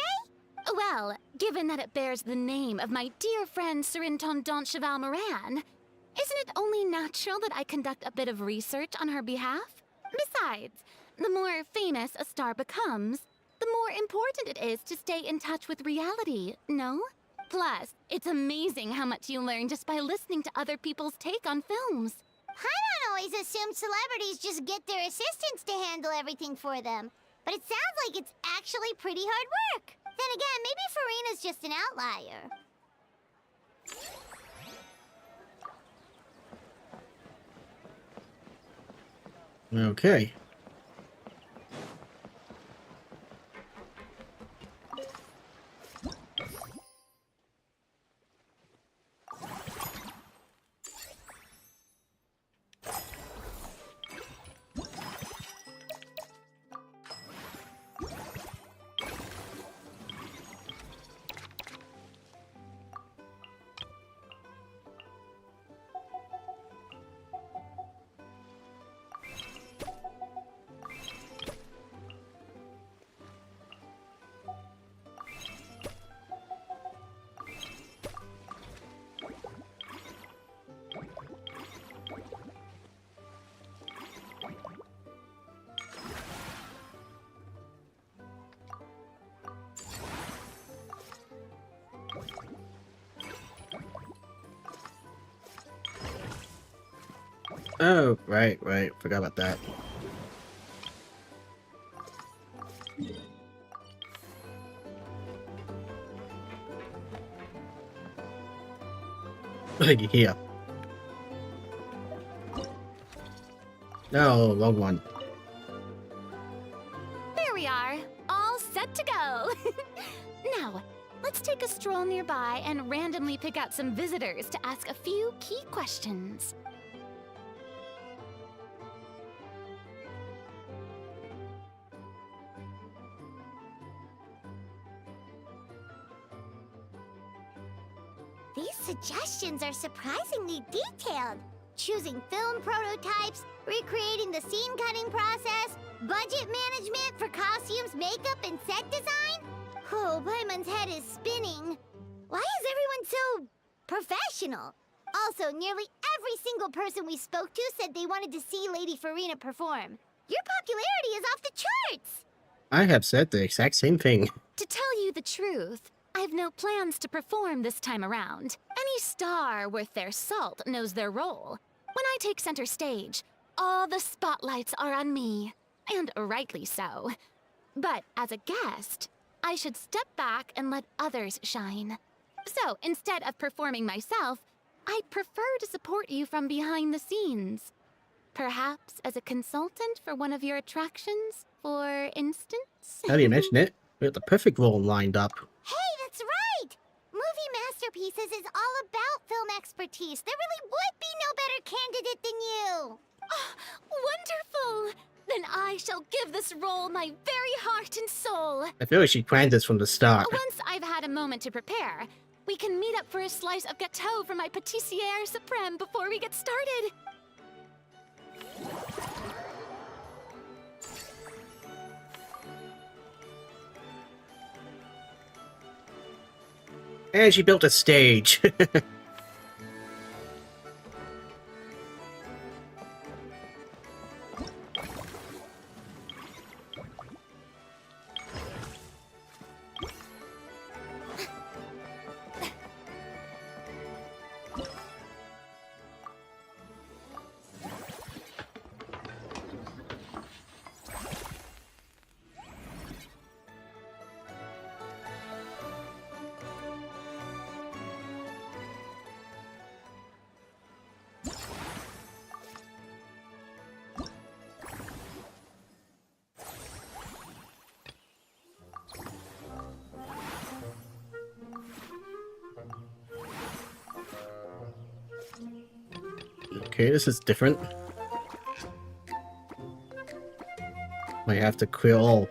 Well, given that it bears the name of my dear friend Surintendant Cheval Moran, isn't it only natural that I conduct a bit of research on her behalf? Besides, the more famous a star becomes, the more important it is to stay in touch with reality, no? Plus, it's amazing how much you learn just by listening to other people's take on films. Paimon always assumed celebrities just get their assistants to handle everything for them. But it sounds like it's actually pretty hard work. Then again, maybe Farina's just an outlier. Okay. Oh, right. Forgot about that. Here. No, wrong one. There we are, all set to go. Now, let's take take a stroll nearby and randomly pick out some visitors to ask a few key questions. These suggestions are surprisingly detailed. Choosing film prototypes, recreating the scene cutting process, budget management for costumes, makeup, and set design? Oh, Paimon's head is spinning. Why is everyone so professional? Also, nearly every single person we spoke to said they wanted to see Lady Farina perform. Your popularity is off the charts! I have said the exact same thing. To tell you the truth, I've no plans to perform this time around. Any star worth their salt knows their role. When I take center stage, all the spotlights are on me. And rightly so. But as a guest, I should step back and let others shine. So instead of performing myself, I'd prefer to support you from behind the scenes. Perhaps as a consultant for one of your attractions, for instance? Now that you mention it, we have the perfect role lined up. Hey, that's right! Movie Masterpieces is all about film expertise. There really would be no better candidate than you! Oh, wonderful! Then I shall give this role my very heart and soul. I feel like she planned this from the start. Once I've had a moment to prepare, we can meet up for a slice of gâteau from my pâtissière suprême before we get started. And she built a stage. Okay, this is different. Might have to clear all.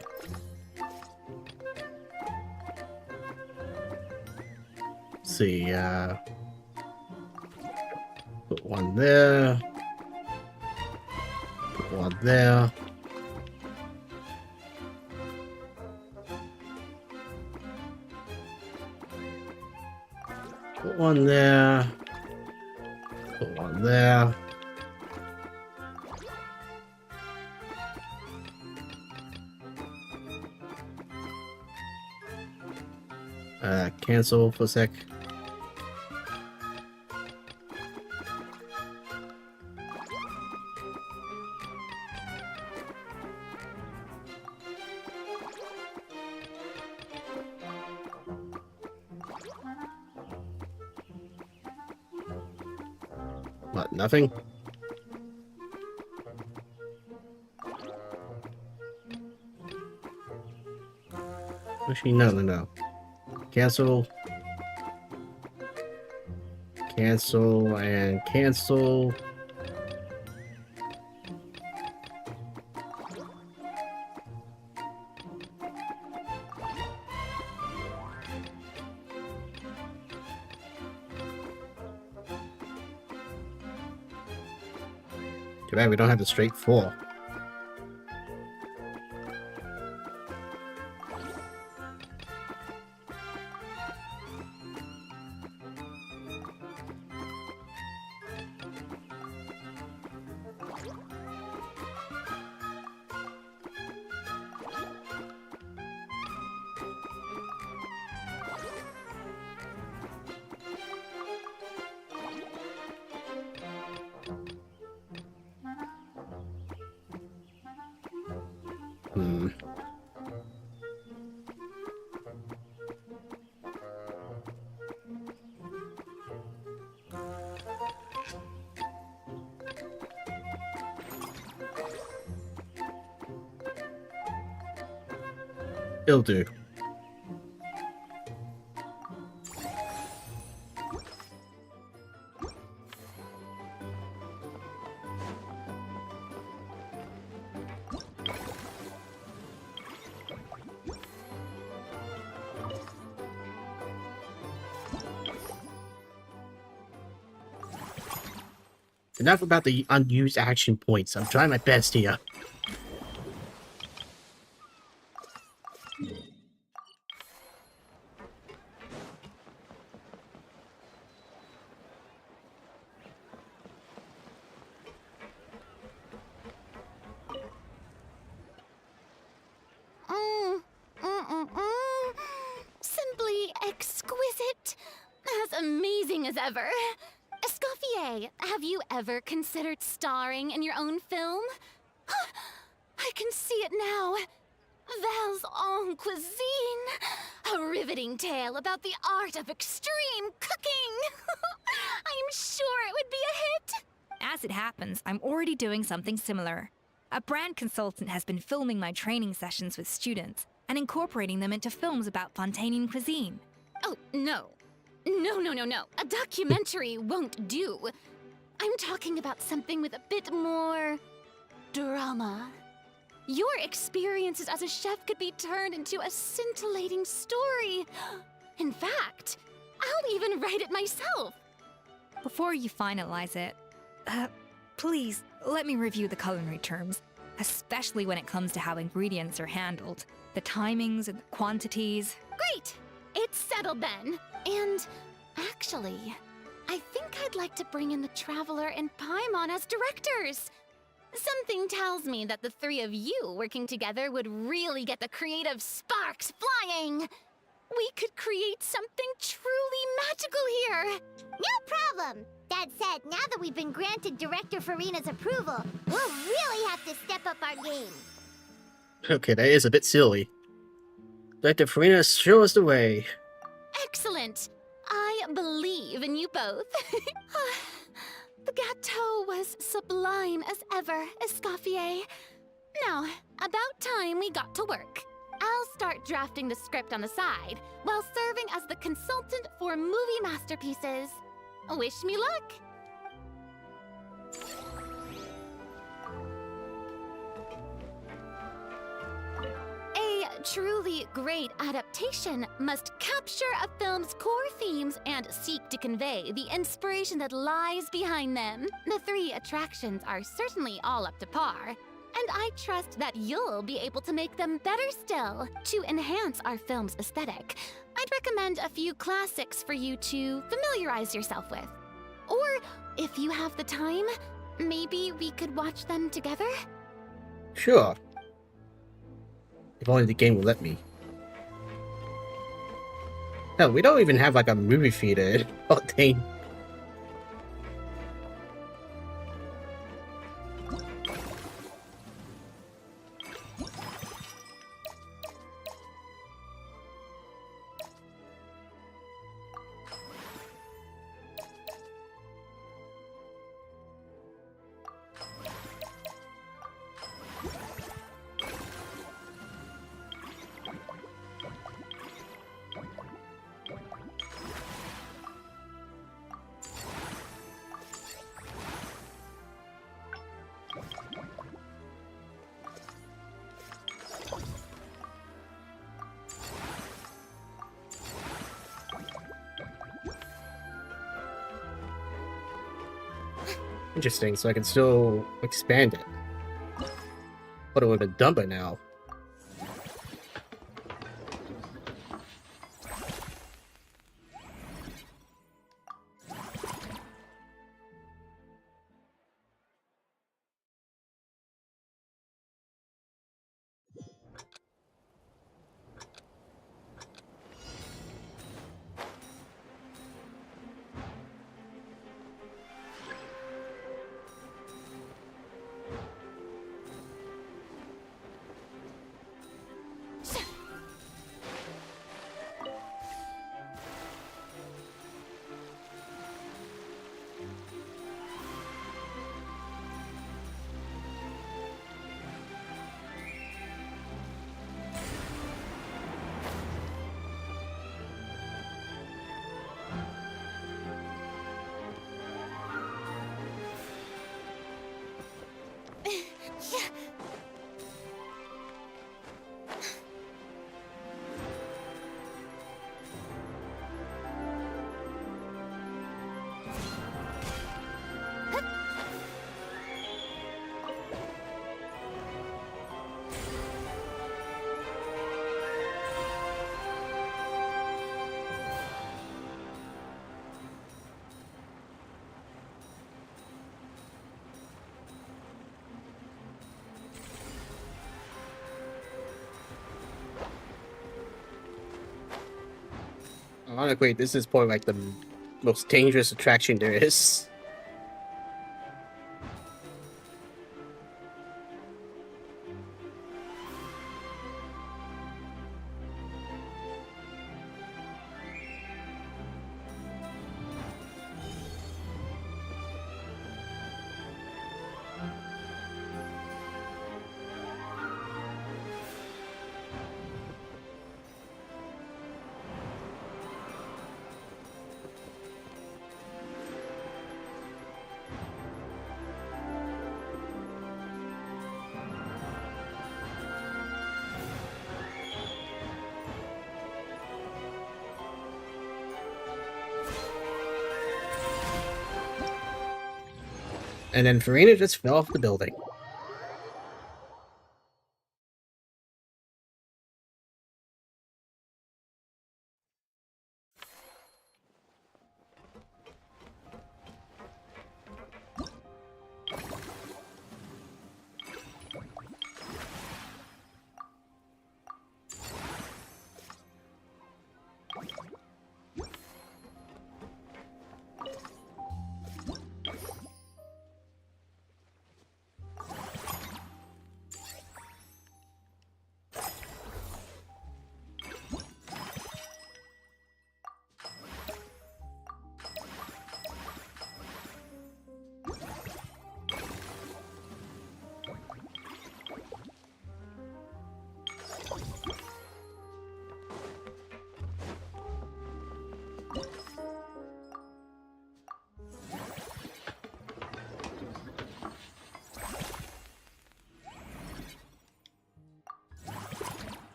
Let's see, put one there. Put one there. Put one there. Put one there. Cancel for a sec. What, nothing? Actually, no. Cancel. Cancel and cancel. Too bad we don't have the straight 4. It'll do. Enough about the unused action points. I'm trying my best here. Simply exquisite. As amazing as ever. Escoffier, have you ever considered starring in your own film? I can see it now. Val's en cuisine. A riveting tale about the art of extreme cooking. I'm sure it would be a hit. As it happens, I'm already doing something similar. A brand consultant has been filming my training sessions with students and incorporating them into films about Fontanian cuisine. Oh, no. No. A documentary won't do. I'm talking about something with a bit more drama. Your experiences as a chef could be turned into a scintillating story. In fact, I'll even write it myself. Before you finalize it, please let me review the culinary terms, especially when it comes to how ingredients are handled, the timings and the quantities. Great! It's settled then. And actually, I think I'd like to bring in the Traveler and Paimon as directors. Something tells me that the three of you working together would really get the creative sparks flying. We could create something truly magical here. No problem. That said, now that we've been granted Director Farina's approval, we'll really have to step up our game. Okay, that is a bit silly. Let Farina show us the way. Excellent. I believe in you both. The gâteau was sublime as ever, Escoffier. Now, about time we got to work. I'll start drafting the script on the side, while serving as the consultant for movie masterpieces. Wish me luck! A truly great adaptation must capture a film's core themes and seek to convey the inspiration that lies behind them. The three attractions are certainly all up to par, and I trust that you'll be able to make them better still. To enhance our film's aesthetic, I'd recommend a few classics for you to familiarize yourself with. Or, if you have the time, maybe we could watch them together? Sure. If only the game will let me. Hell, we don't even have like a movie theater. Oh, dang. Interesting, so I can still expand it. But it would have been done by now. Ironically, this is probably like the most dangerous attraction there is. And then Farina just fell off the building.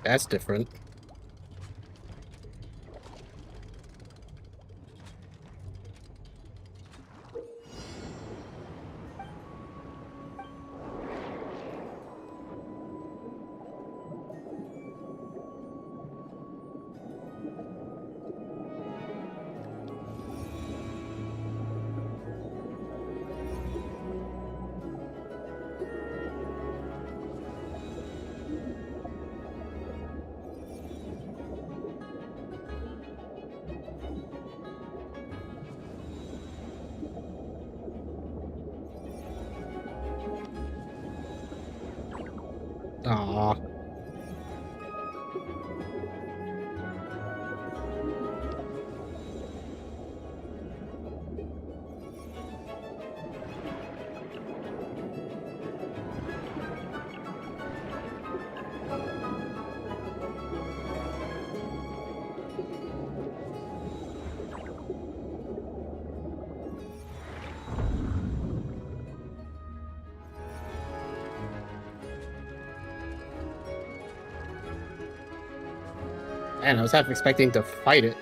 That's different. Aww. Man, I was half expecting to fight it.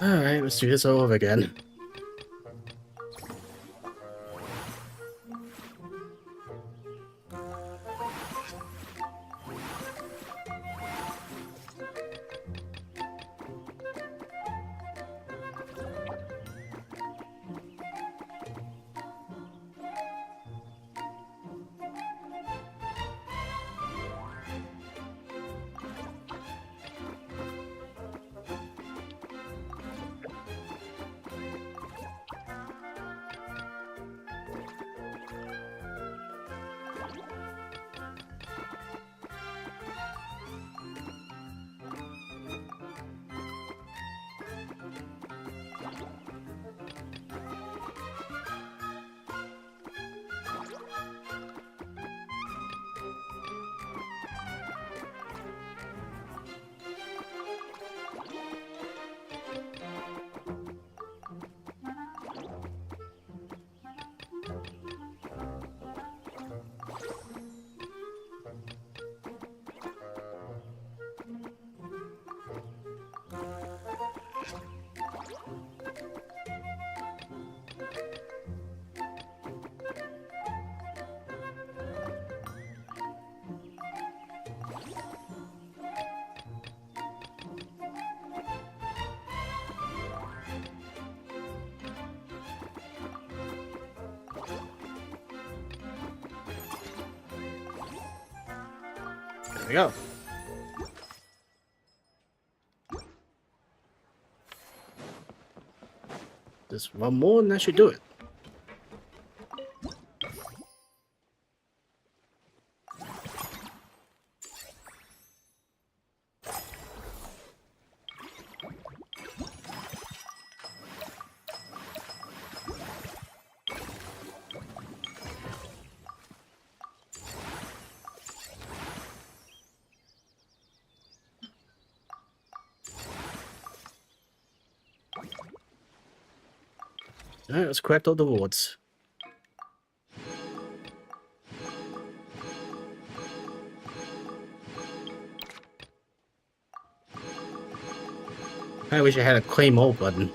Alright, let's do this all over again. There we go. Just one more and that should do it. Alright, let's collect all the rewards. I wish I had a claim all button.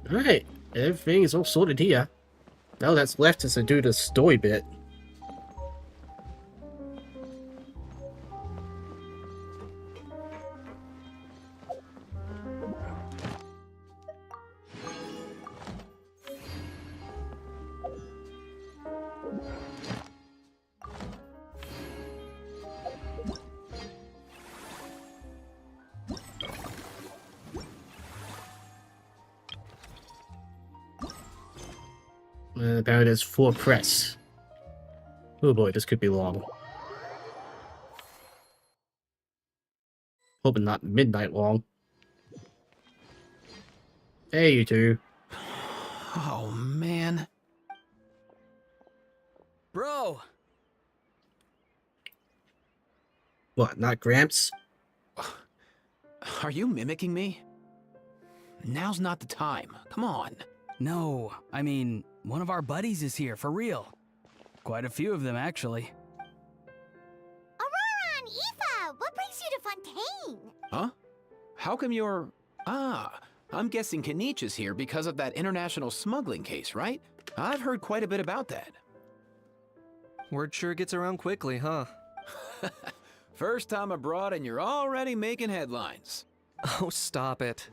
Alright, everything is all sorted here. Now that's left is to do the story bit. Apparently it's for press. Oh boy, this could be long. Hoping not midnight long. Hey, you two. Oh, man. Bro! What, not Gramps? Are you mimicking me? Now's not the time. Come on. No, I mean, one of our buddies is here, for real. Quite a few of them, actually. Aurora and Aoife, what brings you to Fontaine? Huh? How come you're... Ah, I'm guessing Kanich is here because of that international smuggling case, right? I've heard quite a bit about that. Word sure gets around quickly, huh? First time abroad and you're already making headlines. Oh, stop it.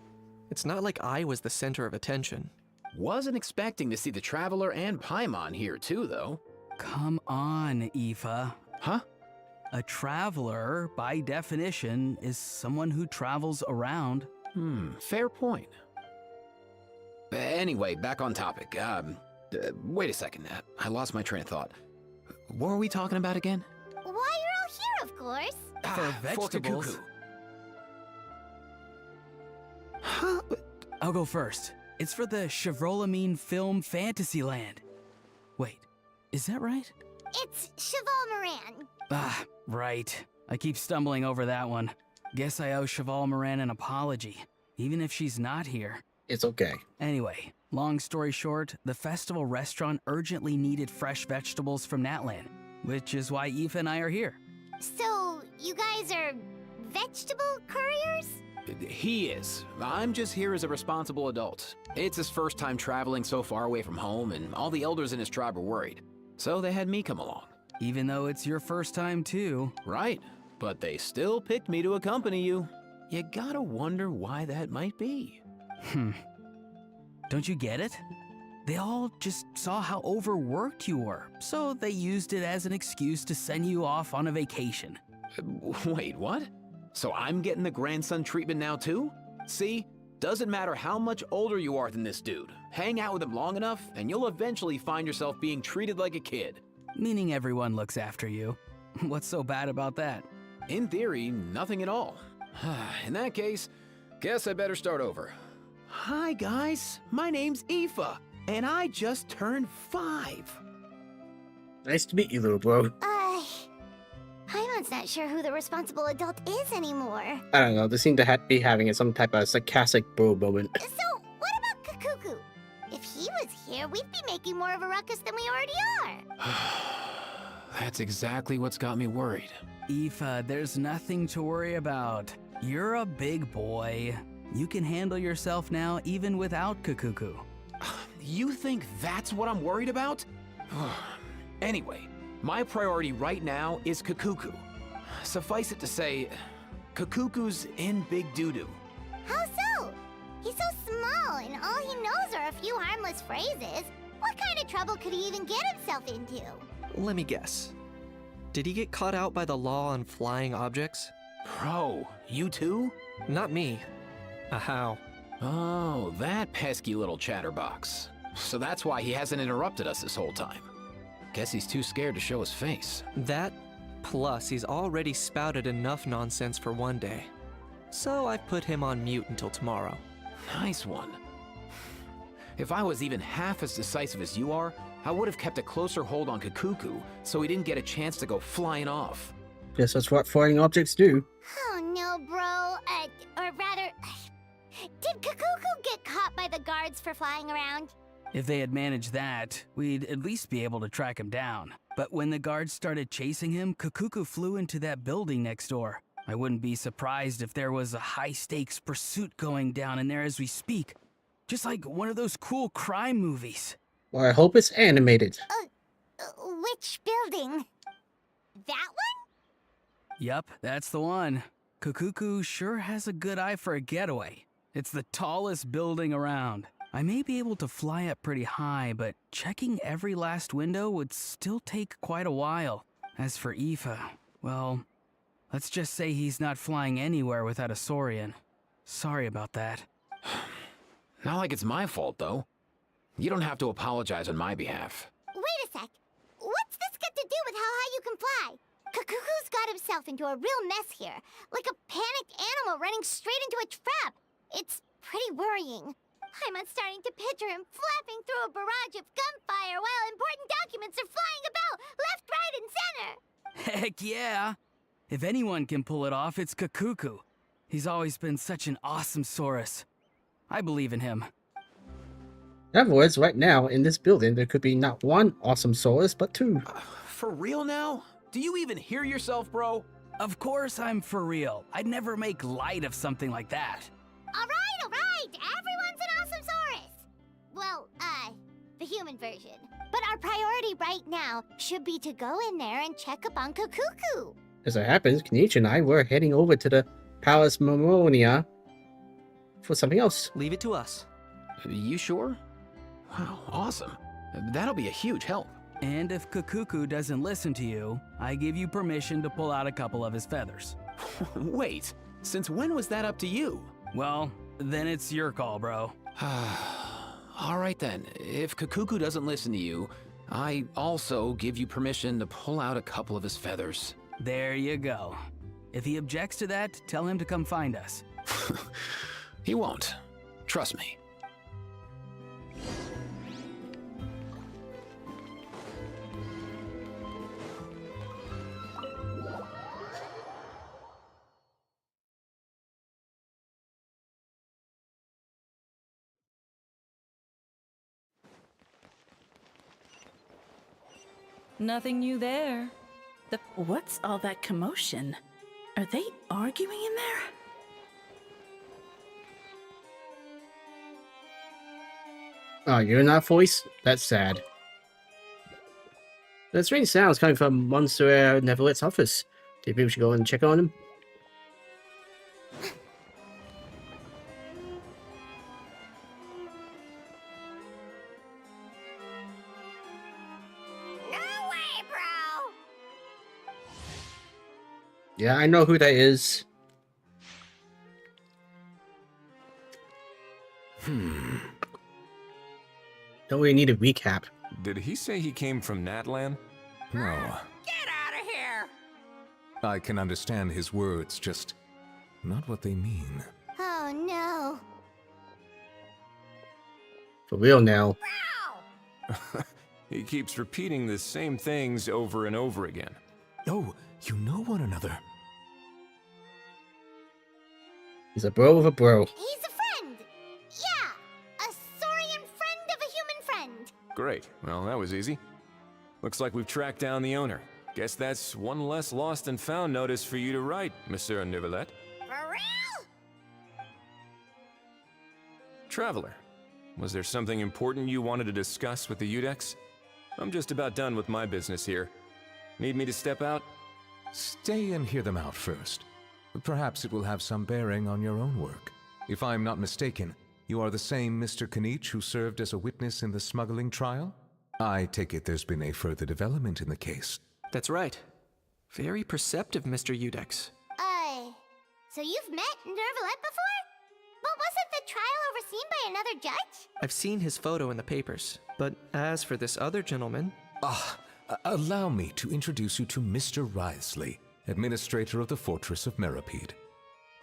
It's not like I was the center of attention. Wasn't expecting to see the Traveler and Paimon here too, though. Come on, Aoife. Huh? A traveler, by definition, is someone who travels around. Fair point. Anyway, back on topic. Wait a second. I lost my train of thought. What were we talking about again? Why, you're all here, of course. For vegetables. Fork-a-cuckoo. Huh? I'll go first. It's for the Chevrolamine Film Fantasyland. Wait, is that right? It's Cheval Moran. Ah, right. I keep stumbling over that one. Guess I owe Cheval Moran an apology, even if she's not here. It's okay. Anyway, long story short, the festival restaurant urgently needed fresh vegetables from Natlan, which is why Aoife and I are here. So, you guys are vegetable couriers? He is. I'm just here as a responsible adult. It's his first time traveling so far away from home, and all the elders in his tribe were worried. So they had me come along. Even though it's your first time too. Right, but they still picked me to accompany you. You gotta wonder why that might be. Don't you get it? They all just saw how overworked you were, so they used it as an excuse to send you off on a vacation. Wait, what? So I'm getting the grandson treatment now too? See? Doesn't matter how much older you are than this dude. Hang out with him long enough, and you'll eventually find yourself being treated like a kid. Meaning everyone looks after you. What's so bad about that? In theory, nothing at all. In that case, guess I better start over. Hi guys, my name's Aoife, and I just turned 5. Nice to meet you, little bro. Paimon's not sure who the responsible adult is anymore. I don't know, they seem to be having some type of sarcastic bro moment. So, what about Kakuku? If he was here, we'd be making more of a ruckus than we already are. That's exactly what's got me worried. Aoife, there's nothing to worry about. You're a big boy. You can handle yourself now even without Kakuku. You think that's what I'm worried about? Anyway, my priority right now is Kakuku. Suffice it to say, Kakuku's in big doo-doo. How so? He's so small, and all he knows are a few harmless phrases. What kind of trouble could he even get himself into? Let me guess. Did he get caught out by the law on flying objects? Bro, you too? Not me. How? Oh, that pesky little chatterbox. So that's why he hasn't interrupted us this whole time. Guess he's too scared to show his face. That, plus he's already spouted enough nonsense for one day. So I've put him on mute until tomorrow. Nice one. If I was even half as decisive as you are, I would have kept a closer hold on Kakuku so he didn't get a chance to go flying off. Guess that's what flying objects do. Oh no, bro. Or rather, did Kakuku get caught by the guards for flying around? If they had managed that, we'd at least be able to track him down. But when the guards started chasing him, Kakuku flew into that building next door. I wouldn't be surprised if there was a high-stakes pursuit going down in there as we speak. Just like one of those cool crime movies. Well, I hope it's animated. Which building? That one? Yup, that's the one. Kakuku sure has a good eye for a getaway. It's the tallest building around. I may be able to fly up pretty high, but checking every last window would still take quite a while. As for Aoife, well, let's just say he's not flying anywhere without a Saurian. Sorry about that. Not like it's my fault, though. You don't have to apologize on my behalf. Wait a sec. What's this got to do with how high you can fly? Kakuku's got himself into a real mess here. Like a panicked animal running straight into a trap. It's pretty worrying. I'm starting to picture him flapping through a barrage of gunfire while important documents are flying about left, right, and center. Heck yeah! If anyone can pull it off, it's Kakuku. He's always been such an awesome Saurus. I believe in him. In other words, right now, in this building, there could be not one awesome Saurus, but two. For real now? Do you even hear yourself, bro? Of course I'm for real. I'd never make light of something like that. All right. Everyone's an awesome Saurus. Well, the human version. But our priority right now should be to go in there and check up on Kakuku. As it happens, Kenichi and I were heading over to the Palace Momonia for something else. Leave it to us. You sure? Wow, awesome. That'll be a huge help. And if Kakuku doesn't listen to you, I give you permission to pull out a couple of his feathers. Wait, since when was that up to you? Well, then it's your call, bro. All right then, if Kakuku doesn't listen to you, I also give you permission to pull out a couple of his feathers. There you go. If he objects to that, tell him to come find us. He won't. Trust me. Nothing new there. What's all that commotion? Are they arguing in there? Oh, you're in that voice? That's sad. The strange sounds coming from Monsieur Neverlet's office. Do you think we should go and check on him? No way, bro! Yeah, I know who that is. Don't really need a recap. Did he say he came from Natlan? No. Get out of here! I can understand his words, just not what they mean. Oh no. For real now. He keeps repeating the same things over and over again. Oh, you know one another. He's a bro of a bro. He's a friend! Yeah! A saurian friend of a human friend! Great. Well, that was easy. Looks like we've tracked down the owner. Guess that's one less lost and found notice for you to write, Monsieur Neverlet. For real? Traveler, Was there something important you wanted to discuss with the Udex? I'm just about done with my business here. Need me to step out? Stay and hear them out first. Perhaps it will have some bearing on your own work. If I'm not mistaken, you are the same Mr. Kanich who served as a witness in the smuggling trial? I take it there's been a further development in the case. That's right. Very perceptive, Mr. Udex. So you've met Nervalette before? But wasn't the trial overseen by another judge? I've seen his photo in the papers, but as for this other gentleman... Allow me to introduce you to Mr. Wriothesley, administrator of the Fortress of Meripede.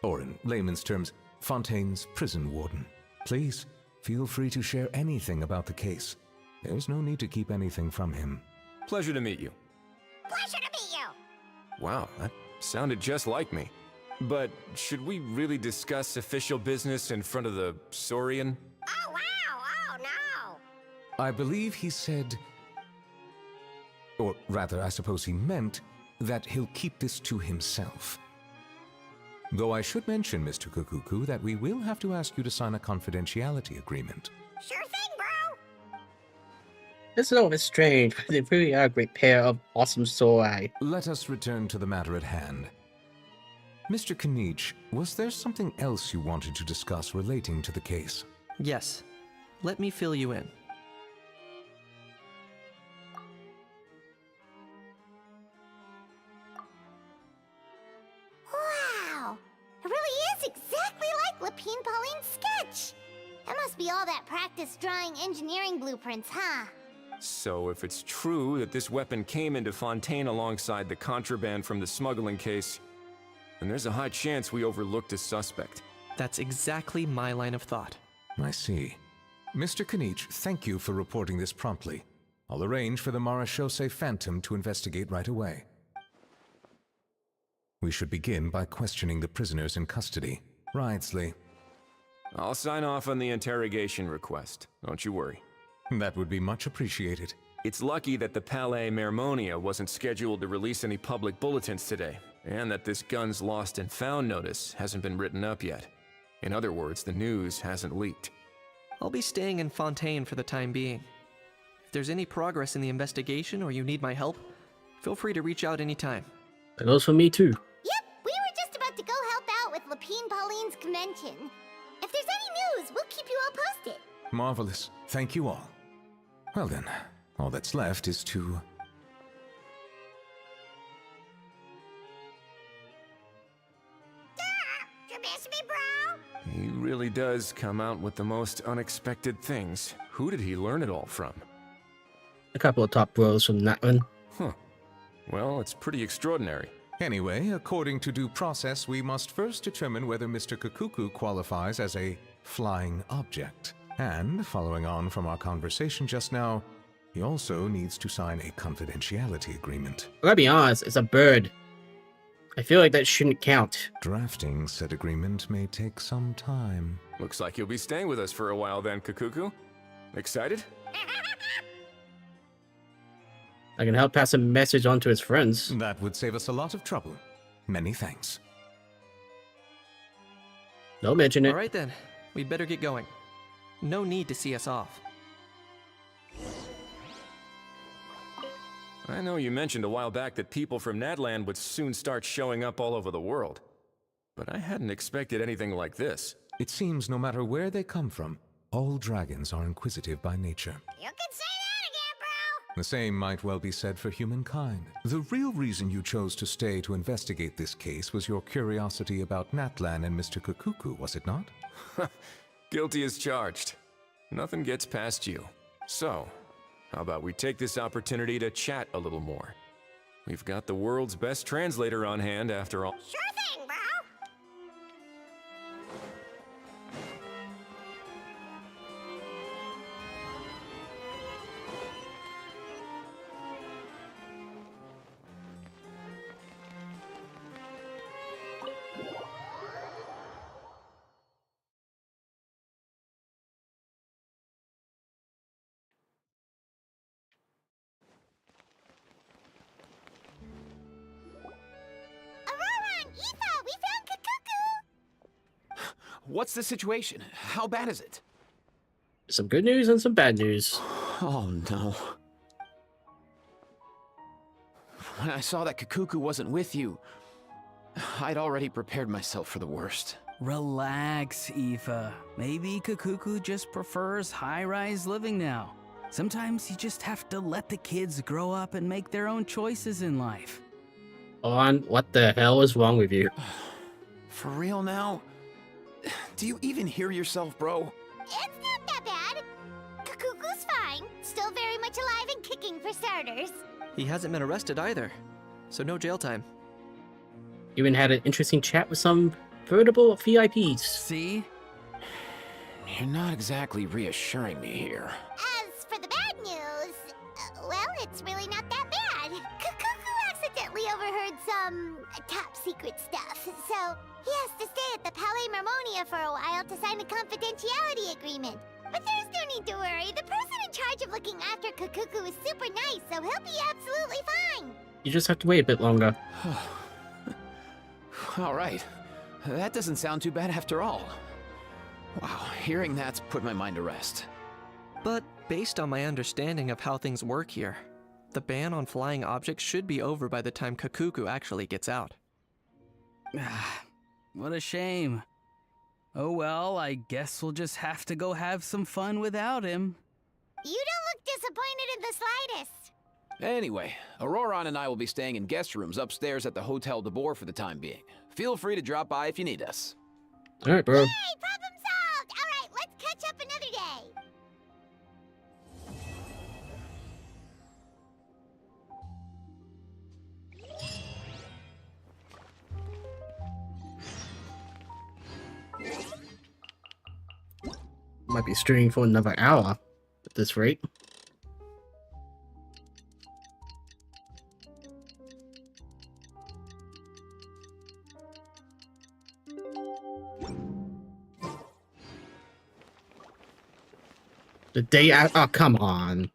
Or in layman's terms, Fontaine's prison warden. Please, feel free to share anything about the case. There's no need to keep anything from him. Pleasure to meet you. Pleasure to meet you! Wow, that sounded just like me. But should we really discuss official business in front of the Saurian? Oh, wow! Oh, no! I believe he said... Or rather, I suppose he meant that he'll keep this to himself. Though I should mention, Mr. Kukuku, that we will have to ask you to sign a confidentiality agreement. Sure thing, bro! This is all a bit strange, but they really are a great pair of awesome Sorai. Let us return to the matter at hand. Mr. Kanich, was there something else you wanted to discuss relating to the case? Yes. Let me fill you in. Wow! It really is exactly like Lapine Pauline's sketch! That must be all that practice drawing engineering blueprints, huh? So if it's true that this weapon came into Fontaine alongside the contraband from the smuggling case, then there's a high chance we overlooked a suspect. That's exactly my line of thought. I see. Mr. Kanich, thank you for reporting this promptly. I'll arrange for the Marechaussee Phantom to investigate right away. We should begin by questioning the prisoners in custody. Wriothesley. I'll sign off on the interrogation request. Don't you worry. That would be much appreciated. It's lucky that the Palais Mermonia wasn't scheduled to release any public bulletins today, and that this guns lost and found notice hasn't been written up yet. In other words, the news hasn't leaked. I'll be staying in Fontaine for the time being. If there's any progress in the investigation or you need my help, feel free to reach out anytime. That goes for me too. Yep, we were just about to go help out with Lapine Pauline's convention. If there's any news, we'll keep you all posted. Marvelous. Thank you all. Well then, all that's left is to... You miss me, bro? He really does come out with the most unexpected things. Who did he learn it all from? A couple of top bros from that one. Huh. Well, it's pretty extraordinary. Anyway, according to due process, we must first determine whether Mr. Kukuku qualifies as a flying object. And, following on from our conversation just now, he also needs to sign a confidentiality agreement. I gotta be honest, it's a bird. I feel like that shouldn't count. Drafting said agreement may take some time. Looks like you'll be staying with us for a while then, Kukuku. Excited? I can help pass a message on to his friends. That would save us a lot of trouble. Many thanks. Don't mention it. All right then, we'd better get going. No need to see us off. I know you mentioned a while back that people from Nadland would soon start showing up all over the world. But I hadn't expected anything like this. It seems no matter where they come from, all dragons are inquisitive by nature. You can say that again, bro! The same might well be said for humankind. The real reason you chose to stay to investigate this case was your curiosity about Natlan and Mr. Kukuku, was it not? Guilty as charged. Nothing gets past you. So, how about we take this opportunity to chat a little more? We've got the world's best translator on hand after all. Sure thing, bro! What's the situation? How bad is it? Some good news and some bad news. Oh no. When I saw that Kakuku wasn't with you, I'd already prepared myself for the worst. Relax, Aoife. Maybe Kakuku just prefers high-rise living now. Sometimes you just have to let the kids grow up and make their own choices in life. On, what the hell is wrong with you? For real now? Do you even hear yourself, bro? It's not that bad. Kakuku's fine. Still very much alive and kicking for starters. He hasn't been arrested either, so no jail time. Even had an interesting chat with some veritable VIPs. See? You're not exactly reassuring me here. As for the bad news, well, it's really not that bad. Kakuku accidentally overheard some top secret stuff, so he has to stay at the Palais Mermonia for a while to sign a confidentiality agreement. But there's no need to worry. The person in charge of looking after Kakuku is super nice, so he'll be absolutely fine. You just have to wait a bit longer. All right. That doesn't sound too bad after all. Wow, hearing that's put my mind to rest. But based on my understanding of how things work here, the ban on flying objects should be over by the time Kakuku actually gets out. What a shame. Oh well, I guess we'll just have to go have some fun without him. You don't look disappointed in the slightest. Anyway, Auroron and I will be staying in guest rooms upstairs at the Hotel de Boer for the time being. Feel free to drop by if you need us. Alright, bro. Hey, problem solved! Alright, let's catch up another day. Might be streaming for another hour at this rate. The day out. Oh, come on.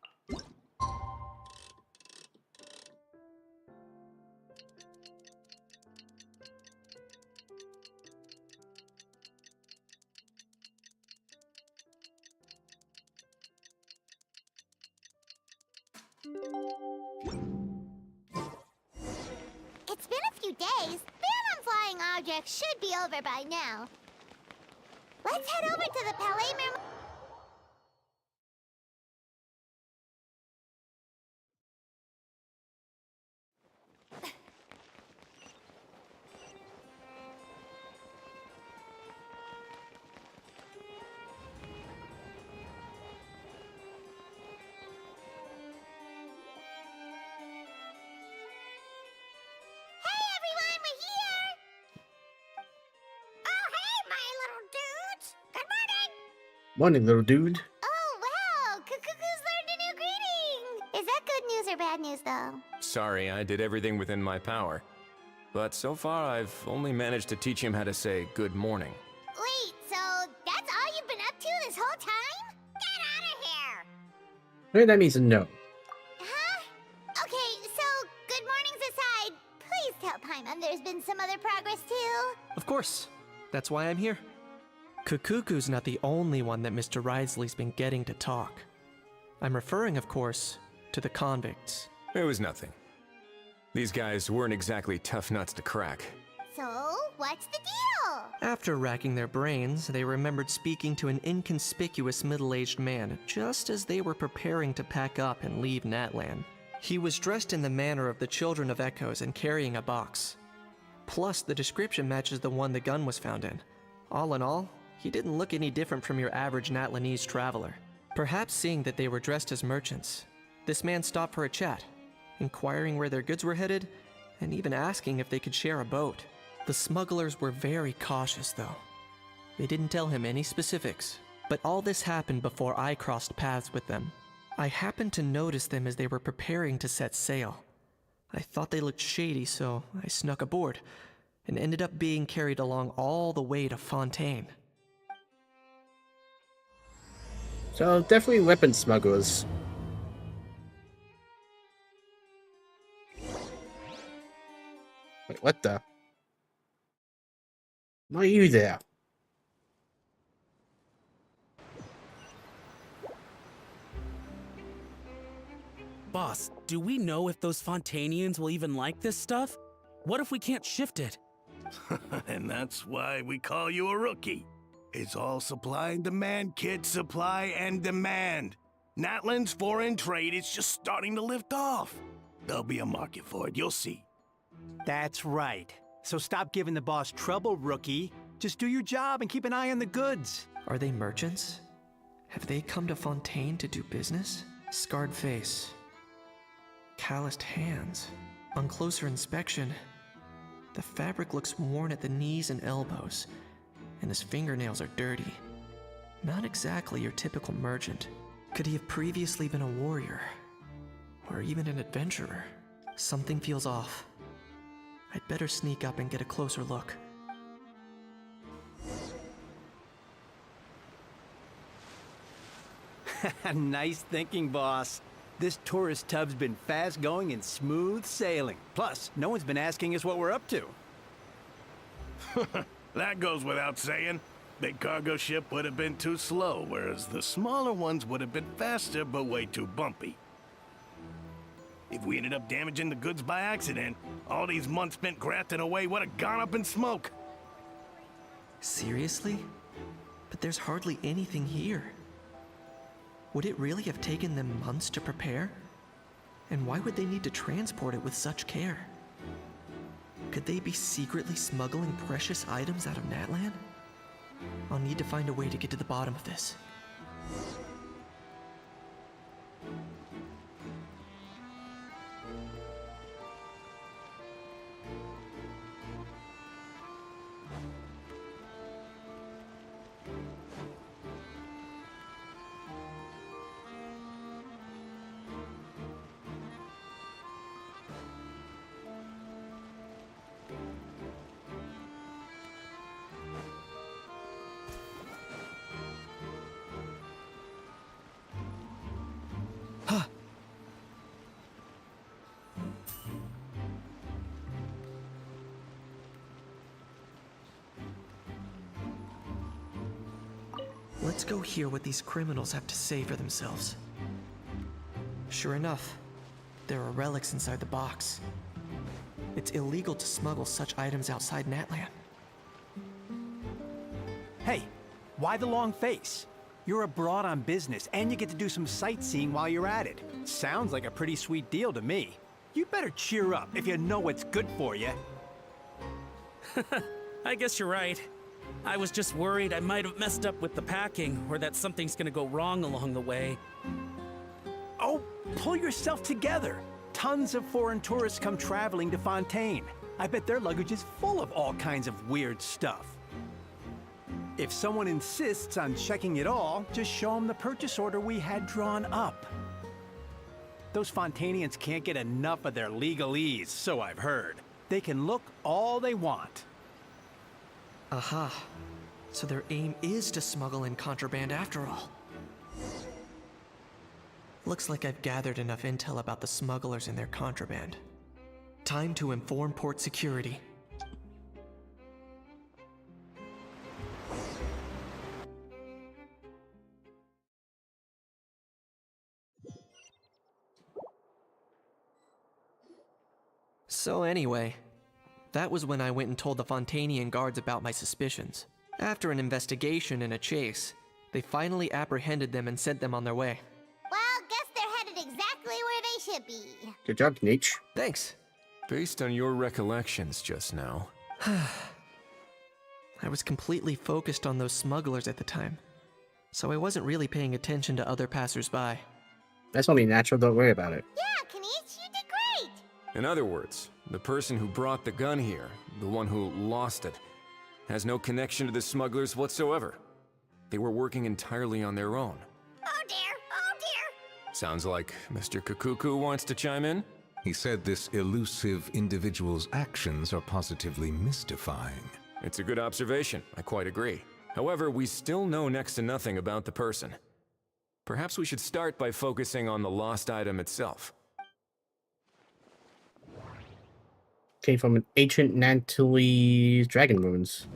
It's been a few days. Ban on flying objects should be over by now. Let's head over to the Palais Mermonia. Hey everyone, we're here! Oh hey, my little dudes! Good morning! Morning, little dude. Oh wow, Kakuku's learned a new greeting! Is that good news or bad news though? Sorry, I did everything within my power. But so far, I've only managed to teach him how to say good morning. Wait, so that's all you've been up to this whole time? Get out of here! Maybe that means a no. Huh? Okay, so good mornings aside, please tell Paimon there's been some other progress too. Of course. That's why I'm here. Kakuku's not the only one that Mr. Risley's been getting to talk. I'm referring, of course, to the convicts. It was nothing. These guys weren't exactly tough nuts to crack. So, what's the deal? After racking their brains, they remembered speaking to an inconspicuous middle-aged man just as they were preparing to pack up and leave Natlan. He was dressed in the manner of the Children of Echoes and carrying a box. Plus, the description matches the one the gun was found in. All in all, he didn't look any different from your average Natlanese traveler. Perhaps seeing that they were dressed as merchants, this man stopped for a chat, inquiring where their goods were headed, and even asking if they could share a boat. The smugglers were very cautious, though. They didn't tell him any specifics, but all this happened before I crossed paths with them. I happened to notice them as they were preparing to set sail. I thought they looked shady, so I snuck aboard, and ended up being carried along all the way to Fontaine. So, definitely weapon smugglers. Wait, what the? Why are you there? Boss, do we know if those Fontanians will even like this stuff? What if we can't shift it? And that's why we call you a rookie. It's all supply and demand, kid. Supply and demand. Natlan's foreign trade is just starting to lift off. There'll be a market for it, you'll see. That's right. So stop giving the boss trouble, rookie. Just do your job and keep an eye on the goods. Are they merchants? Have they come to Fontaine to do business? Scarred face. Calloused hands. On closer inspection, the fabric looks worn at the knees and elbows, and his fingernails are dirty. Not exactly your typical merchant. Could he have previously been a warrior? Or even an adventurer? Something feels off. I'd better sneak up and get a closer look. Nice thinking, boss. This tourist tub's been fast-going and smooth sailing. Plus, no one's been asking us what we're up to. That goes without saying. Big cargo ship would have been too slow, whereas the smaller ones would have been faster but way too bumpy. If we ended up damaging the goods by accident, all these months spent grafting away would have gone up in smoke. Seriously? But there's hardly anything here. Would it really have taken them months to prepare? And why would they need to transport it with such care? Could they be secretly smuggling precious items out of Natlan? I'll need to find a way to get to the bottom of this. Let's go hear what these criminals have to say for themselves. Sure enough, there are relics inside the box. It's illegal to smuggle such items outside Natlan. Hey, why the long face? You're abroad on business, and you get to do some sightseeing while you're at it. Sounds like a pretty sweet deal to me. You better cheer up if you know what's good for you. I guess you're right. I was just worried I might have messed up with the packing, or that something's gonna go wrong along the way. Oh, pull yourself together. Tons of foreign tourists come traveling to Fontaine. I bet their luggage is full of all kinds of weird stuff. If someone insists on checking it all, just show them the purchase order we had drawn up. Those Fontainians can't get enough of their legalese, so I've heard. They can look all they want. Aha. So their aim is to smuggle in contraband after all. Looks like I've gathered enough intel about the smugglers and their contraband. Time to inform port security. So anyway, that was when I went and told the Fontanian guards about my suspicions. After an investigation and a chase, they finally apprehended them and sent them on their way. Well, guess they're headed exactly where they should be. Good job, Nietzsche. Thanks. Based on your recollections just now. I was completely focused on those smugglers at the time, so I wasn't really paying attention to other passersby. That's only natural, don't worry about it. Yeah, Kanish, you did great! In other words, the person who brought the gun here, the one who lost it, has no connection to the smugglers whatsoever. They were working entirely on their own. Oh dear, oh dear! Sounds like Mr. Kakuku wants to chime in? He said this elusive individual's actions are positively mystifying. It's a good observation, I quite agree. However, we still know next to nothing about the person. Perhaps we should start by focusing on the lost item itself. Came from an ancient Nantilly's dragon ruins.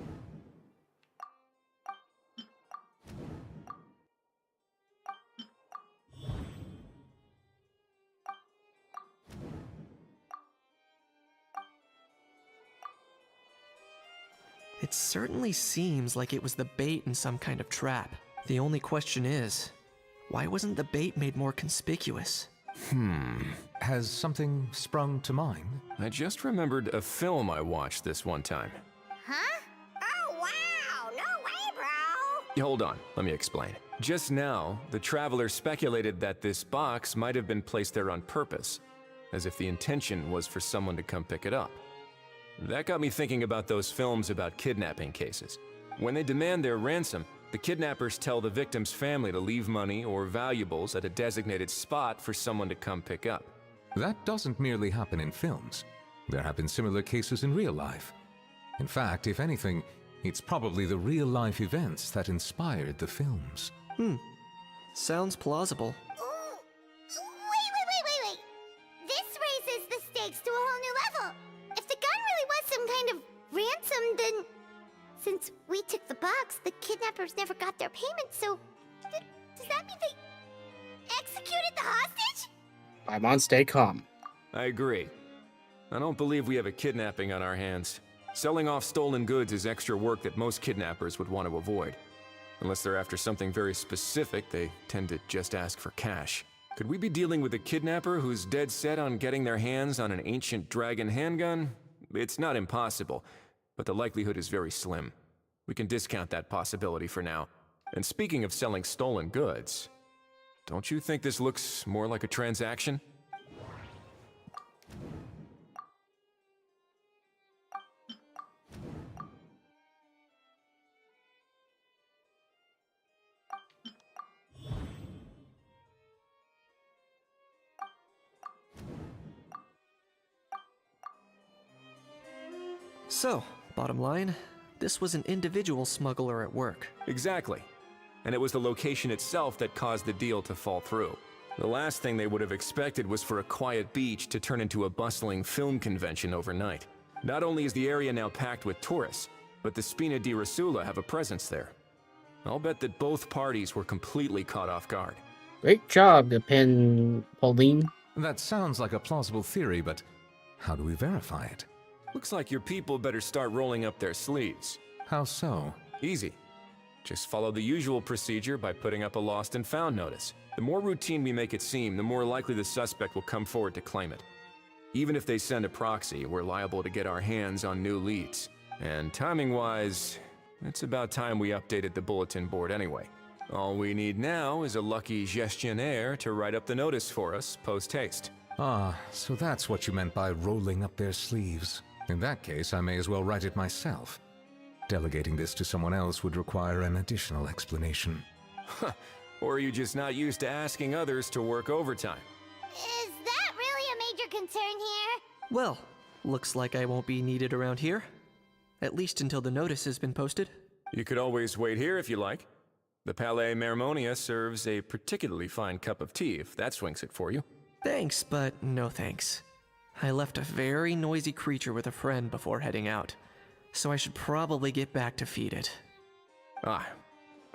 It certainly seems like it was the bait in some kind of trap. The only question is, why wasn't the bait made more conspicuous? Has something sprung to mind? I just remembered a film I watched this one time. Huh? Oh, wow! No way, bro! Hold on, let me explain. Just now, the traveler speculated that this box might have been placed there on purpose, as if the intention was for someone to come pick it up. That got me thinking about those films about kidnapping cases. When they demand their ransom, the kidnappers tell the victim's family to leave money or valuables at a designated spot for someone to come pick up. That doesn't merely happen in films. There have been similar cases in real life. In fact, if anything, it's probably the real-life events that inspired the films. Sounds plausible. Wait. This raises the stakes to a whole new level. If the gun really was some kind of ransom, then since we took the box, the kidnappers never got their payment, so does that mean they executed the hostage? Paimon, stay calm. I agree. I don't believe we have a kidnapping on our hands. Selling off stolen goods is extra work that most kidnappers would want to avoid. Unless they're after something very specific, they tend to just ask for cash. Could we be dealing with a kidnapper who's dead set on getting their hands on an ancient dragon handgun? It's not impossible, but the likelihood is very slim. We can discount that possibility for now. And speaking of selling stolen goods, don't you think this looks more like a transaction? So, bottom line, this was an individual smuggler at work. Exactly. And it was the location itself that caused the deal to fall through. The last thing they would have expected was for a quiet beach to turn into a bustling film convention overnight. Not only is the area now packed with tourists, but the Spina di Rosula have a presence there. I'll bet that both parties were completely caught off guard. Great job, Pauline. That sounds like a plausible theory, but how do we verify it? Looks like your people better start rolling up their sleeves. How so? Easy. Just follow the usual procedure by putting up a lost and found notice. The more routine we make it seem, the more likely the suspect will come forward to claim it. Even if they send a proxy, we're liable to get our hands on new leads. And timing-wise, it's about time we updated the bulletin board anyway. All we need now is a lucky gestionnaire to write up the notice for us post-haste. Ah, so that's what you meant by rolling up their sleeves. In that case, I may as well write it myself. Delegating this to someone else would require an additional explanation. Or are you just not used to asking others to work overtime? Is that really a major concern here? Well, looks like I won't be needed around here. At least until the notice has been posted. You could always wait here if you like. The Palais Mermonia serves a particularly fine cup of tea if that swings it for you. Thanks, but no thanks. I left a very noisy creature with a friend before heading out, so I should probably get back to feed it. Ah,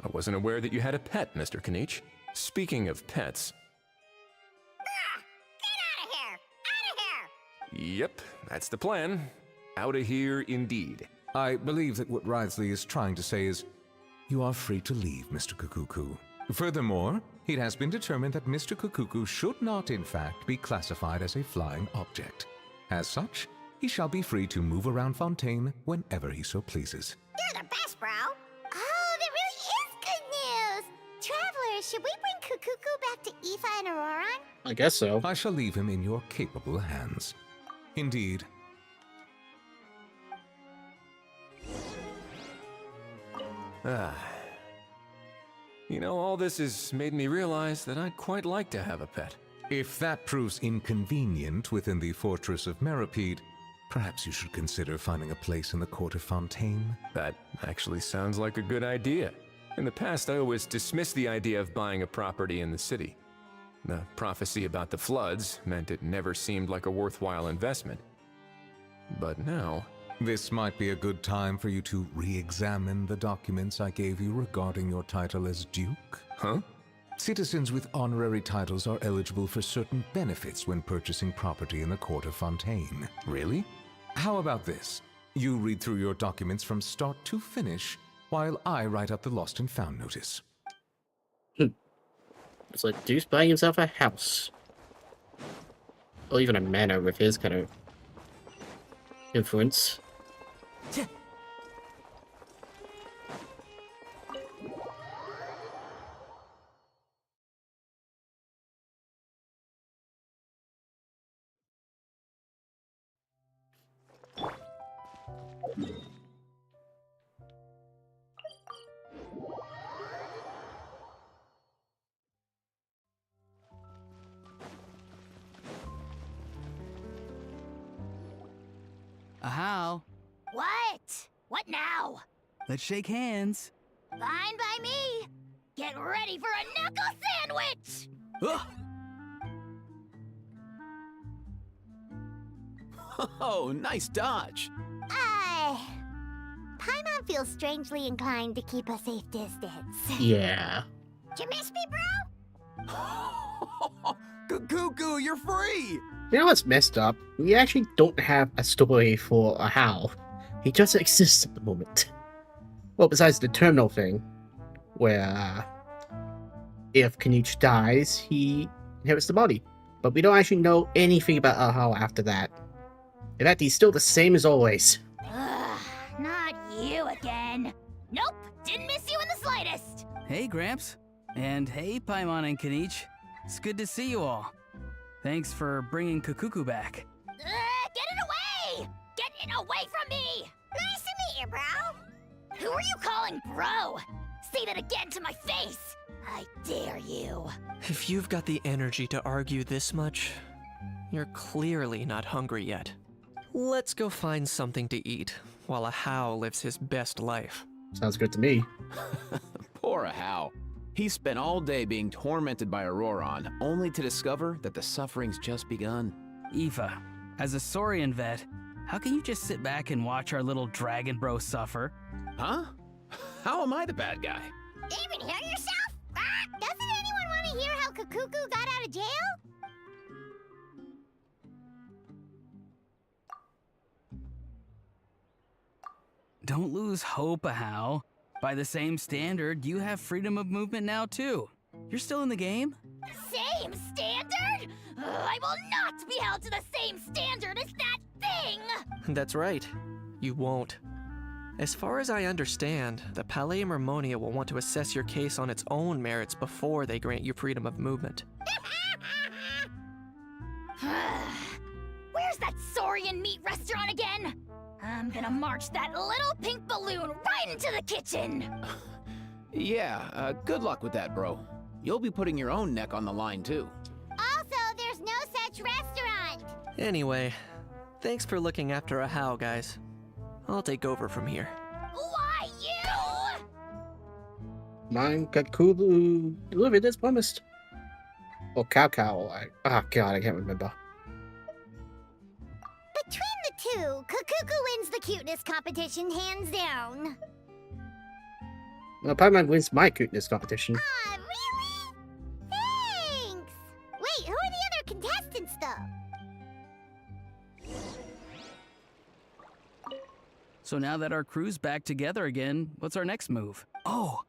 I wasn't aware that you had a pet, Mr. Kanich. Speaking of pets... Get out of here! Out of here! Yep, that's the plan. Out of here indeed. I believe that what Wriothesley is trying to say is, you are free to leave, Mr. Kukuku. Furthermore, it has been determined that Mr. Kukuku should not, in fact, be classified as a flying object. As such, he shall be free to move around Fontaine whenever he so pleases. You're the best, bro! Oh, that really is good news! Travelers, should we bring Kukuku back to Aoife and Auroran? I guess so. I shall leave him in your capable hands. Indeed. You know, all this has made me realize that I'd quite like to have a pet. If that proves inconvenient within the fortress of Meripede, perhaps you should consider finding a place in the court of Fontaine. That actually sounds like a good idea. In the past, I always dismissed the idea of buying a property in the city. The prophecy about the floods meant it never seemed like a worthwhile investment. But now... This might be a good time for you to re-examine the documents I gave you regarding your title as Duke. Huh? Citizens with honorary titles are eligible for certain benefits when purchasing property in the court of Fontaine. Really? How about this? You read through your documents from start to finish, while I write up the lost and found notice. It's like Deuce buying himself a house. Or even a manor with his kind of influence. Ahau, What? What now? let's shake hands. Fine by me. Get ready for a knuckle sandwich! Oh, nice dodge. Paimon feels strangely inclined to keep a safe distance. Yeah. You miss me, bro? Cuckoo, you're free! You know what's messed up? We actually don't have a story for a Hal. He just exists at the moment. Well, besides the terminal thing, where if Kenichi dies, he inherits the body. But we don't actually know anything about Ahau after that. In fact, he's still the same as always. Ugh, not you again. Nope, didn't miss you in the slightest. Hey, Gramps. And hey, Paimon and Kenichi. It's good to see you all. Thanks for bringing Kukuku back. Get it away! Get it away from me! Nice to meet you, bro. Who are you calling bro? Say that again to my face. I dare you. If you've got the energy to argue this much, you're clearly not hungry yet. Let's go find something to eat while Ahau lives his best life. Sounds good to me. Poor Ahau. He spent all day being tormented by Auroron, only to discover that the suffering's just begun. Eva, as a Saurian vet, how can you just sit back and watch our little dragon bro suffer? Huh? How am I the bad guy? Even hear yourself? Doesn't anyone want to hear how Kukuku got out of jail? Don't lose hope, Ahau. By the same standard, you have freedom of movement now, too. You're still in the game? Same standard? I will not be held to the same standard as that thing! That's right. You won't. As far as I understand, the Palais Mermonia will want to assess your case on its own merits before they grant you freedom of movement. Where's that Saurian meat restaurant again? I'm gonna march that little pink balloon right into the kitchen! Yeah, good luck with that, bro. You'll be putting your own neck on the line, too. Also, there's no such restaurant! Anyway, thanks for looking after Ahau, guys. I'll take over from here. Why, you? Mine Kakulu delivered as promised. Or Cow. Oh god, I can't remember. Between the two, Kukuku wins the cuteness competition hands down. Well, Paimon wins my cuteness competition. Really? Thanks! Wait, who are the other contestants, though? So now that our crew's back together again, what's our next move? Oh,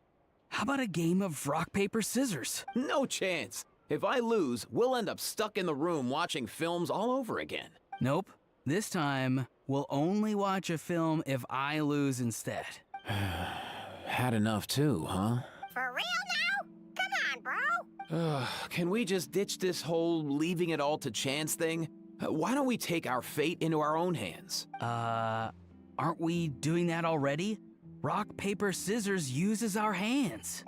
how about a game of rock, paper, scissors? No chance. If I lose, we'll end up stuck in the room watching films all over again. Nope. This time, we'll only watch a film if I lose instead. Had enough too, huh? For real now? Come on, bro! Can we just ditch this whole leaving it all to chance thing? Why don't we take our fate into our own hands? Aren't we doing that already? Rock, paper, scissors uses our hands.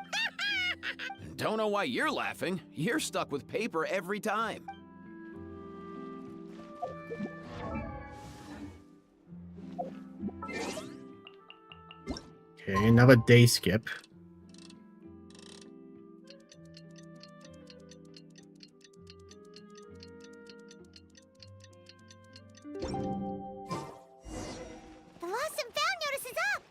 Don't know why you're laughing. You're stuck with paper every time. Okay, another day skip. The lost and found notice is up!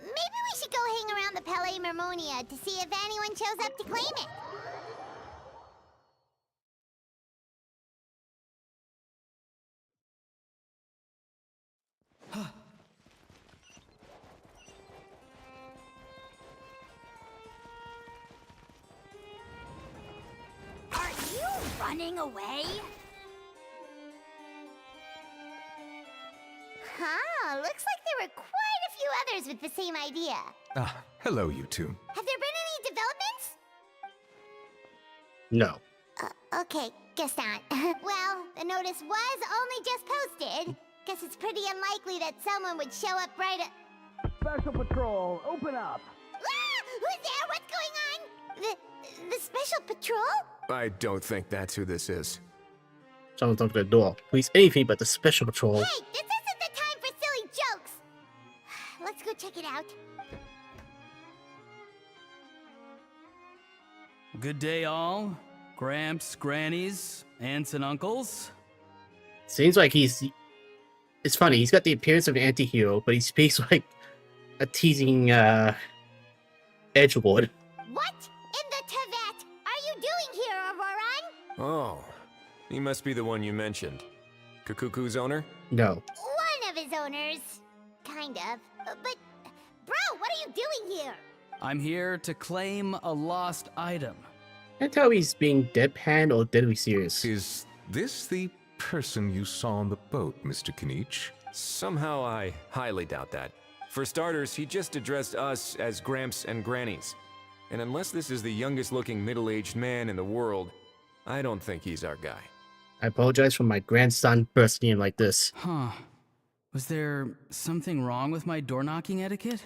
Maybe we should go hang around the Palais Mermonia to see if anyone shows up to claim it. Are you running away? Huh, looks like there were quite a few others with the same idea. Ah, hello, you two. Have there been any developments? No. Okay, guess not. Well, the notice was only just posted. Guess it's pretty unlikely that someone would show up right at... Special Patrol, open up! Ah! Who's there? What's going on? The Special Patrol? I don't think that's who this is. Someone's opened the door. Please, anything but the Special Patrol. Hey, this isn't the time for silly jokes! Let's go check it out. Good day, all. Gramps, grannies, aunts, and uncles. Seems like he's... It's funny, he's got the appearance of an anti-hero, but he speaks like a teasing, edgelord. What in the Tevet are you doing here, Auroran? Oh, he must be the one you mentioned. Kukuku's owner? No. One of his owners. Kind of. But, bro, what are you doing here? I'm here to claim a lost item. I can't tell if he's being deadpan or deadly serious. Is this the person you saw on the boat, Mr. Kinich? Somehow I highly doubt that. For starters, he just addressed us as Gramps and Grannies. And unless this is the youngest looking middle-aged man in the world, I don't think he's our guy. I apologize for my grandson bursting in like this. Huh. Was there something wrong with my door knocking etiquette?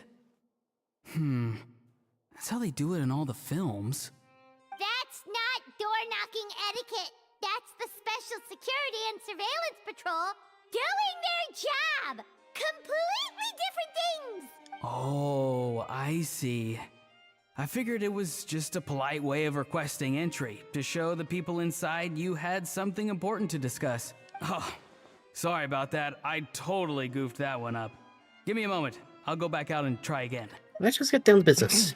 That's how they do it in all the films. That's not door-knocking etiquette. That's the Special Security and Surveillance Patrol doing their job. Completely different things. Oh, I see. I figured it was just a polite way of requesting entry to show the people inside you had something important to discuss. Oh, sorry about that. I totally goofed that one up. Give me a moment. I'll go back out and try again. Let's just get down to business.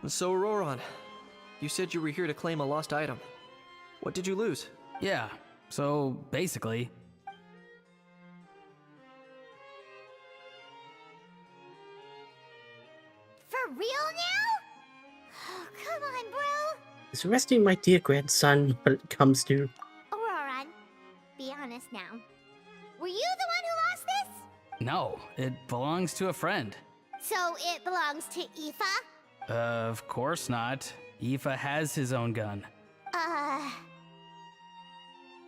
So, Roran, you said you were here to claim a lost item. What did you lose? Yeah, so basically... For real now? Oh, come on, bro. Is arresting my dear grandson what it comes to? Auroran, be honest now. Were you the one who lost this? No, it belongs to a friend. So it belongs to Aoife? Of course not. Aoife has his own gun.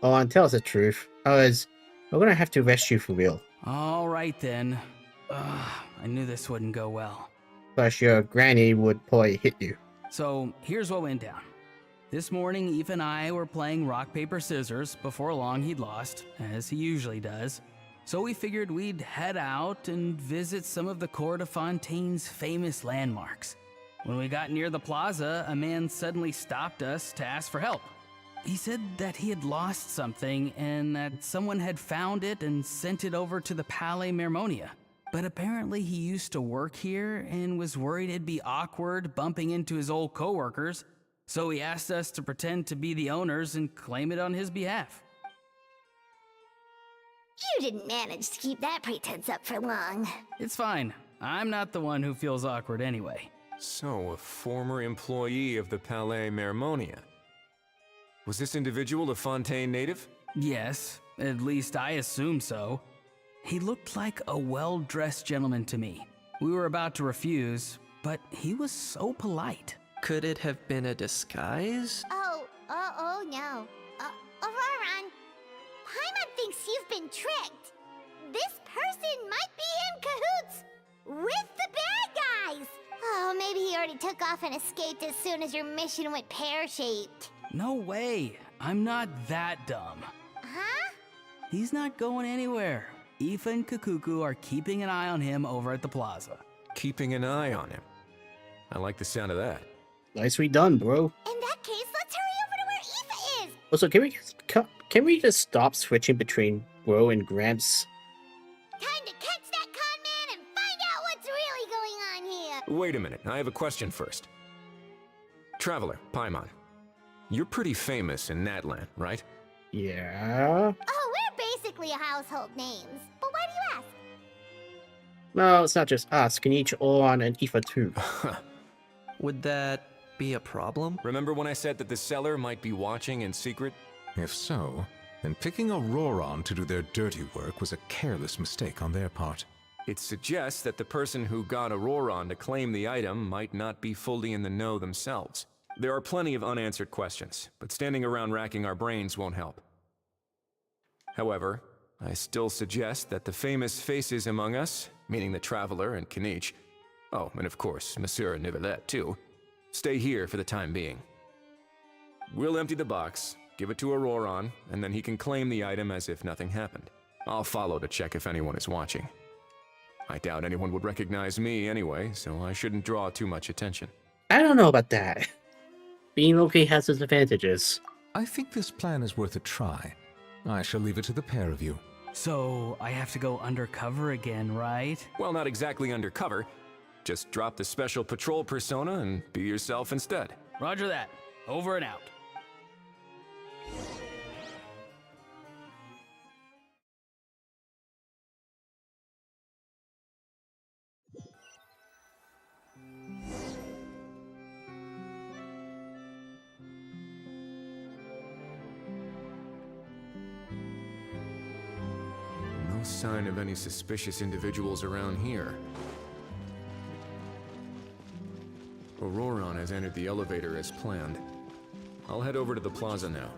Oh, and tell us the truth. Otherwise, we're gonna have to arrest you for real. All right then. I knew this wouldn't go well. Plus, your granny would probably hit you. So, here's what went down. This morning, Eve and I were playing rock, paper, scissors. Before long, he'd lost, as he usually does. So we figured we'd head out and visit some of the Cour de Fontaine's famous landmarks. When we got near the plaza, a man suddenly stopped us to ask for help. He said that he had lost something and that someone had found it and sent it over to the Palais Mermonia. But apparently he used to work here and was worried it'd be awkward bumping into his old coworkers, so he asked us to pretend to be the owners and claim it on his behalf. You didn't manage to keep that pretense up for long. It's fine. I'm not the one who feels awkward anyway. So, a former employee of the Palais Mermonia. Was this individual a Fontaine native? Yes, at least I assume so. He looked like a well-dressed gentleman to me. We were about to refuse, but he was so polite. Could it have been a disguise? Oh no. Auroran, Paimon thinks you've been tricked. This person might be in cahoots with the bad guys. Oh, maybe he already took off and escaped as soon as your mission went pear-shaped. No way. I'm not that dumb. Huh? He's not going anywhere. Aoife and Kukuku are keeping an eye on him over at the plaza. Keeping an eye on him. I like the sound of that. Nicely done, bro. In that case, let's hurry over to where Aoife is. Also, can we just stop switching between bro and Gramps? Time to catch that con man and find out what's really going on here. Wait a minute, I have a question first. Traveler, Paimon, you're pretty famous in Natlan, right? Yeah. Oh, we're basically household names. But why do you ask? No, it's not just us. Kenichi, Oran, and Aoife too. Would that be a problem? Remember when I said that the seller might be watching in secret? If so, then picking Auroron to do their dirty work was a careless mistake on their part. It suggests that the person who got Auroron to claim the item might not be fully in the know themselves. There are plenty of unanswered questions, but standing around racking our brains won't help. However, I still suggest that the famous faces among us, meaning the Traveler and Kenichi, oh, and of course, Monsieur Nivelette too, stay here for the time being. We'll empty the box, give it to Auroron, and then he can claim the item as if nothing happened. I'll follow to check if anyone is watching. I doubt anyone would recognize me anyway, so I shouldn't draw too much attention. I don't know about that. Being okay has its advantages. I think this plan is worth a try. I shall leave it to the pair of you. So, I have to go undercover again, right? Well, not exactly undercover. Just drop the special patrol persona and be yourself instead. Roger that. Over and out. No sign of any suspicious individuals around here. Auroron has entered the elevator as planned. I'll head over to the plaza now.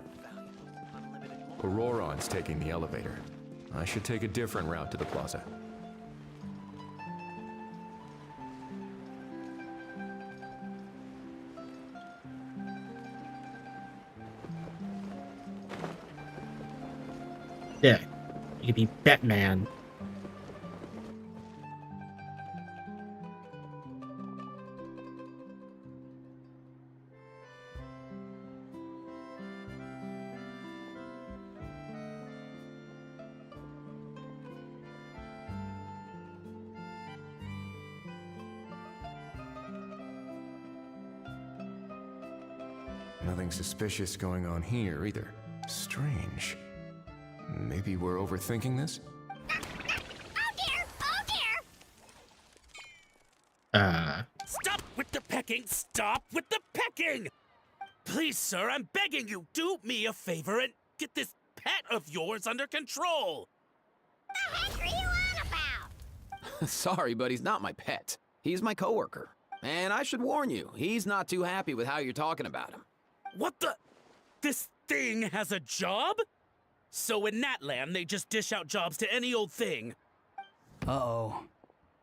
Auroron's taking the elevator. I should take a different route to the plaza. Yeah, you could be Batman. Nothing suspicious going on here either. Strange. Maybe we're overthinking this? Stop with the pecking! Stop with the pecking! Please, sir, I'm begging you, do me a favor and get this pet of yours under control! The heck are you on about? Sorry, but he's not my pet. He's my coworker. And I should warn you, he's not too happy with how you're talking about him. What the? This thing has a job? So in Natlan, they just dish out jobs to any old thing. Uh-oh.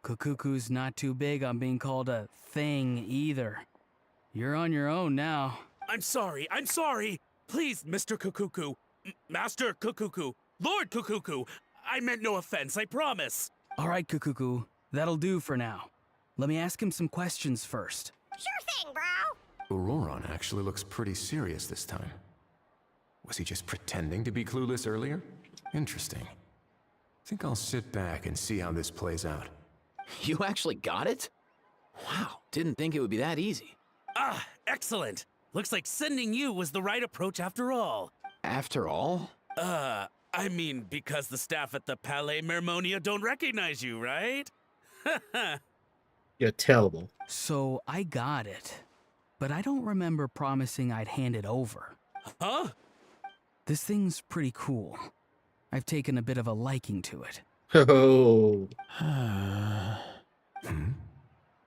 Kukuku's not too big on being called a thing either. You're on your own now. I'm sorry. Please, Mr. Kukuku. Master Kukuku. Lord Kukuku. I meant no offense, I promise. All right, Kukuku. That'll do for now. Let me ask him some questions first. Sure thing, bro. Auroron actually looks pretty serious this time. Was he just pretending to be clueless earlier? Interesting. Think I'll sit back and see how this plays out. You actually got it? Wow, didn't think it would be that easy. Ah, excellent. Looks like sending you was the right approach after all. After all? I mean, because the staff at the Palais Mermonia don't recognize you, right? You're terrible. So, I got it. But I don't remember promising I'd hand it over. Huh? This thing's pretty cool. I've taken a bit of a liking to it. Oh.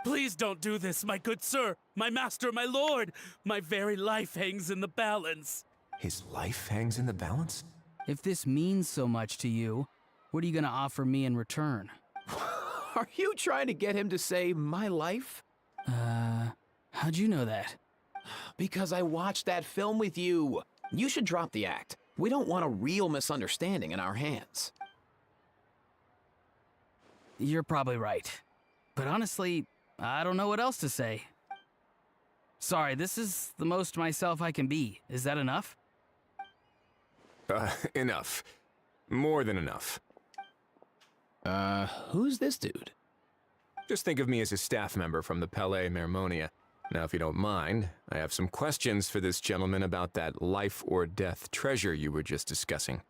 Please don't do this, my good sir, my master, my lord. My very life hangs in the balance. His life hangs in the balance? If this means so much to you, what are you gonna offer me in return? Are you trying to get him to say my life? How'd you know that? Because I watched that film with you. You should drop the act. We don't want a real misunderstanding in our hands. You're probably right. But honestly, I don't know what else to say. Sorry, this is the most myself I can be. Is that enough? Enough. More than enough. Who's this dude? Just think of me as a staff member from the Palais Mermonia. Now, if you don't mind, I have some questions for this gentleman about that life or death treasure you were just discussing.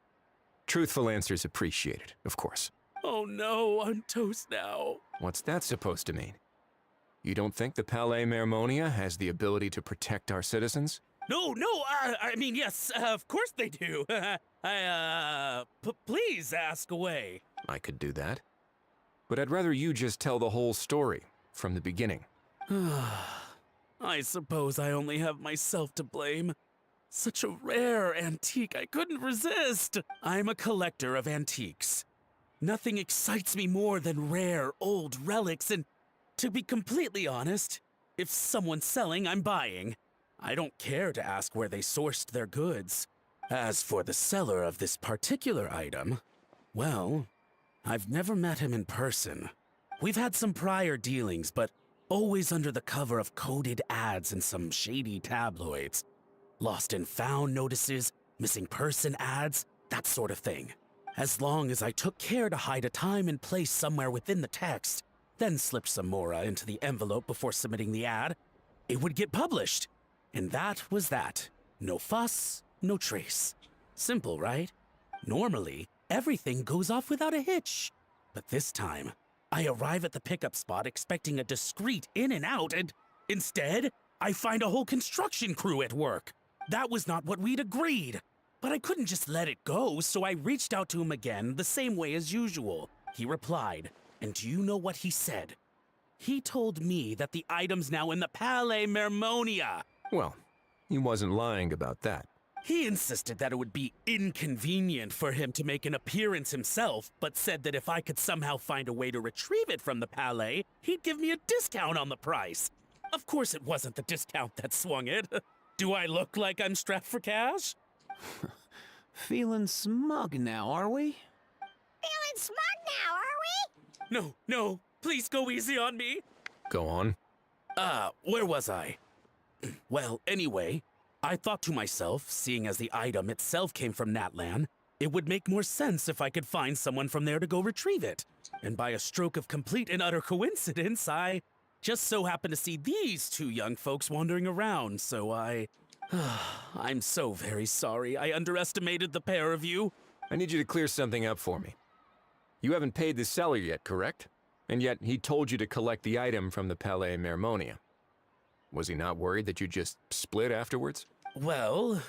Truthful answers appreciated, of course. Oh no, I'm toast now. What's that supposed to mean? You don't think the Palais Mermonia has the ability to protect our citizens? No, I mean, yes, of course they do. Please ask away. I could do that. But I'd rather you just tell the whole story, from the beginning. I suppose I only have myself to blame. Such a rare antique, I couldn't resist. I'm a collector of antiques. Nothing excites me more than rare, old relics, and to be completely honest, if someone's selling, I'm buying. I don't care to ask where they sourced their goods. As for the seller of this particular item, well, I've never met him in person. We've had some prior dealings, but always under the cover of coded ads in some shady tabloids. Lost and found notices, missing person ads, that sort of thing. As long as I took care to hide a time and place somewhere within the text, then slipped some mora into the envelope before submitting the ad, it would get published. And that was that. No fuss, no trace. Simple, right? Normally, everything goes off without a hitch. But this time, I arrive at the pickup spot expecting a discreet in and out, and instead, I find a whole construction crew at work. That was not what we'd agreed. But I couldn't just let it go, so I reached out to him again the same way as usual. He replied, and do you know what he said? He told me that the item's now in the Palais Mermonia. Well, he wasn't lying about that. He insisted that it would be inconvenient for him to make an appearance himself, but said that if I could somehow find a way to retrieve it from the Palais, he'd give me a discount on the price. Of course it wasn't the discount that swung it. Do I look like I'm strapped for cash? Feeling smug now, are we? Feeling smug now, are we? No, please go easy on me. Go on. Where was I? Well, anyway, I thought to myself, seeing as the item itself came from Natlan, it would make more sense if I could find someone from there to go retrieve it. And by a stroke of complete and utter coincidence, I just so happened to see these two young folks wandering around, so I'm so very sorry. I underestimated the pair of you. I need you to clear something up for me. You haven't paid the seller yet, correct? And yet he told you to collect the item from the Palais Mermonia. Was he not worried that you just split afterwards? Well,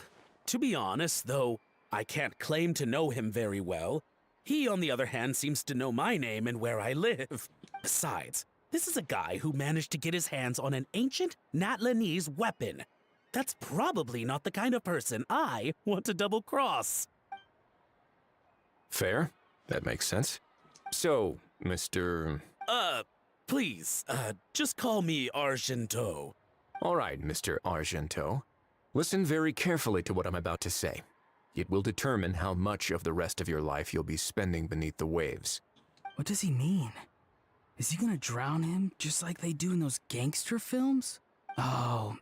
to be honest, though I can't claim to know him very well, he, on the other hand, seems to know my name and where I live. Besides, this is a guy who managed to get his hands on an ancient Natlanese weapon. That's probably not the kind of person I want to double-cross. Fair. That makes sense. So, Mr. Please, just call me Argento. All right, Mr. Argento. Listen very carefully to what I'm about to say. It will determine how much of the rest of your life you'll be spending beneath the waves. What does he mean? Is he gonna drown him just like they do in those gangster films? Oh,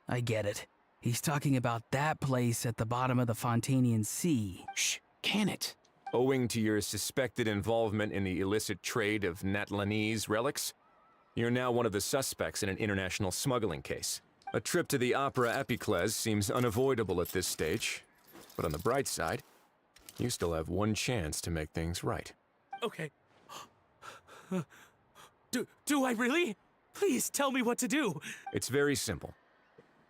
I get it. He's talking about that place at the bottom of the Fontanian Sea. Shh, can it? Owing to your suspected involvement in the illicit trade of Natlanese relics, you're now one of the suspects in an international smuggling case. A trip to the Opera Epiclese seems unavoidable at this stage, but on the bright side, you still have one chance to make things right. Okay. Do I really? Please tell me what to do. It's very simple.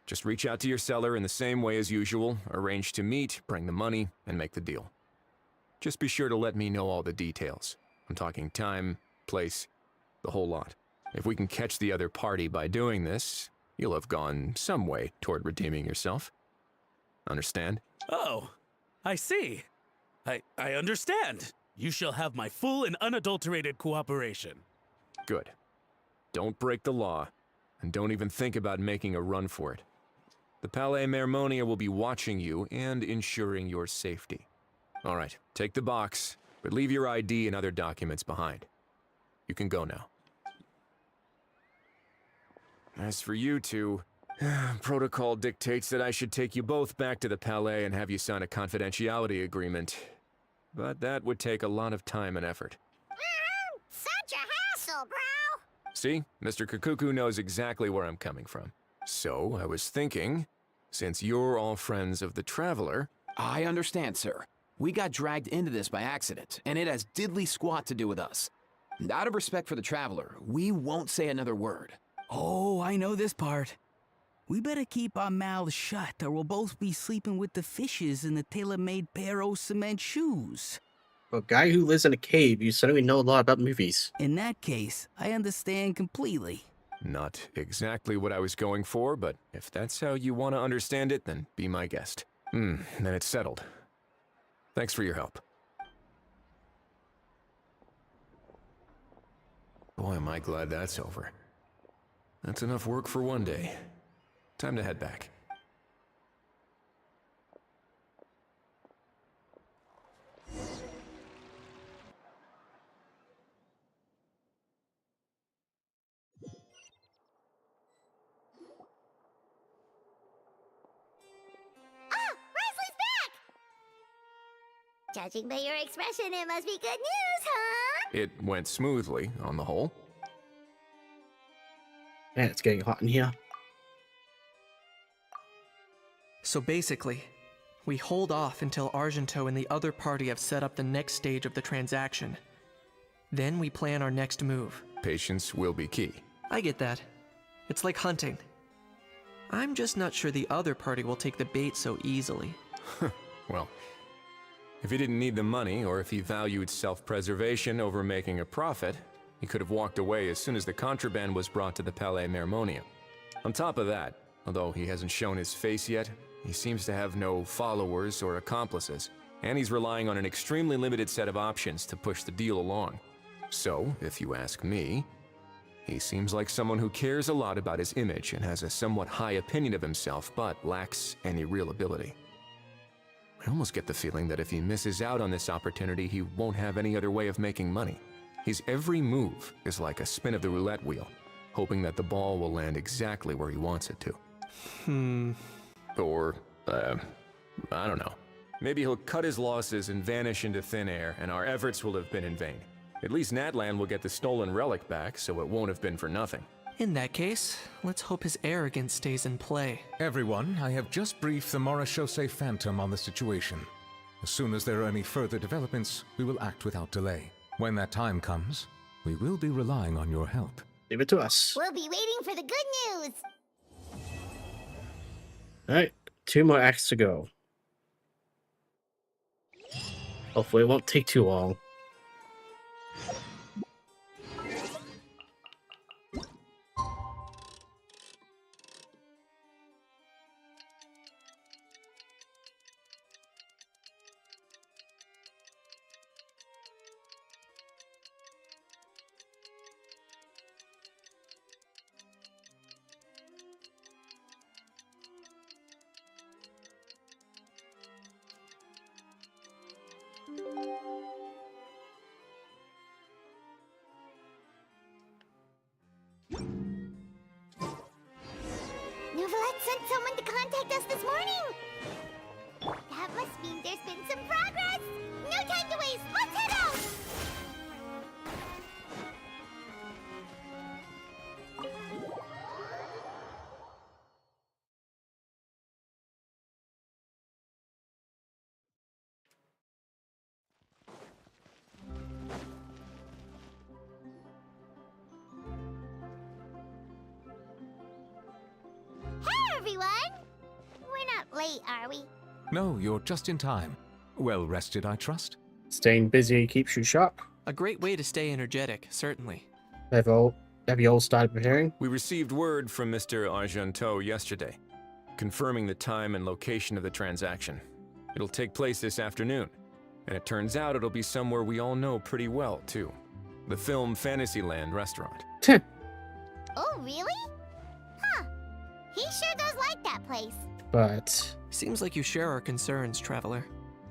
Just reach out to your seller in the same way as usual, arrange to meet, bring the money, and make the deal. Just be sure to let me know all the details. I'm talking time, place, the whole lot. If we can catch the other party by doing this, you'll have gone some way toward redeeming yourself. Understand? Oh, I see. I understand. You shall have my full and unadulterated cooperation. Good. Don't break the law, and don't even think about making a run for it. The Palais Mermonia will be watching you and ensuring your safety. All right, take the box, but leave your ID and other documents behind. You can go now. As for you two, protocol dictates that I should take you both back to the Palais and have you sign a confidentiality agreement. But that would take a lot of time and effort. Such a castle, bro! See, Mr. Kakuku knows exactly where I'm coming from. So, I was thinking, since you're all friends of the Traveler... I understand, sir. We got dragged into this by accident, and it has diddly squat to do with us. And out of respect for the Traveler, we won't say another word. Oh, I know this part. We better keep our mouths shut, or we'll both be sleeping with the fishes in the tailor-made pair of cement shoes. A guy who lives in a cave, you suddenly know a lot about movies. In that case, I understand completely. Not exactly what I was going for, but if that's how you want to understand it, then be my guest. Then it's settled. Thanks for your help. Boy, am I glad that's over. That's enough work for one day. Time to head back. Judging by your expression, it must be good news, huh? It went smoothly, on the whole. Man, it's getting hot in here. So basically, we hold off until Argento and the other party have set up the next stage of the transaction. Then we plan our next move. Patience will be key. I get that. It's like hunting. I'm just not sure the other party will take the bait so easily. Well, if he didn't need the money, or if he valued self-preservation over making a profit, he could have walked away as soon as the contraband was brought to the Palais Mermonium. On top of that, although he hasn't shown his face yet, he seems to have no followers or accomplices, and he's relying on an extremely limited set of options to push the deal along. So, if you ask me, he seems like someone who cares a lot about his image and has a somewhat high opinion of himself, but lacks any real ability. I almost get the feeling that if he misses out on this opportunity, he won't have any other way of making money. His every move is like a spin of the roulette wheel, hoping that the ball will land exactly where he wants it to. Or, I don't know. Maybe he'll cut his losses and vanish into thin air, and our efforts will have been in vain. At least Natlan will get the stolen relic back, so it won't have been for nothing. In that case, let's hope his arrogance stays in play. Everyone, I have just briefed the Marechaussee Phantom on the situation. As soon as there are any further developments, we will act without delay. When that time comes, we will be relying on your help. Leave it to us. We'll be waiting for the good news. Alright, 2 more acts to go. Hopefully it won't take too long. Novelette sent someone to contact us this morning! That must mean there's been some progress! No time to waste! Let's head out! Hey, everyone! We're not late, are we? No, you're just in time. Well rested, I trust? Staying busy keeps you sharp. A great way to stay energetic, certainly. Have you all started preparing? We received word from Mr. Argento yesterday, confirming the time and location of the transaction. It'll take place this afternoon, and it turns out it'll be somewhere we all know pretty well, too. The Film Fantasyland restaurant. Oh, really? Huh. He sure does like that place. But... Seems like you share our concerns, Traveler.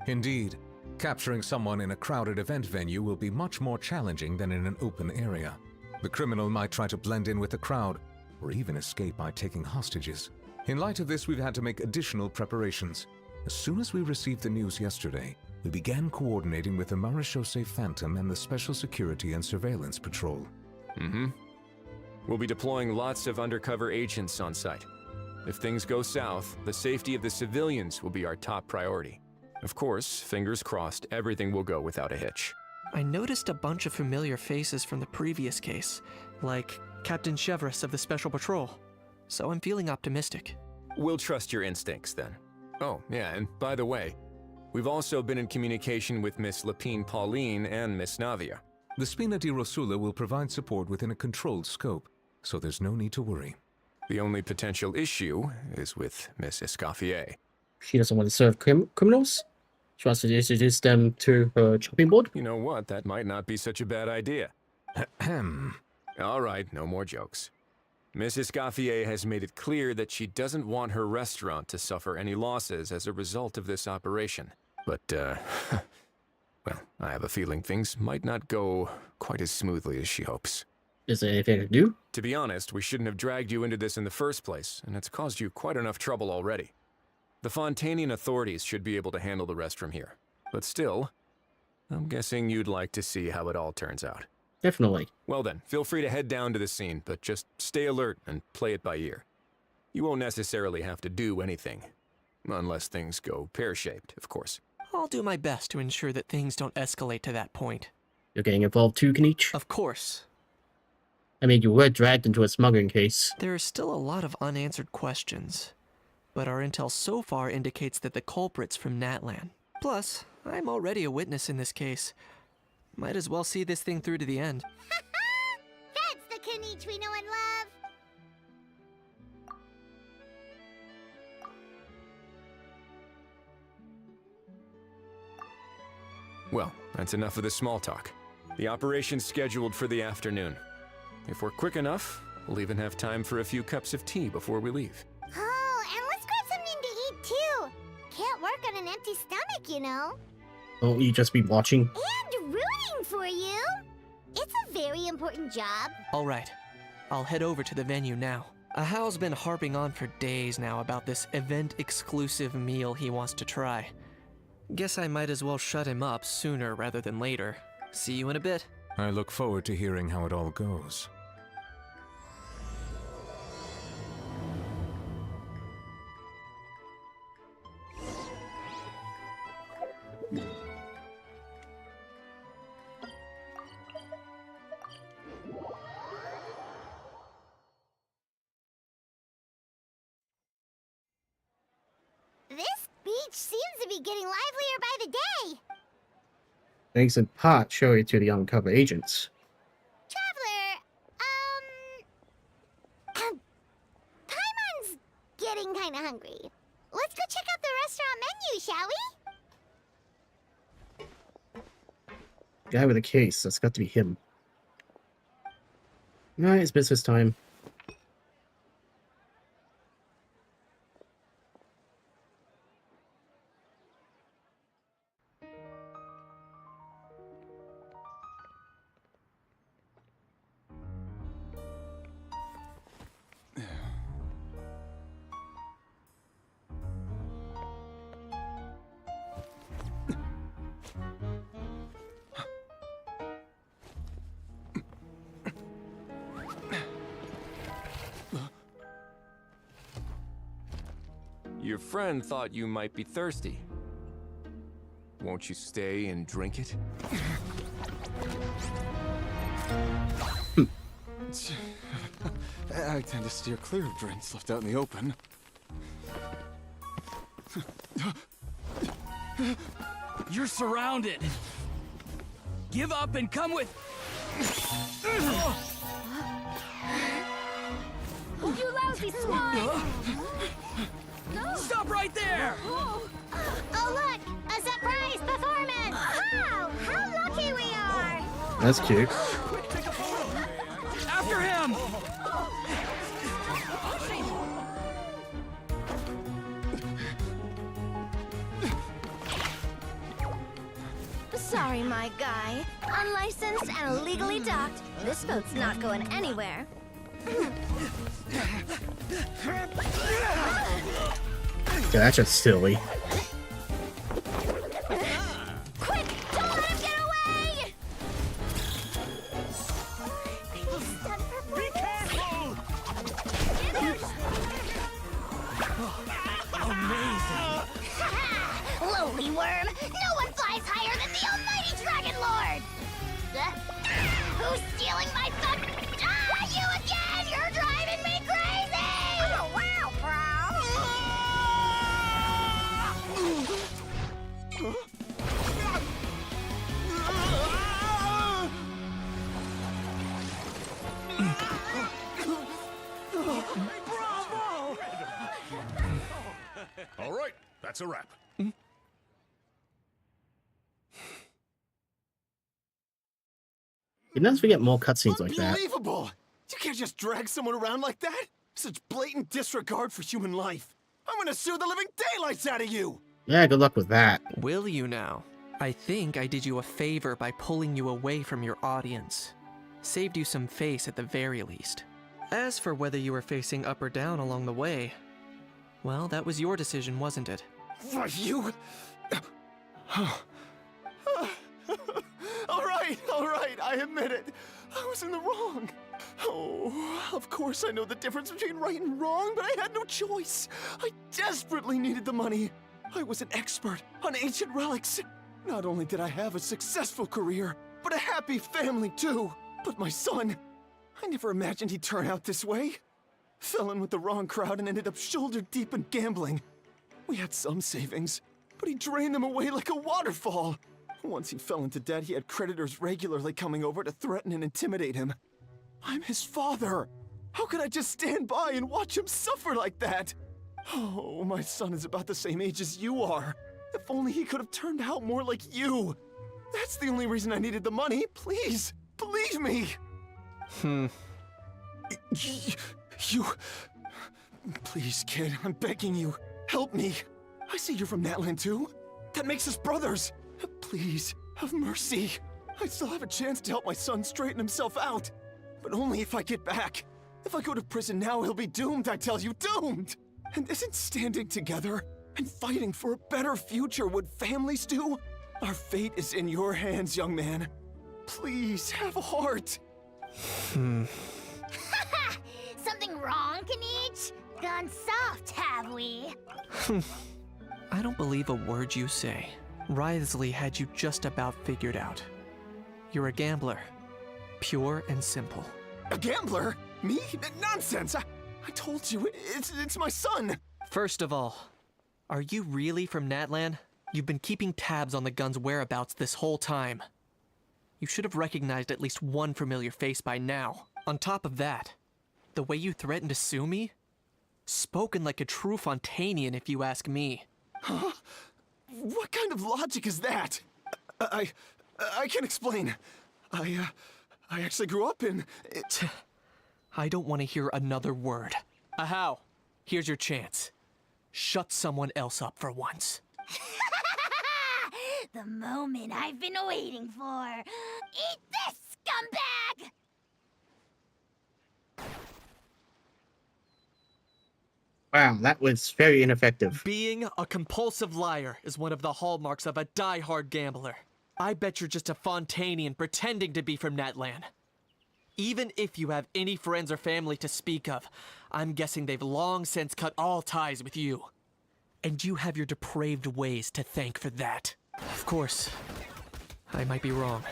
Indeed. Capturing someone in a crowded event venue will be much more challenging than in an open area. The criminal might try to blend in with the crowd, or even escape by taking hostages. In light of this, we've had to make additional preparations. As soon as we received the news yesterday, we began coordinating with the Marechaussee Phantom and the Special Security and Surveillance Patrol. Mm-hmm. We'll be deploying lots of undercover agents on site. If things go south, the safety of the civilians will be our top priority. Of course, fingers crossed, everything will go without a hitch. I noticed a bunch of familiar faces from the previous case, like Captain Chevrolet of the Special Patrol, so I'm feeling optimistic. We'll trust your instincts then. Oh, yeah, and by the way, we've also been in communication with Miss Lapine Pauline and Miss Navia. The Spina di Rosula will provide support within a controlled scope, so there's no need to worry. The only potential issue is with Miss Escoffier. She doesn't want to serve criminals? She wants to introduce them to her chopping board? You know what, that might not be such a bad idea. All right, no more jokes. Miss Escoffier has made it clear that she doesn't want her restaurant to suffer any losses as a result of this operation. But, well, I have a feeling things might not go quite as smoothly as she hopes. Is there anything to do? To be honest, we shouldn't have dragged you into this in the first place, and it's caused you quite enough trouble already. The Fontainian authorities should be able to handle the rest from here. But still, I'm guessing you'd like to see how it all turns out. Definitely. Well then, feel free to head down to the scene, but just stay alert and play it by ear. You won't necessarily have to do anything. Unless things go pear-shaped, of course. I'll do my best to ensure that things don't escalate to that point. You're getting involved too, Kenichi? Of course. I mean, you were dragged into a smuggling case. There are still a lot of unanswered questions, but our intel so far indicates that the culprit's from Natlan. Plus, I'm already a witness in this case. Might as well see this thing through to the end. That's the Kenichi we know and love! Well, that's enough of the small talk. The operation's scheduled for the afternoon. If we're quick enough, we'll even have time for a few cups of tea before we leave. Oh, and let's grab something to eat too! Can't work on an empty stomach, you know. Won't you just be watching? And rooting for you! It's a very important job. Alright, I'll head over to the venue now. Ahao's been harping on for days now about this event-exclusive meal he wants to try. Guess I might as well shut him up sooner rather than later. See you in a bit. I look forward to hearing how it all goes. This beach seems to be getting livelier by the day. Thanks in part show it to the undercover agents. Traveler, Paimon's getting kinda hungry. Let's go check out the restaurant menu, shall we? Guy with a case, that's got to be him. Alright, it's business time. Your friend thought you might be thirsty. Won't you stay and drink it? I tend to steer clear of drinks left out in the open. You're surrounded. Give up and come with. You lousy swine! Stop right there! Oh, look! A surprise performance! Wow! How lucky we are! That's cute. After him! Sorry, my guy. Unlicensed and illegally docked. This boat's not going anywhere. Yeah, that's just silly. Quick! Don't let him get away! All right, that's a wrap. You notice we get more cutscenes like that. Unbelievable! You can't just drag someone around like that! Such blatant disregard for human life. I'm gonna sue the living daylights out of you! Yeah, good luck with that. Will you now? I think I did you a favor by pulling you away from your audience. Saved you some face at the very least. As for whether you were facing up or down along the way, well, that was your decision, wasn't it? For you? All right, I admit it. I was in the wrong. Oh, of course I know the difference between right and wrong, but I had no choice. I desperately needed the money. I was an expert on ancient relics. Not only did I have a successful career, but a happy family too. But my son, I never imagined he'd turn out this way. Fell in with the wrong crowd and ended up shoulder deep in gambling. We had some savings, but he drained them away like a waterfall. Once he fell into debt, he had creditors regularly coming over to threaten and intimidate him. I'm his father. How could I just stand by and watch him suffer like that? Oh, my son is about the same age as you are. If only he could have turned out more like you. That's the only reason I needed the money. Please, believe me. You... Please, kid, I'm begging you. Help me. I see you're from Natland too. That makes us brothers. Please, have mercy. I still have a chance to help my son straighten himself out. But only if I get back. If I go to prison now, he'll be doomed, I tell you, doomed! And isn't standing together and fighting for a better future what families do? Our fate is in your hands, young man. Please, have a heart. Something wrong, Kanich? Gone soft, have we? I don't believe a word you say. Wriothesley had you just about figured out. You're a gambler. Pure and simple. A gambler? Me? Nonsense! I told you, it's my son! First of all, are you really from Natlan? You've been keeping tabs on the gun's whereabouts this whole time. You should have recognized at least one familiar face by now. On top of that, the way you threatened to sue me? Spoken like a true Fontanian, if you ask me. Huh? What kind of logic is that? I can explain. I actually grew up in... I don't want to hear another word. Ahau, here's your chance. Shut someone else up for once. The moment I've been waiting for. Eat this, scumbag! Wow, that was very ineffective. Being a compulsive liar is one of the hallmarks of a die-hard gambler. I bet you're just a Fontanian pretending to be from Natlan. Even if you have any friends or family to speak of, I'm guessing they've long since cut all ties with you. And you have your depraved ways to thank for that. Of course, I might be wrong.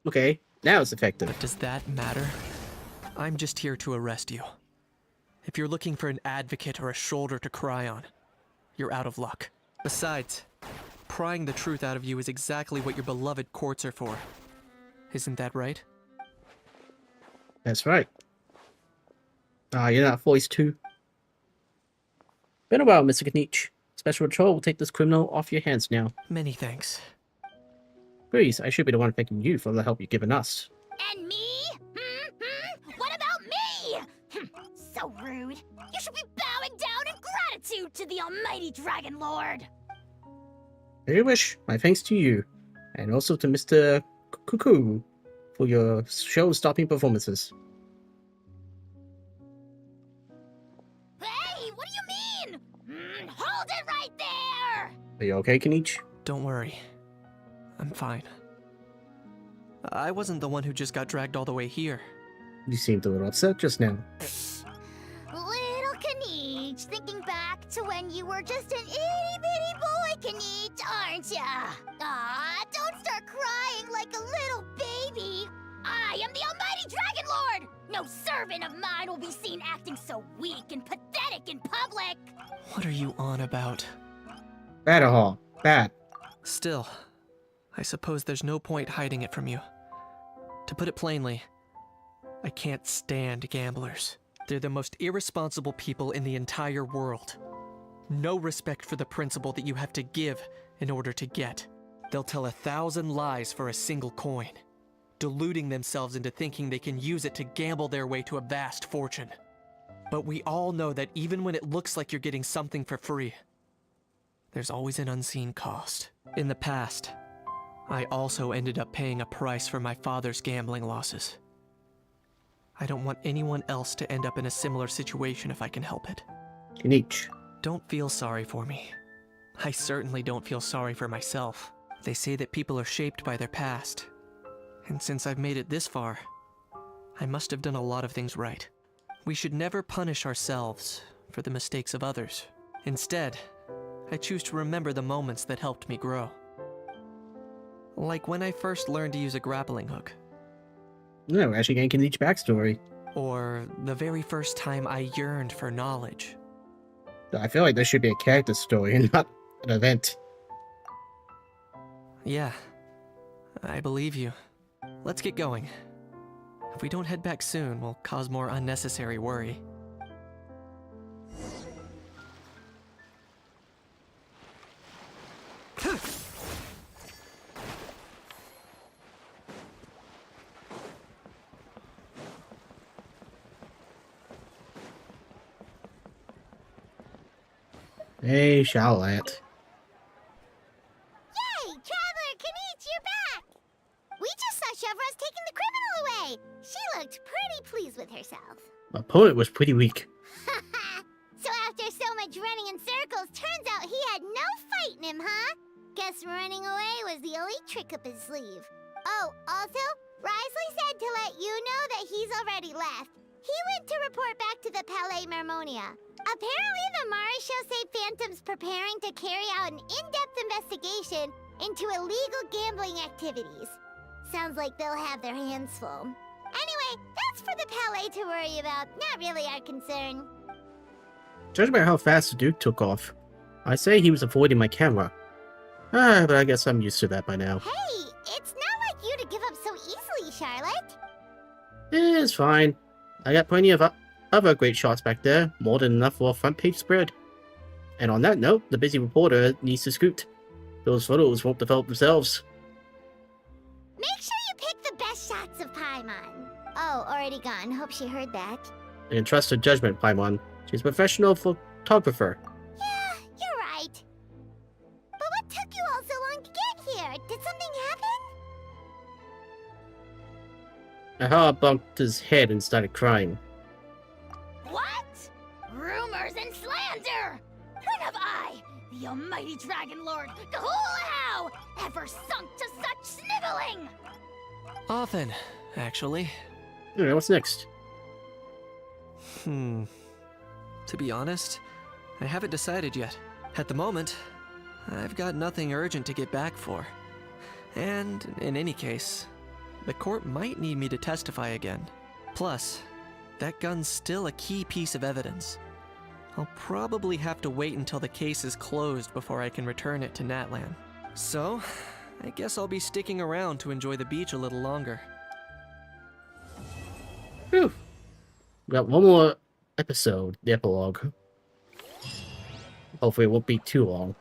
Okay, now it's effective. But does that matter? I'm just here to arrest you. If you're looking for an advocate or a shoulder to cry on, you're out of luck. Besides, prying the truth out of you is exactly what your beloved courts are for. Isn't that right? That's right. You're not voice too. Been a while, Mr. Kanich. Special Patrol will take this criminal off your hands now. Many thanks. Please, I should be the one thanking you for the help you've given us. And me? What about me? So rude. You should be bowing down in gratitude to the almighty Dragon Lord. Very wish. My thanks to you. And also to Mr. Cuckoo for your show-stopping performances. Hey, what do you mean? Hold it right there! Are you okay, Kanich? Don't worry. I'm fine. I wasn't the one who just got dragged all the way here. You seemed a little upset just now. Little Kanich, thinking back to when you were just an itty-bitty boy, Kanich, aren't ya? Aw, don't start crying like a little baby. I am the almighty Dragon Lord! No servant of mine will be seen acting so weak and pathetic in public! What are you on about? Bad. Still, I suppose there's no point hiding it from you. To put it plainly, I can't stand gamblers. They're the most irresponsible people in the entire world. No respect for the principle that you have to give in order to get. They'll tell 1,000 lies for a single coin, deluding themselves into thinking they can use it to gamble their way to a vast fortune. But we all know that even when it looks like you're getting something for free, there's always an unseen cost. In the past, I also ended up paying a price for my father's gambling losses. I don't want anyone else to end up in a similar situation if I can help it. Each. Don't feel sorry for me. I certainly don't feel sorry for myself. They say that people are shaped by their past. And since I've made it this far, I must have done a lot of things right. We should never punish ourselves for the mistakes of others. Instead, I choose to remember the moments that helped me grow. Like when I first learned to use a grappling hook. No, we're actually getting Kenichi's backstory. Or the very first time I yearned for knowledge. I feel like this should be a character story and not an event. Yeah, I believe you. Let's get going. If we don't head back soon, we'll cause more unnecessary worry. Hey, Charlotte. Yay! Traveler Kenichi, you're back! We just saw Chevro's taking the criminal away. She looked pretty pleased with herself. My opponent was pretty weak. So after so much running in circles, turns out he had no fight in him, huh? Guess running away was the only trick up his sleeve. Oh, also, Risley said to let you know that he's already left. He went to report back to the Palais Mermonia. Apparently, the Mari show say Phantom's preparing to carry out an in-depth investigation into illegal gambling activities. Sounds like they'll have their hands full. Anyway, that's for the Palais to worry about, not really our concern. Judging by how fast the Duke took off, I say he was avoiding my camera. But I guess I'm used to that by now. Hey, it's not like you to give up so easily, Charlotte. It's fine. I got plenty of other great shots back there, more than enough for a front page spread. And on that note, the busy reporter needs to scoot. Those photos won't develop themselves. Make sure you pick the best shots of Paimon. Oh, already gone. Hope she heard that. And trust her judgment, Paimon. She's a professional photographer. Yeah, you're right. But what took you all so long to get here? Did something happen? Aha bumped his head and started crying. What? Rumors and slander! When have I, the almighty Dragon Lord, Kahulahau, ever sunk to such sniveling? Often, actually. Alright, what's next? To be honest, I haven't decided yet. At the moment, I've got nothing urgent to get back for. And, in any case, the court might need me to testify again. Plus, that gun's still a key piece of evidence. I'll probably have to wait until the case is closed before I can return it to Natlan. So, I guess I'll be sticking around to enjoy the beach a little longer. Whew. We got one more episode, the epilogue. Hopefully it won't be too long.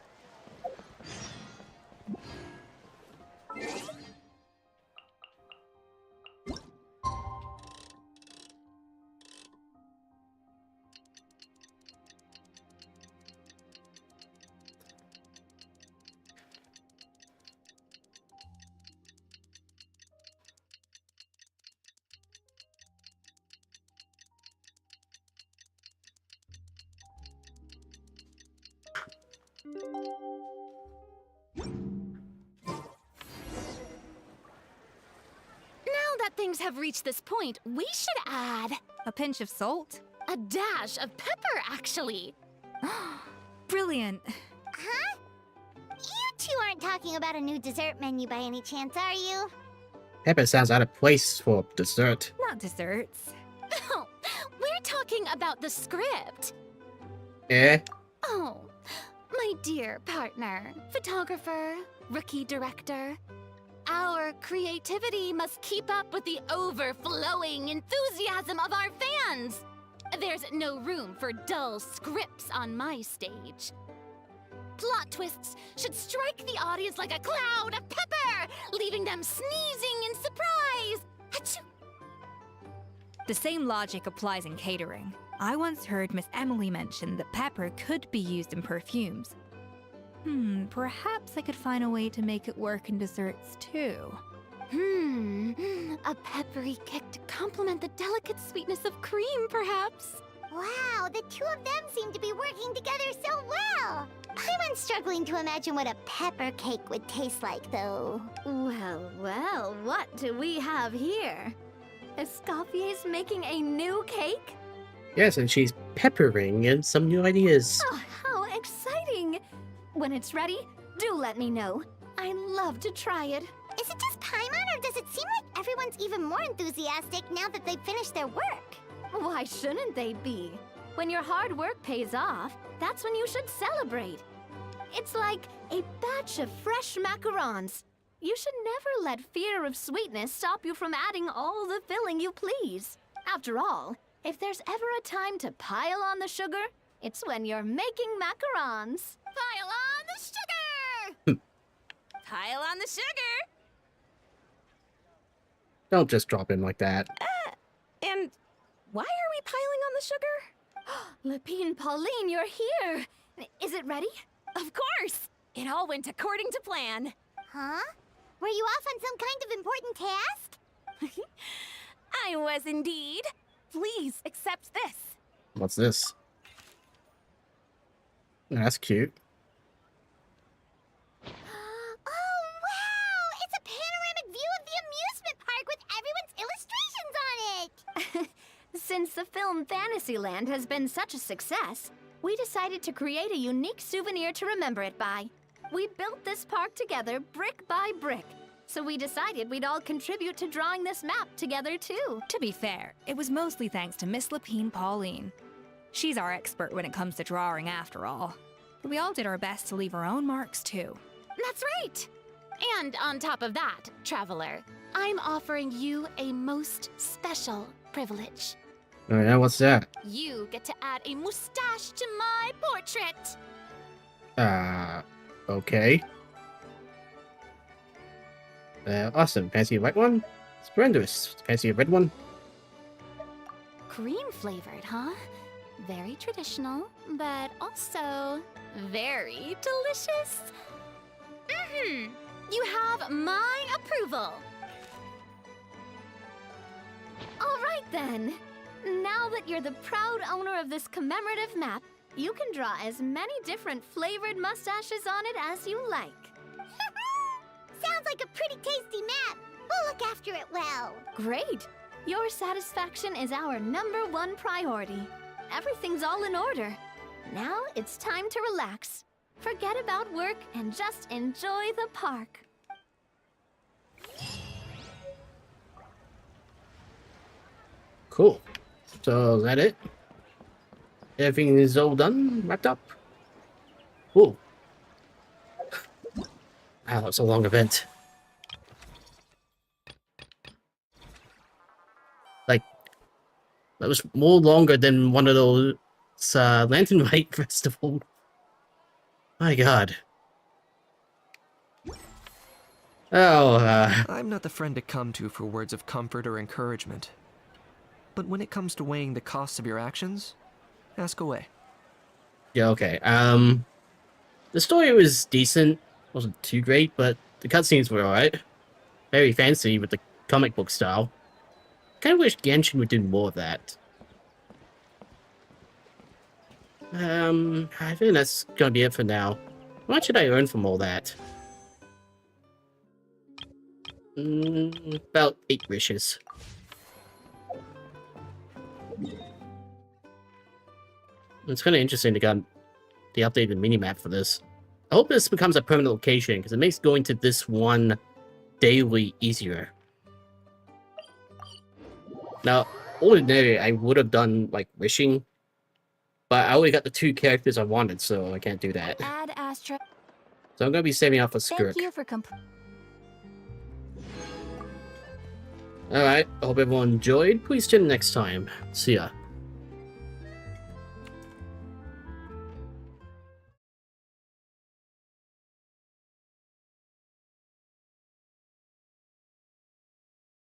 Now that things have reached this point, we should add A pinch of salt? a dash of pepper, actually. Brilliant. Huh? You two aren't talking about a new dessert menu by any chance, are you? Pepper sounds out of place for dessert. Not desserts. Oh, we're talking about the script. Eh? Oh, my dear partner, photographer, rookie director. Our creativity must keep up with the overflowing enthusiasm of our fans. There's no room for dull scripts on my stage. Plot twists should strike the audience like a cloud of pepper, leaving them sneezing in surprise. Achoo! The same logic applies in catering. I once heard Miss Emily mention that pepper could be used in perfumes. Perhaps I could find a way to make it work in desserts too. A peppery kick to complement the delicate sweetness of cream, perhaps. Wow, the two of them seem to be working together so well. I'm struggling to imagine what a pepper cake would taste like, though. Well, well, what do we have here? Escoffier's making a new cake? Yes, and she's peppering in some new ideas. Oh, how exciting! When it's ready, do let me know. I'd love to try it. Is it just Paimon, or does it seem like everyone's even more enthusiastic now that they've finished their work? Why shouldn't they be? When your hard work pays off, that's when you should celebrate. It's like a batch of fresh macarons. You should never let fear of sweetness stop you from adding all the filling you please. After all, if there's ever a time to pile on the sugar, it's when you're making macarons. Pile on the sugar! Pile on the sugar! Don't just drop in like that. And why are we piling on the sugar? Lepine Pauline, you're here! Is it ready? Of course! It all went according to plan. Huh? Were you off on some kind of important task? I was indeed. Please accept this. What's this? That's cute. Oh, wow! It's a panoramic view of the amusement park with everyone's illustrations on it! Since the film Fantasyland has been such a success, we decided to create a unique souvenir to remember it by. We built this park together brick by brick, so we decided we'd all contribute to drawing this map together too. To be fair, it was mostly thanks to Miss Lepine Pauline. She's our expert when it comes to drawing after all. But we all did our best to leave our own marks too. That's right! And on top of that, Traveler, I'm offering you a most special privilege. Oh yeah, what's that? You get to add a mustache to my portrait! Okay. Awesome. Fancy a white one? Splendorous. Fancy a red one? Cream flavored, huh? Very traditional, but also very delicious. You have my approval. All right then. Now that you're the proud owner of this commemorative map, you can draw as many different flavored mustaches on it as you like. Sounds like a pretty tasty map. We'll look after it well. Great. Your satisfaction is our #1 priority. Everything's all in order. Now it's time to relax. Forget about work and just enjoy the park. Cool. So is that it? Everything is all done? Wrapped up? Cool. Wow, that's a long event. Like, that was more longer than one of those Lantern Light Festival. My god. Oh, I'm not the friend to come to for words of comfort or encouragement. But when it comes to weighing the costs of your actions, ask away. Yeah, okay. The story was decent. Wasn't too great, but the cutscenes were alright. Very fancy with the comic book style. Kind of wish Genshin would do more of that. I think that's gonna be it for now. How much should I earn from all that? About 8 wishes. It's kind of interesting to get the updated minimap for this. I hope this becomes a permanent location, because it makes going to this one daily easier. Now, ordinarily, I would have done, like, wishing, but I only got the 2 characters I wanted, so I can't do that. Add Astra. So I'm going to be saving up for Skirk. Thank you for Alright, I hope everyone enjoyed. Please tune in next time. See ya.